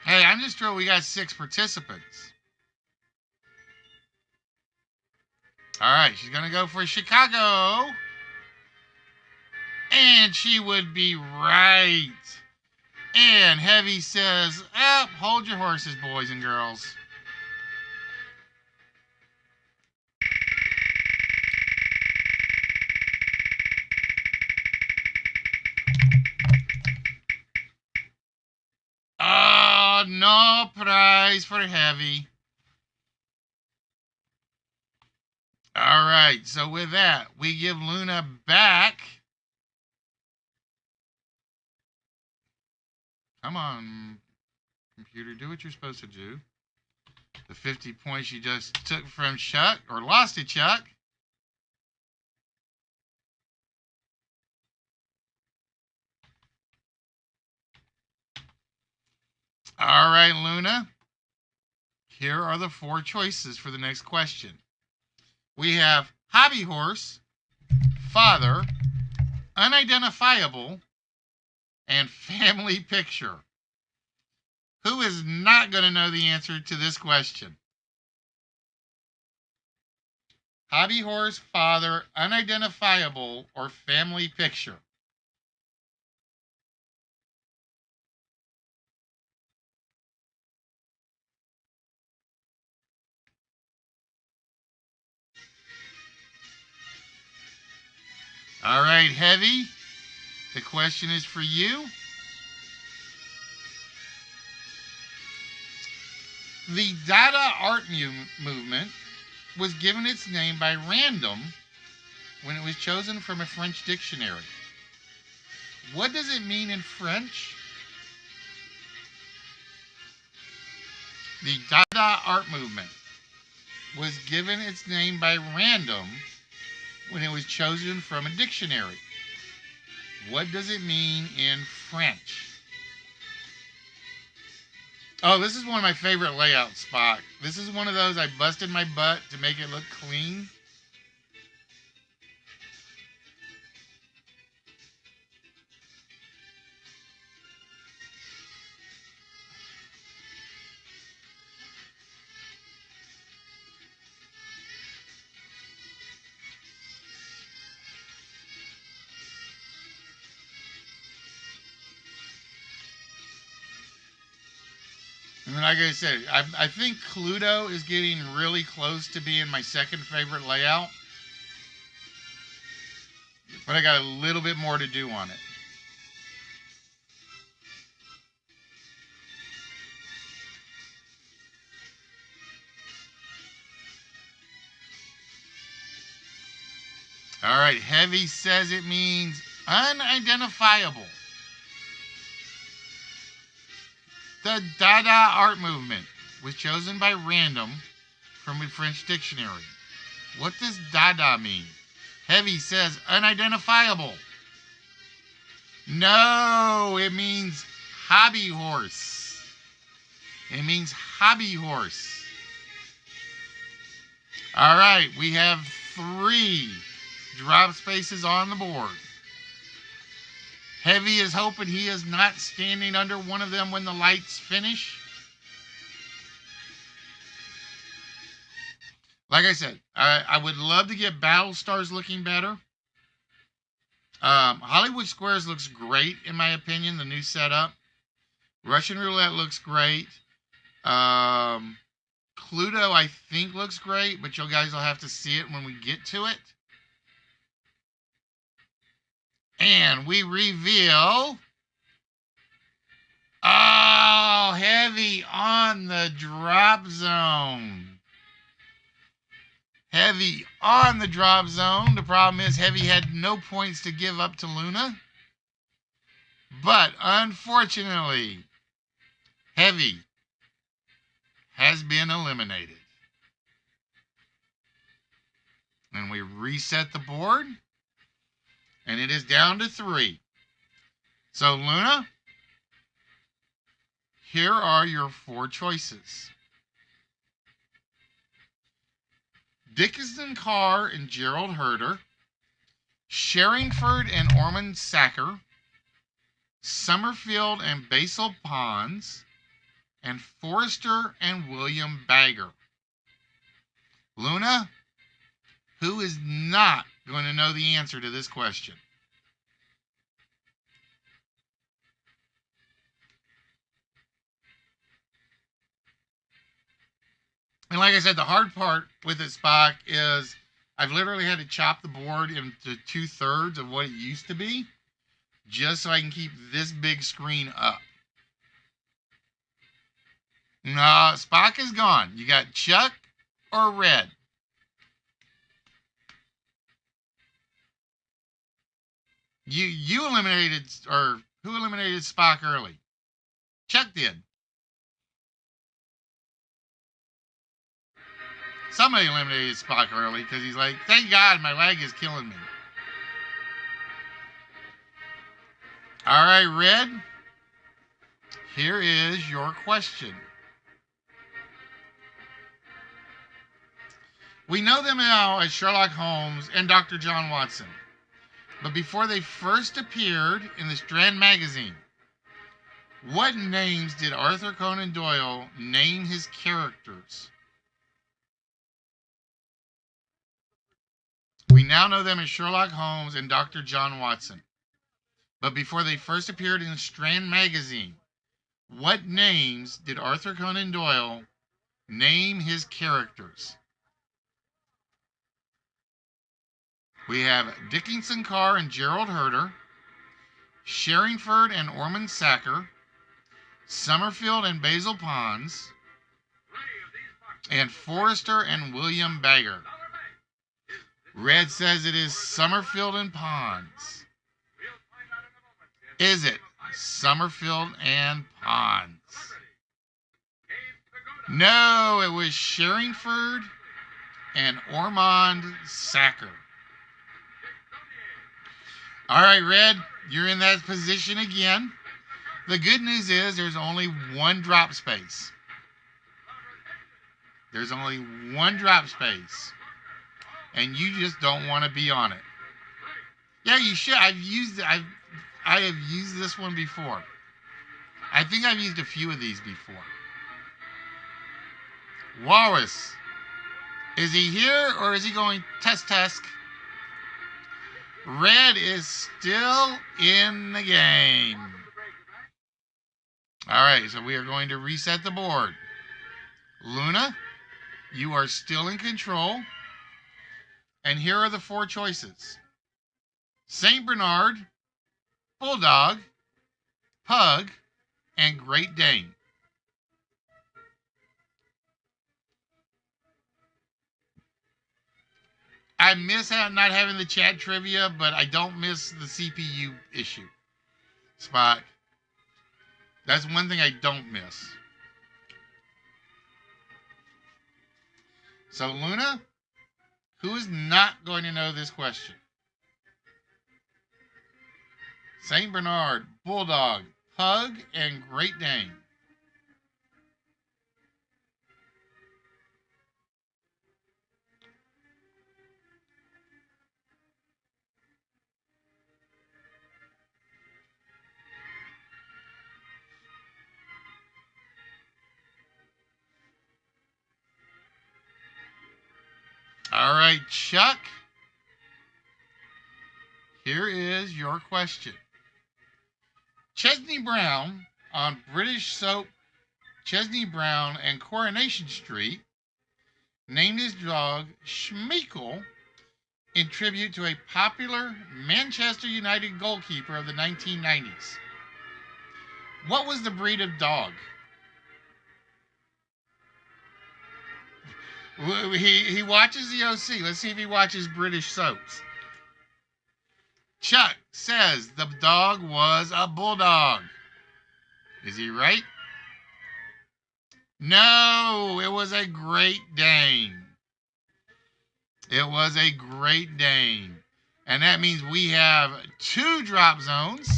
Hey, I'm just thrilled we got 6 participants. All right, she's going to go for Chicago. And she would be right. And Heavy says, oh, hold your horses, boys and girls. Oh, no prize for Heavy. All right, so with that, we give Luna back. Come on, computer, do what you're supposed to do. The 50 points you just took from Chuck, or lost to Chuck. All right, Luna. Here are the 4 choices for the next question. We have hobby horse, father, unidentifiable, and family picture. Who is not going to know the answer to this question? Hobby horse, father, unidentifiable, or family picture? All right, Heavy. The question is for you. The Dada art movement was given its name by random when it was chosen from a French dictionary. What does it mean in French? The Dada art movement was given its name by random when it was chosen from a dictionary. What does it mean in French? Oh, this is one of my favorite layouts, Spock. This is one of those I busted my butt to make it look clean. And like I said, I think Cluedo is getting really close to being my second favorite layout. But I got a little bit more to do on it. All right, Heavy says it means unidentifiable. The Dada art movement was chosen by random from a French dictionary. What does Dada mean? Heavy says unidentifiable. No, it means hobby horse. It means hobby horse. All right, we have 3 drop spaces on the board. Heavy is hoping he is not standing under one of them when the lights finish. Like I said, I would love to get Battle Stars looking better. Hollywood Squares looks great, in my opinion, the new setup. Russian Roulette looks great. Cluedo, I think, looks great, but you guys will have to see it when we get to it. And we reveal... Oh, Heavy on the drop zone. Heavy on the drop zone. The problem is Heavy had no points to give up to Luna. But unfortunately, Heavy has been eliminated. And we reset the board. And it is down to 3. So Luna, here are your 4 choices. Dickinson Carr and Gerald Herder, Sherringford and Ormond Sacker, Summerfield and Basil Pons, and Forrester and William Bagger. Luna, who is not going to know the answer to this question? And like I said, the hard part with it, Spock, is I've literally had to chop the board into 2/3 of what it used to be just so I can keep this big screen up. No, Spock is gone. You got Chuck or Red? You eliminated, or who eliminated Spock early? Chuck did. Somebody eliminated Spock early because he's like, thank God my leg is killing me. All right, Red. Here is your question. We know them now as Sherlock Holmes and Dr. John Watson. But before they first appeared in the Strand magazine, what names did Arthur Conan Doyle name his characters? We now know them as Sherlock Holmes and Dr. John Watson. But before they first appeared in the Strand magazine, what names did Arthur Conan Doyle name his characters? We have Dickinson Carr and Gerald Herder, Sherringford and Ormond Sacker, Summerfield and Basil Pons, and Forrester and William Bagger. Red says it is Summerfield and Pons. Is it Summerfield and Pons? No, it was Sherringford and Ormond Sacker. All right, Red, you're in that position again. The good news is there's only one drop space. There's only one drop space. And you just don't want to be on it. Yeah, you should. I have used this one before. I think I've used a few of these before. Walrus. Is he here or is he going tusk? Red is still in the game. All right, so we are going to reset the board. Luna, you are still in control. And here are the 4 choices. Saint Bernard, Bulldog, Pug, and Great Dane. I miss not having the chat trivia, but I don't miss the CPU issue. Spock. That's one thing I don't miss. So, Luna, who is not going to know this question? Saint Bernard, Bulldog, Pug, and Great Dane. All right, Chuck. here is your question. Chesney Brown on British soap Chesney Brown and Coronation Street named his dog Schmeakel in tribute to a popular Manchester United goalkeeper of the 1990s. What was the breed of dog? He watches the OC. Let's see if he watches British soaps. Chuck says the dog was a bulldog. Is he right? No, it was a Great Dane. It was a Great Dane. And that means we have 2 drop zones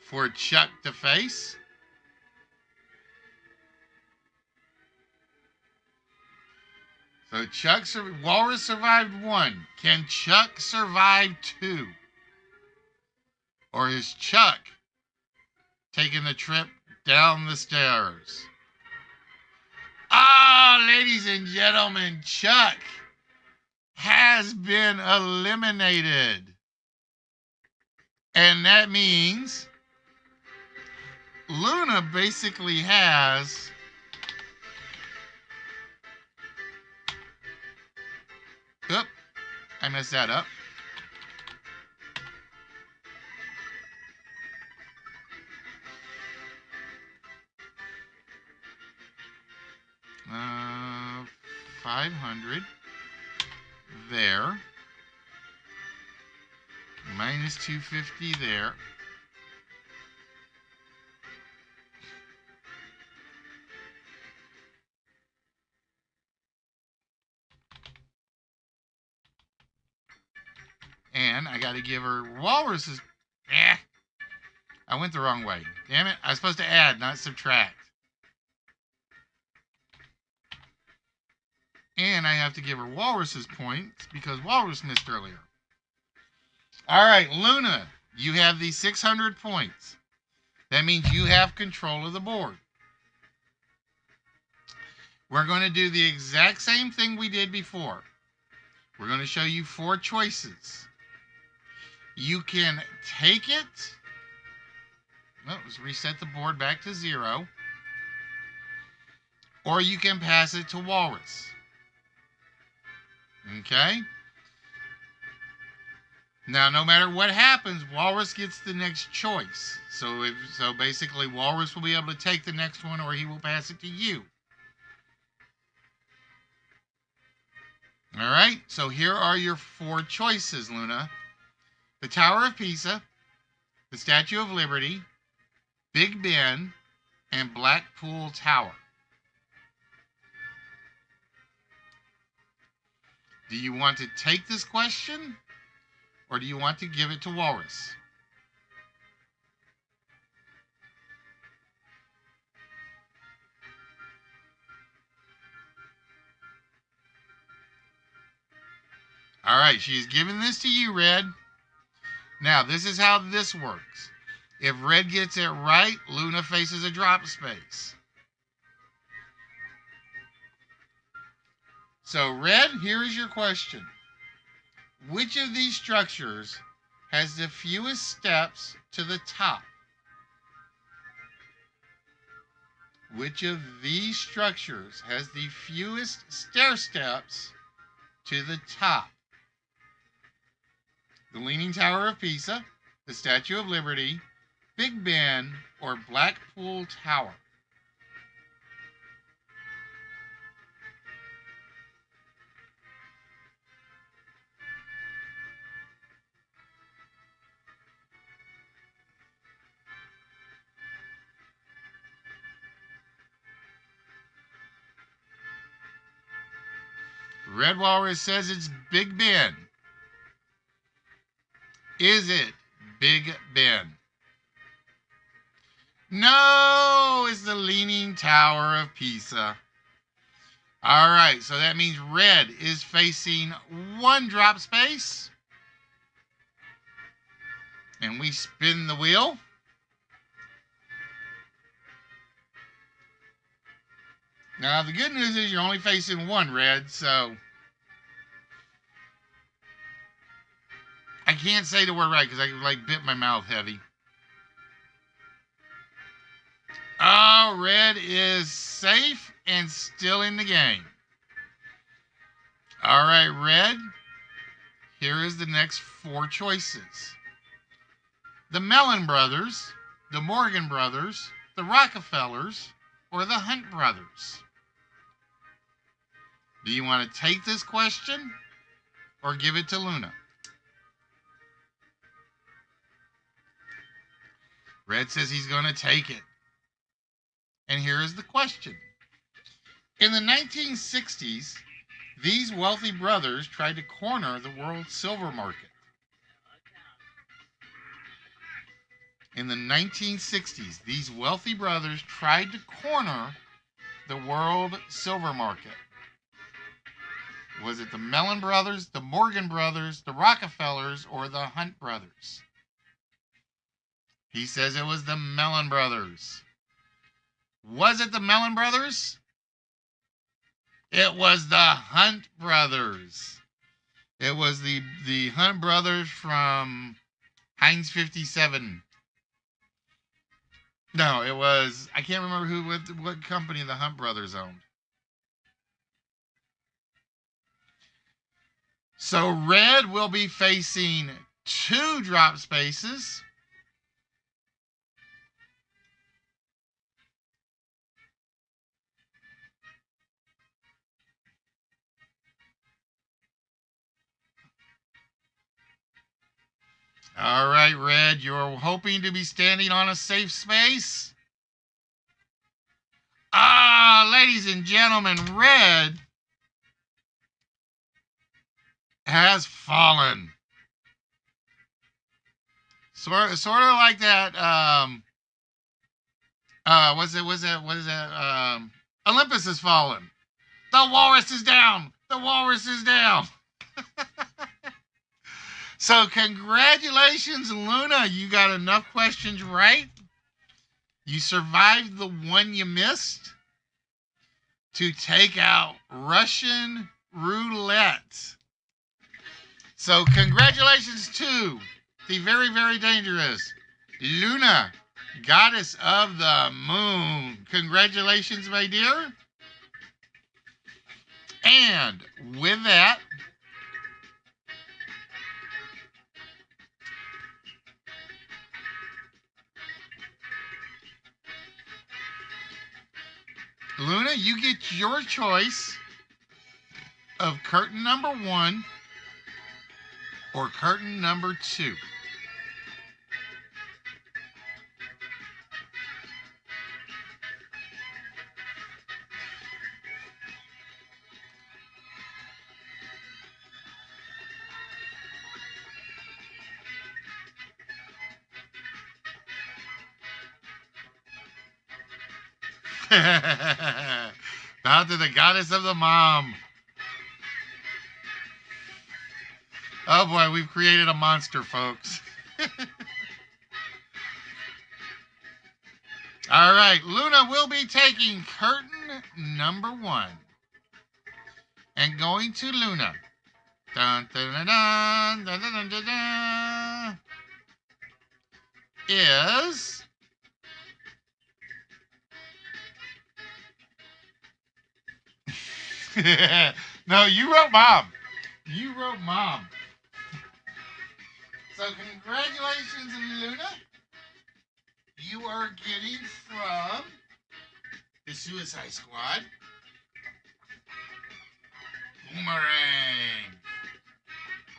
for Chuck to face. So Walrus survived 1. Can Chuck survive 2? Or is Chuck taking the trip down the stairs? Ah, ladies and gentlemen, Chuck has been eliminated. And that means Luna basically has Oop, I messed that up. Uh, 500 there. Minus 250 there. And I got to give her Walrus's. I went the wrong way. Damn it. I was supposed to add, not subtract. And I have to give her Walrus's points because Walrus missed earlier. All right, Luna, you have these 600 points. That means you have control of the board. We're going to do the exact same thing we did before. We're going to show you 4 choices. You can take it. Well, let's reset the board back to 0. Or you can pass it to Walrus. Okay? Now, no matter what happens, Walrus gets the next choice. So basically, Walrus will be able to take the next one, or he will pass it to you. All right? So here are your 4 choices, Luna. The Tower of Pisa, the Statue of Liberty, Big Ben, and Blackpool Tower. Do you want to take this question, or do you want to give it to Walrus? All right, she's giving this to you, Red. Now, this is how this works. If Red gets it right, Luna faces a drop space. So, Red, here is your question. Which of these structures has the fewest steps to the top? Which of these structures has the fewest stair steps to the top? The Leaning Tower of Pisa, the Statue of Liberty, Big Ben, or Blackpool Tower? Red Walrus says it's Big Ben. Is it Big Ben? No, it's the Leaning Tower of Pisa. All right, so that means Red is facing 1 drop space. And we spin the wheel. Now, the good news is you're only facing 1, Red, so can't say the word right because I like bit my mouth heavy. Oh, red is safe and still in the game. All right, red. Here is the next four choices. The Mellon brothers, the Morgan brothers, the Rockefellers, or the Hunt brothers. Do you want to take this question or give it to Luna? Red says he's going to take it. And here is the question. In the 1960s, these wealthy brothers tried to corner the world's silver market. In the 1960s, these wealthy brothers tried to corner the world silver market. Was it the Mellon brothers, the Morgan brothers, the Rockefellers, or the Hunt brothers? He says it was the Mellon brothers. Was it the Mellon brothers? It was the Hunt brothers. It was the Hunt brothers from Heinz 57. No, it was, I can't remember what company the Hunt brothers owned. So red will be facing 2 drop spaces. All right, red, you're hoping to be standing on a safe space? Ah, ladies and gentlemen, red has fallen. Sort of like that. What is that? Olympus has fallen. The walrus is down. The walrus is down. So congratulations, Luna. You got enough questions right. You survived the one you missed to take out Russian roulette. So congratulations to the very, very dangerous Luna, goddess of the moon. Congratulations, my dear. And with that, Luna, you get your choice of curtain number 1 or curtain number 2. Bow to the goddess of the mom. Oh boy, we've created a monster, folks. All right, Luna will be taking curtain number 1. And going to Luna. Dun, dun, dun, dun, dun, dun, dun, dun, is... No, you wrote mom. You wrote mom. So congratulations, Luna. You are getting from the Suicide Squad Boomerang.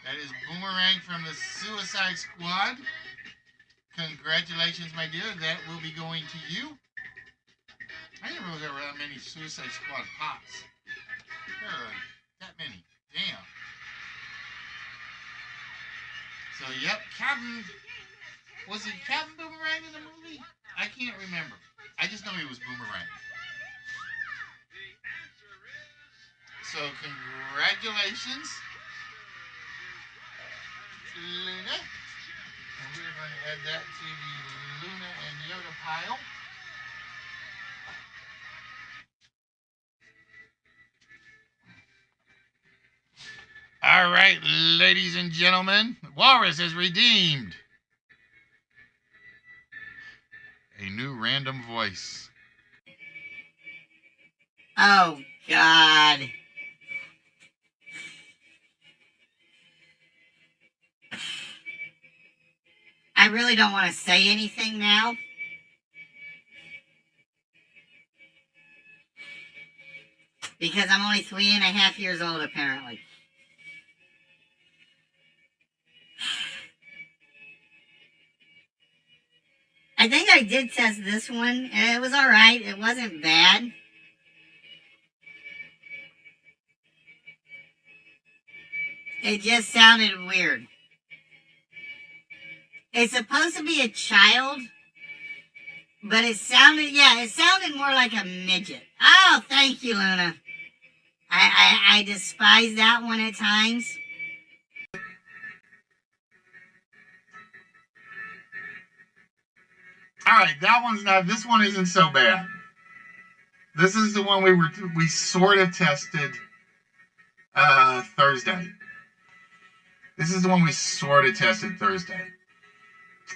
That is Boomerang from the Suicide Squad. Congratulations, my dear. That will be going to you. I didn't realize there were that many Suicide Squad pops. There are like that many. Damn. So, yep, Captain... Was it Captain Boomerang in the movie? I can't remember. I just know he was Boomerang. So, congratulations, Luna. And we're going to add that to the Luna and Yoda pile. All All right, ladies and gentlemen, Walrus has redeemed a new random voice. Oh, God. I really don't want to say anything now. Because I'm only 3.5 years old, apparently. I think I did test this one, and it was alright. It wasn't bad. It just sounded weird. It's supposed to be a child, but it sounded more like a midget. Oh, thank you, Luna. I despise that one at times. All right, this one isn't so bad. This is the one we sort of tested Thursday. This is the one we sort of tested Thursday.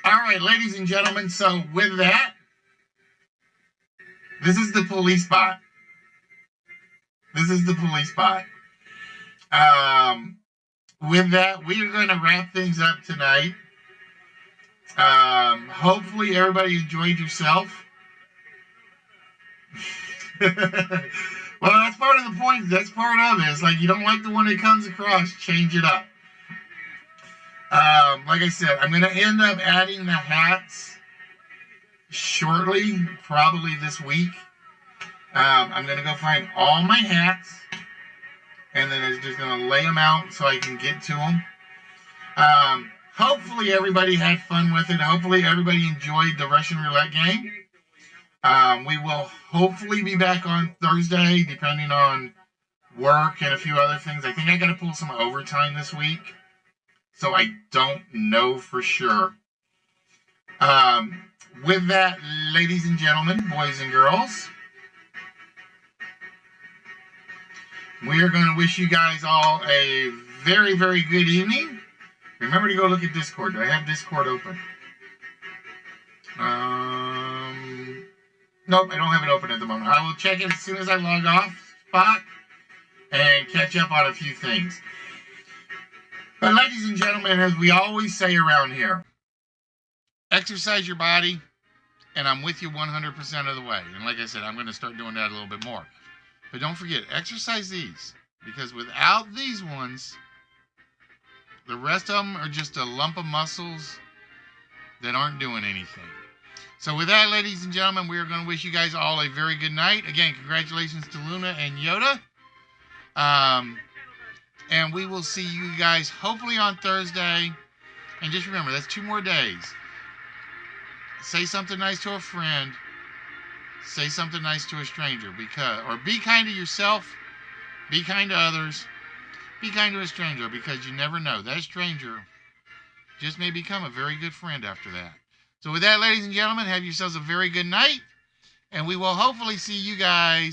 All right, ladies and gentlemen, so with that, this is the police bot. This is the police bot. With that, we are going to wrap things up tonight. Hopefully everybody enjoyed yourself. Well, that's part of the point. That's part of it. It's like you don't like the one that comes across, change it up. Like I said, I'm going to end up adding the hats shortly, probably this week. I'm going to go find all my hats, and then I'm just going to lay them out so I can get to them. Hopefully everybody had fun with it. Hopefully everybody enjoyed the Russian roulette game. We will hopefully be back on Thursday, depending on work and a few other things. I think I got to pull some overtime this week, so I don't know for sure. With that, ladies and gentlemen, boys and girls, we are going to wish you guys all a very, very good evening. Remember to go look at Discord. Do I have Discord open? Nope, I don't have it open at the moment. I will check it as soon as I log off Spot and catch up on a few things. But ladies and gentlemen, as we always say around here, exercise your body, and I'm with you 100% of the way. And like I said, I'm going to start doing that a little bit more. But don't forget, exercise these, because without these ones, the rest of them are just a lump of muscles that aren't doing anything. So with that, ladies and gentlemen, we are going to wish you guys all a very good night. Again, congratulations to Luna and Yoda. And we will see you guys hopefully on Thursday. And just remember, that's 2 more days. Say something nice to a friend. Say something nice to a stranger. Or be kind to yourself. Be kind to others. Be kind to a stranger, because you never know. That stranger just may become a very good friend after that. So with that, ladies and gentlemen, have yourselves a very good night. And we will hopefully see you guys